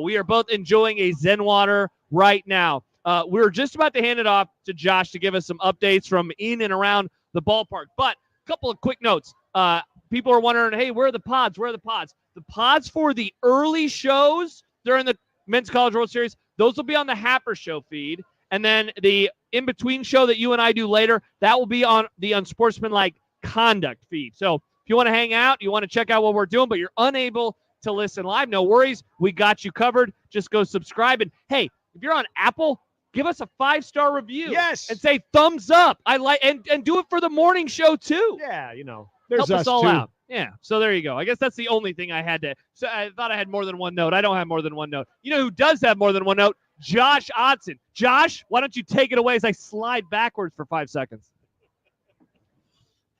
We are both enjoying a Zen Water right now. We're just about to hand it off to Josh to give us some updates from in and around the ballpark. But a couple of quick notes. People are wondering, hey, where are the pods? Where are the pods? The pods for the early shows during the Men's College World Series, those will be on the Happer Show feed. And then the in-between show that you and I do later, that will be on the Unsportsmanlike Conduct feed. So if you want to hang out, you want to check out what we're doing, but you're unable to listen live, no worries. We got you covered. Just go subscribe. And, hey, if you're on Apple, give us a 5-star review. Yes. And say thumbs up. I like and do it for the morning show, too. Yeah, there's Help us all too. out. Yeah, so there you go. I guess that's the only thing I had to. So I thought I had more than one note. I don't have more than one note. You know who does have more than one note? Josh Odson. Josh, why don't you take it away as I slide backwards for 5 seconds?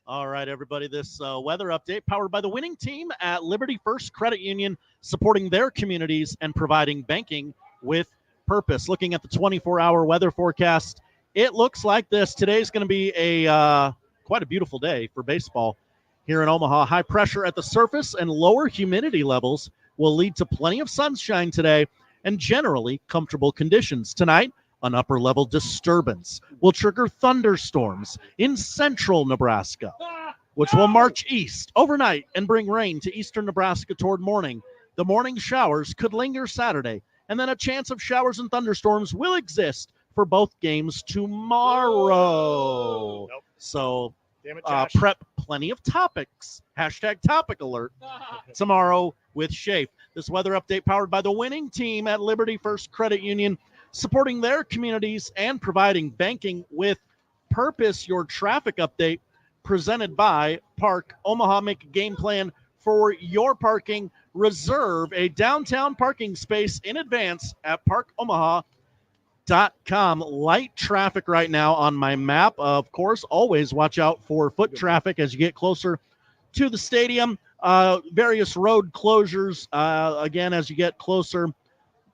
All right, everybody. This weather update powered by the winning team at Liberty First Credit Union, supporting their communities and providing banking with purpose. Looking at the 24-hour weather forecast, it looks like this. Today's going to be quite a beautiful day for baseball here in Omaha. High pressure at the surface and lower humidity levels will lead to plenty of sunshine today and generally comfortable conditions. Tonight, an upper-level disturbance will trigger thunderstorms in central Nebraska, which will march east overnight and bring rain to eastern Nebraska toward morning. The morning showers could linger Saturday, and then a chance of showers and thunderstorms will exist for both games tomorrow. Nope. So Damn it, Josh. prep plenty of topics. Hashtag topic alert tomorrow with Shafe. This weather update powered by the winning team at Liberty First Credit Union, supporting their communities and providing banking with purpose. Your traffic update presented by Park Omaha. Make a game plan for your parking. Reserve a downtown parking space in advance at parkomaha.com. Light traffic right now on my map. Of course, always watch out for foot traffic as you get closer to the stadium. Various road closures, again, as you get closer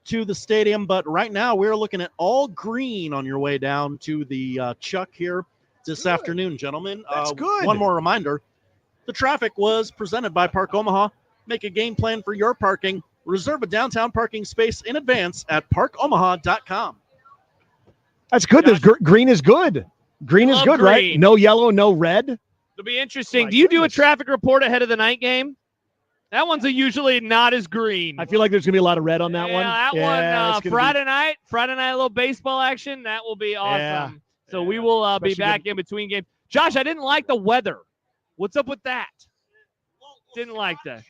to the stadium. But right now, we're looking at all green on your way down to the Chuck here this afternoon, gentlemen. That's good. One more reminder. The traffic was presented by Park Omaha. Make a game plan for your parking. Reserve a downtown parking space in advance at parkomaha.com. That's good. There's green is good. Green is Love good, green. right? No yellow, no red. It'll be interesting. Do you do a traffic report ahead of the night game? That one's usually not as green. I feel like there's going to be a lot of red on that one. That one, Friday night, a little baseball action. That will be awesome. Yeah. So we will be Especially back in between games. Josh, I didn't like the weather. What's up with that? Didn't like that.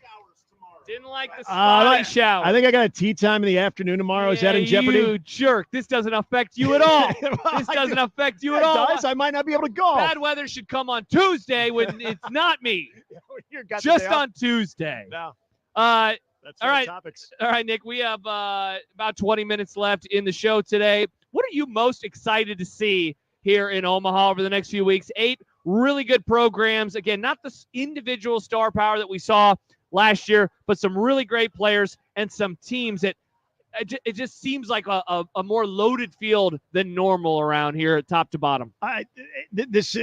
Didn't like the spotty shower. I think I got a tea time in the afternoon tomorrow. Is that in jeopardy? You jerk. This doesn't affect you at all. This doesn't affect you at all. It does. I might not be able to go. Bad weather should come on Tuesday when it's not me. Just on Tuesday. No. That's all right. Topics. All right, Nick. We have about 20 minutes left in the show today. What are you most excited to see here in Omaha over the next few weeks? 8 really good programs. Again, not the individual star power that we saw last year, but some really great players and some teams that it just seems like a more loaded field than normal around here at top to bottom. This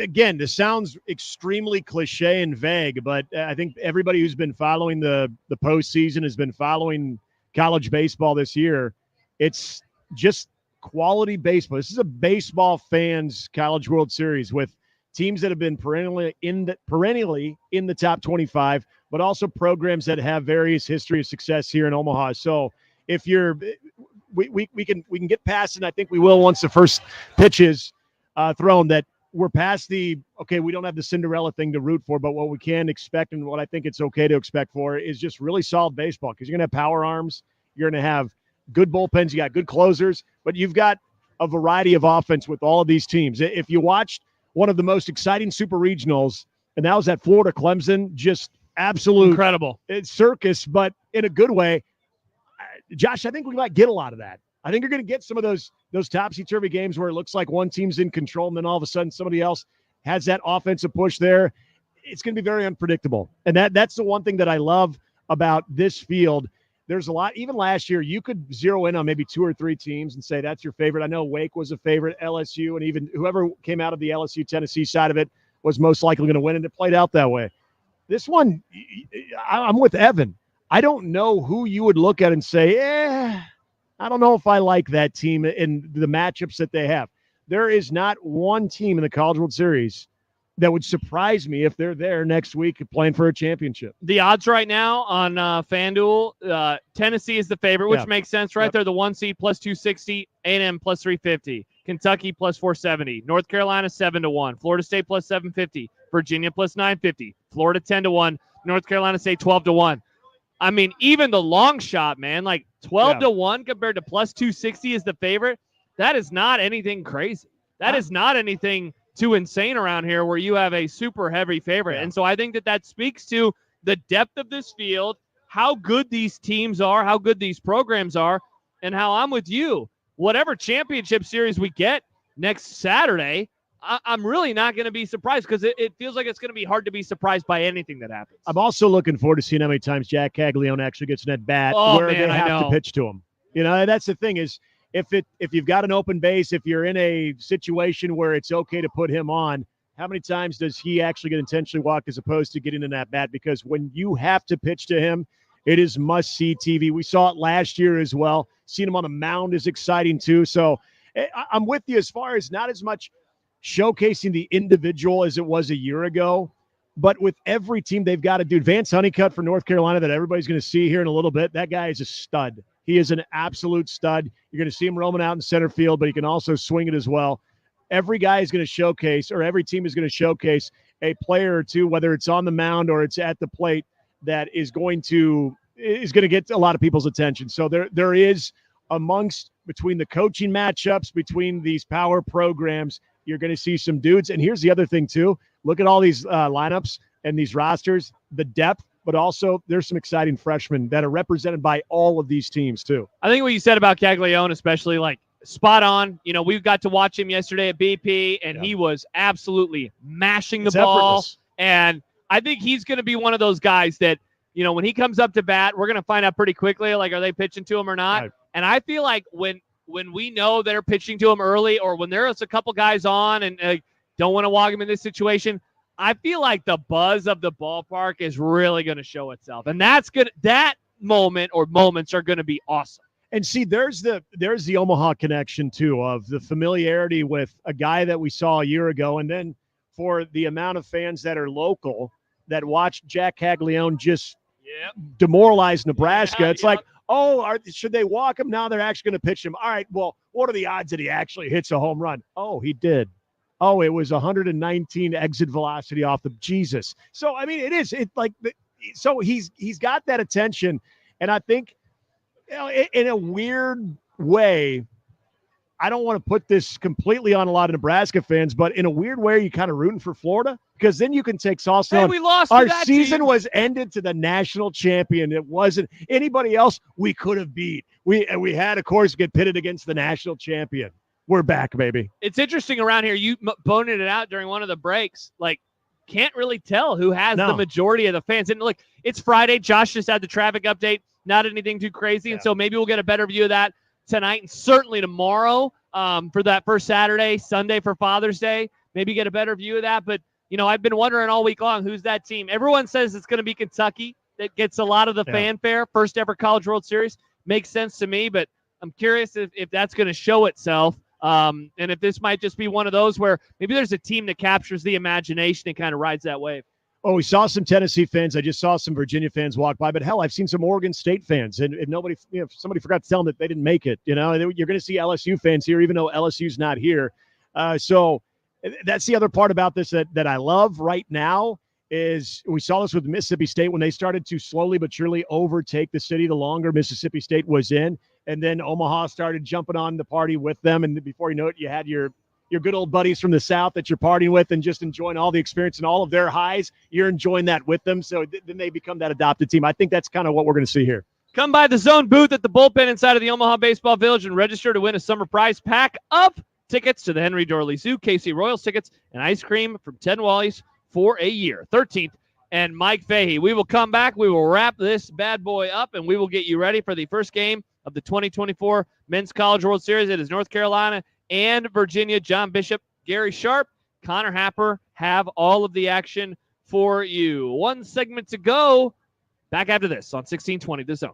sounds extremely cliche and vague, but I think everybody who's been following the postseason has been following college baseball this year. It's just quality baseball. This is a baseball fans College World Series with teams that have been perennially in the top 25, but also programs that have various history of success here in Omaha. So if we can get past, and I think we will once the first pitch is thrown, that we're past we don't have the Cinderella thing to root for, but what we can expect and what I think it's okay to expect for is just really solid baseball, because you're going to have power arms. You're going to have good bullpens. You got good closers, but you've got a variety of offense with all of these teams. If you watched one of the most exciting super regionals and that was at Florida Clemson. Just absolute incredible circus, but in a good way. Josh, I think we might get a lot of that. I think you're going to get some of those topsy-turvy games where it looks like one team's in control, and then all of a sudden somebody else has that offensive push there. It's going to be very unpredictable, and that's the one thing that I love about this field. There's a lot. Even last year, you could zero in on maybe 2 or 3 teams and say that's your favorite. I know Wake was a favorite, LSU, and even whoever came out of the LSU-Tennessee side of it was most likely going to win, and it played out that way. This one, I'm with Evan. I don't know who you would look at and say, I don't know if I like that team in the matchups that they have. There is not one team in the College World Series that would surprise me if they're there next week playing for a championship. The odds right now on FanDuel, Tennessee is the favorite, which makes sense, right? Yep. They're the 1 seed plus 260, A&M plus 350, Kentucky plus 470, North Carolina 7-1, Florida State plus 750, Virginia plus 950, Florida 10-1, North Carolina State 12-1. I mean, even the long shot, man, like 12-1 compared to plus 260 is the favorite. That is not anything crazy. That is not anything too insane around here where you have a super heavy favorite. Yeah. And so I think that speaks to the depth of this field, how good these teams are, how good these programs are, and how I'm with you. Whatever championship series we get next Saturday, I'm really not going to be surprised because it feels like it's going to be hard to be surprised by anything that happens. I'm also looking forward to seeing how many times Jack Caglione actually gets an at-bat where they have to pitch to him. You know, that's the thing is, if you've got an open base, if you're in a situation where it's okay to put him on, how many times does he actually get intentionally walked as opposed to getting in that bat? Because when you have to pitch to him, it is must-see TV. We saw it last year as well. Seeing him on a mound is exciting too. So I'm with you as far as not as much showcasing the individual as it was a year ago, but with every team they've got to do. Vance Honeycutt for North Carolina that everybody's going to see here in a little bit. That guy is a stud. He is an absolute stud. You're going to see him roaming out in center field, but he can also swing it as well. Every guy is going to showcase, or every team is going to showcase a player or two, whether it's on the mound or it's at the plate, that is going to get a lot of people's attention. So there is between the coaching matchups, between these power programs, you're going to see some dudes. And here's the other thing too. Look at all these lineups and these rosters, the depth, but also there's some exciting freshmen that are represented by all of these teams too. I think what you said about Caglione, especially, like, spot on. You know, we got to watch him yesterday at BP, and he was absolutely mashing the ball. Effortless. And I think he's going to be one of those guys that, you know, when he comes up to bat, we're going to find out pretty quickly, like, are they pitching to him or not? Right. And I feel like when we know they're pitching to him early, or when there's a couple guys on and don't want to walk him in this situation, I feel like the buzz of the ballpark is really going to show itself. And that moment or moments are going to be awesome. And see, there's the Omaha connection too, of the familiarity with a guy that we saw a year ago. And then for the amount of fans that are local that watched Jack Caglione just demoralize Nebraska. It's like, should they walk him? Now they're actually going to pitch him. All right, well, what are the odds that he actually hits a home run? Oh, he did. Oh, it was 119 exit velocity off the Jesus. So, I mean, so he's got that attention. And I think, you know, in a weird way, I don't want to put this completely on a lot of Nebraska fans, but in a weird way, you're kind of rooting for Florida, because then you can take sauce. Hey, we lost. Our season was ended to the national champion. It wasn't anybody else we could have beat. We had, of course, get pitted against the national champion. We're back, baby. It's interesting around here. You pointed it out during one of the breaks. Like, can't really tell who has the majority of the fans. And look, it's Friday. Josh just had the traffic update. Not anything too crazy. And so maybe we'll get a better view of that tonight and certainly tomorrow for that first Saturday, Sunday for Father's Day. Maybe get a better view of that. But, you know, I've been wondering all week long, who's that team? Everyone says it's going to be Kentucky that gets a lot of the fanfare. First ever College World Series. Makes sense to me, but I'm curious if that's going to show itself. And if this might just be one of those where maybe there's a team that captures the imagination and kind of rides that wave. Oh, we saw some Tennessee fans. I just saw some Virginia fans walk by, but hell, I've seen some Oregon State fans, and nobody, if somebody forgot to tell them that they didn't make it, you know, you're going to see LSU fans here, even though LSU's not here. So that's the other part about this that I love right now is we saw this with Mississippi State when they started to slowly but surely overtake the city the longer Mississippi State was in. And then Omaha started jumping on the party with them. And before you know it, you had your your good old buddies from the South that you're partying with and just enjoying all the experience and all of their highs. You're enjoying that with them. So then they become that adopted team. I think that's kind of what we're going to see here. Come by the Zone booth at the bullpen inside of the Omaha Baseball Village and register to win a summer prize pack of tickets to the Henry Dorley Zoo, KC Royals tickets, and ice cream from 10 Wallies for a year. 13th and Mike Fahey. We will come back. We will wrap this bad boy up, and we will get you ready for the first game of the 2024 Men's College World Series. It is North Carolina and Virginia. John Bishop, Gary Sharp, Connor Happer have all of the action for you. One segment to go. Back after this on 1620 The Zone.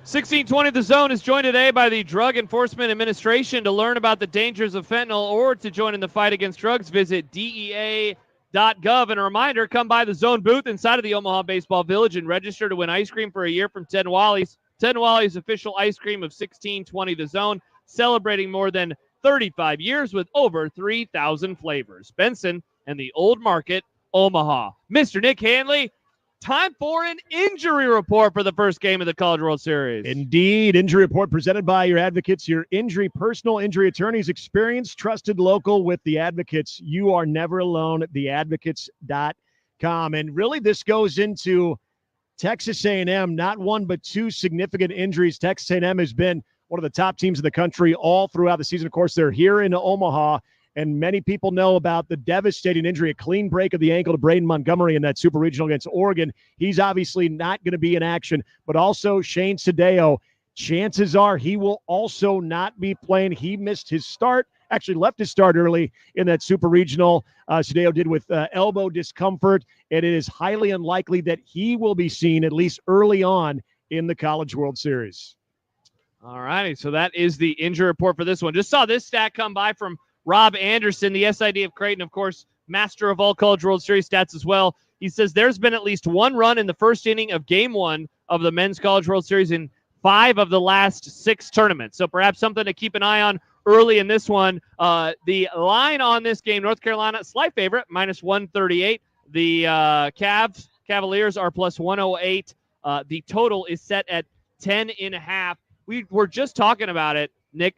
1620 The Zone is joined today by the Drug Enforcement Administration. To learn about the dangers of fentanyl or to join in the fight against drugs, visit DEA.gov. And a reminder, come by the Zone booth inside of the Omaha Baseball Village and register to win ice cream for a year from Ted Wally's. Ted Wally's official ice cream of 1620 The Zone, celebrating more than 35 years with over 3,000 flavors. Benson and the Old Market, Omaha. Mr. Nick Handley, time for an injury report for the first game of the College World Series. Indeed. Injury report presented by your Advocates, your personal injury attorneys, experienced, trusted, local with the Advocates. You are never alone at theadvocates.com. And really this goes into Texas A&M, not one but two significant injuries. Texas A&M has been one of the top teams in the country all throughout the season. Of course, they're here in Omaha. And many people know about the devastating injury, a clean break of the ankle to Braden Montgomery in that Super Regional against Oregon. He's obviously not going to be in action, but also Shane Sadeo, chances are he will also not be playing. He missed his start, actually left his start early in that Super Regional. Sadeo did with elbow discomfort, and it is highly unlikely that he will be seen at least early on in the College World Series. All righty, so that is the injury report for this one. Just saw this stat come by from Rob Anderson, the SID of Creighton, of course, master of all College World Series stats as well. He says there's been at least one run in the first inning of Game 1 of the Men's College World Series in 5 of the last 6 tournaments. So perhaps something to keep an eye on early in this one. The line on this game, North Carolina, slight favorite, minus 138. The Cavaliers are plus 108. The total is set at 10.5. We were just talking about it, Nick.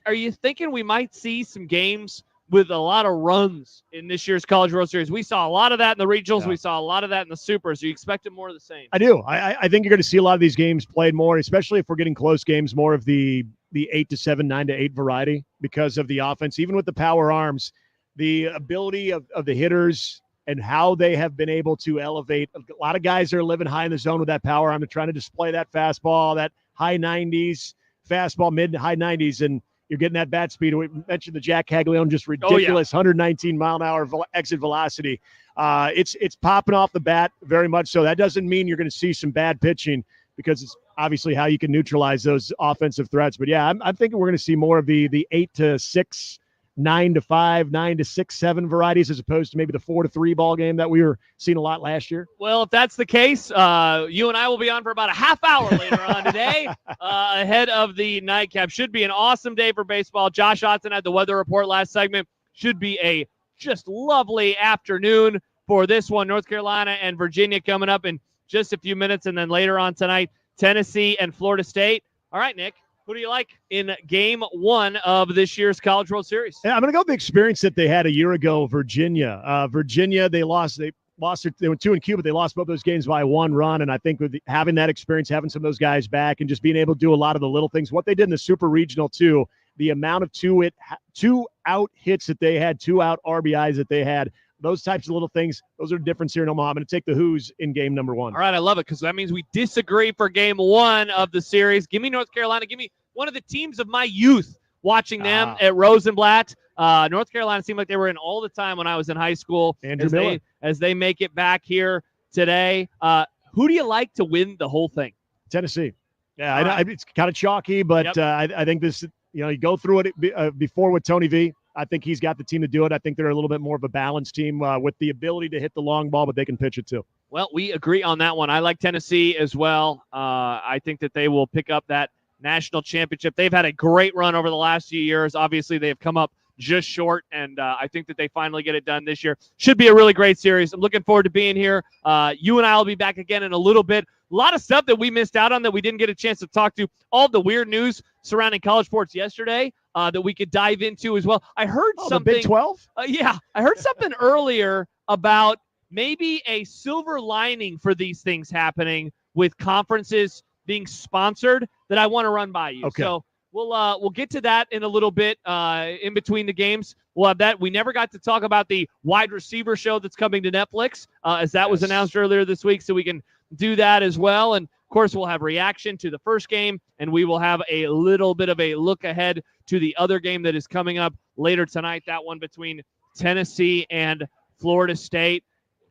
Are you thinking we might see some games with a lot of runs in this year's College World Series? We saw a lot of that in the regionals. Yeah. We saw a lot of that in the supers. Are you expecting more of the same? I do. I think you're going to see a lot of these games played more, especially if we're getting close games, more of the 8-7, 9-8 variety because of the offense. Even with the power arms, the ability of the hitters and how they have been able to elevate. A lot of guys are living high in the zone with that power arm. They're trying to display that fastball, that high 90s, fastball, mid to high 90s, and you're getting that bat speed. We mentioned the Jack Caglione, just ridiculous 119-mile-an-hour exit velocity. It's popping off the bat very much so. That doesn't mean you're going to see some bad pitching because it's obviously how you can neutralize those offensive threats. But, yeah, I'm thinking we're going to see more of the 8-6, 9-5, 9-6, 7 varieties as opposed to maybe the 4-3 ball game that we were seeing a lot last year. Well, if that's the case, you and I will be on for about a half hour later on today ahead of the nightcap. Should be an awesome day for baseball. Josh Otton had the weather report last segment. Should be a just lovely afternoon for this one. North Carolina and Virginia coming up in just a few minutes, and then later on tonight, Tennessee and Florida State. All right, Nick. Who do you like in Game 1 of this year's College World Series? Yeah, I'm going to go with the experience that they had a year ago. Virginia, they went 2-2, but they lost both those games by 1 run. And I think with having that experience, having some of those guys back, and just being able to do a lot of the little things, what they did in the Super Regional too, the amount of 2-out hits that they had, 2-out RBIs that they had. Those types of little things, those are the difference here in Omaha. I'm going to take the Who's in game number 1. All right, I love it because that means we disagree for Game 1 of the series. Give me North Carolina. Give me one of the teams of my youth watching them at Rosenblatt. North Carolina seemed like they were in all the time when I was in high school. As they make it back here today. Who do you like to win the whole thing? Tennessee. Yeah, it's kind of chalky, but I think this, you go through it before with Tony V. I think he's got the team to do it. I think they're a little bit more of a balanced team with the ability to hit the long ball, but they can pitch it too. Well, we agree on that one. I like Tennessee as well. I think that they will pick up that national championship. They've had a great run over the last few years. Obviously, they have come up just short, and I think that they finally get it done this year. Should be a really great series. I'm looking forward to being here. You and I will be back again in a little bit. A lot of stuff that we missed out on that we didn't get a chance to talk to. All the weird news surrounding college sports yesterday that we could dive into as well. I heard something. The Big 12? Yeah, I heard something earlier about maybe a silver lining for these things happening with conferences being sponsored that I want to run by you. Okay. So we'll get to that in a little bit in between the games. We'll have that. We never got to talk about the wide receiver show that's coming to Netflix as that was announced earlier this week, so we can do that as well. And of course, we'll have reaction to the first game, and we will have a little bit of a look ahead to the other game that is coming up later tonight, that one between Tennessee and Florida State.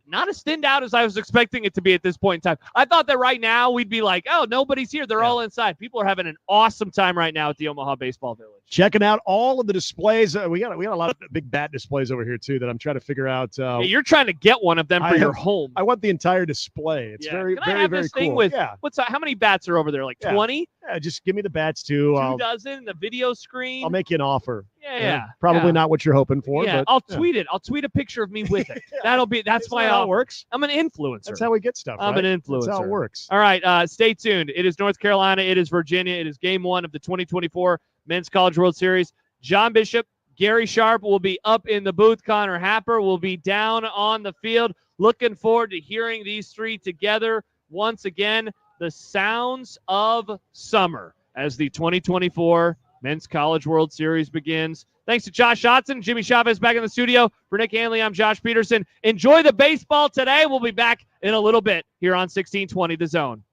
not as thinned out as I was expecting it to be at this point in time. I thought that right now we'd be like, oh, nobody's here. They're all inside. People are having an awesome time right now at the Omaha Baseball Village. Checking out all of the displays. We got a lot of big bat displays over here too that I'm trying to figure out. Yeah, you're trying to get one of them for your home. I want the entire display. It's very, Can I very, have very this cool. thing with how many bats are over there? Like 20? Yeah, just give me the bats too. 2 dozen, the video screen. I'll make you an offer. Yeah. Probably not what you're hoping for. Yeah, but, I'll tweet it. I'll tweet a picture of me with it. That's my how it works. I'm an influencer. That's how we get stuff. I'm right? an influencer. That's how it works. All right, stay tuned. It is North Carolina. It is Virginia. It is game 1 of the 2024 Men's College World Series. John Bishop, Gary Sharp will be up in the booth. Connor Happer will be down on the field. Looking forward to hearing these three together once again. The sounds of summer as the 2024 Men's College World Series begins. Thanks to Josh Otson, Jimmy Chavez back in the studio. For Nick Handley, I'm Josh Peterson. Enjoy the baseball today. We'll be back in a little bit here on 1620 The Zone.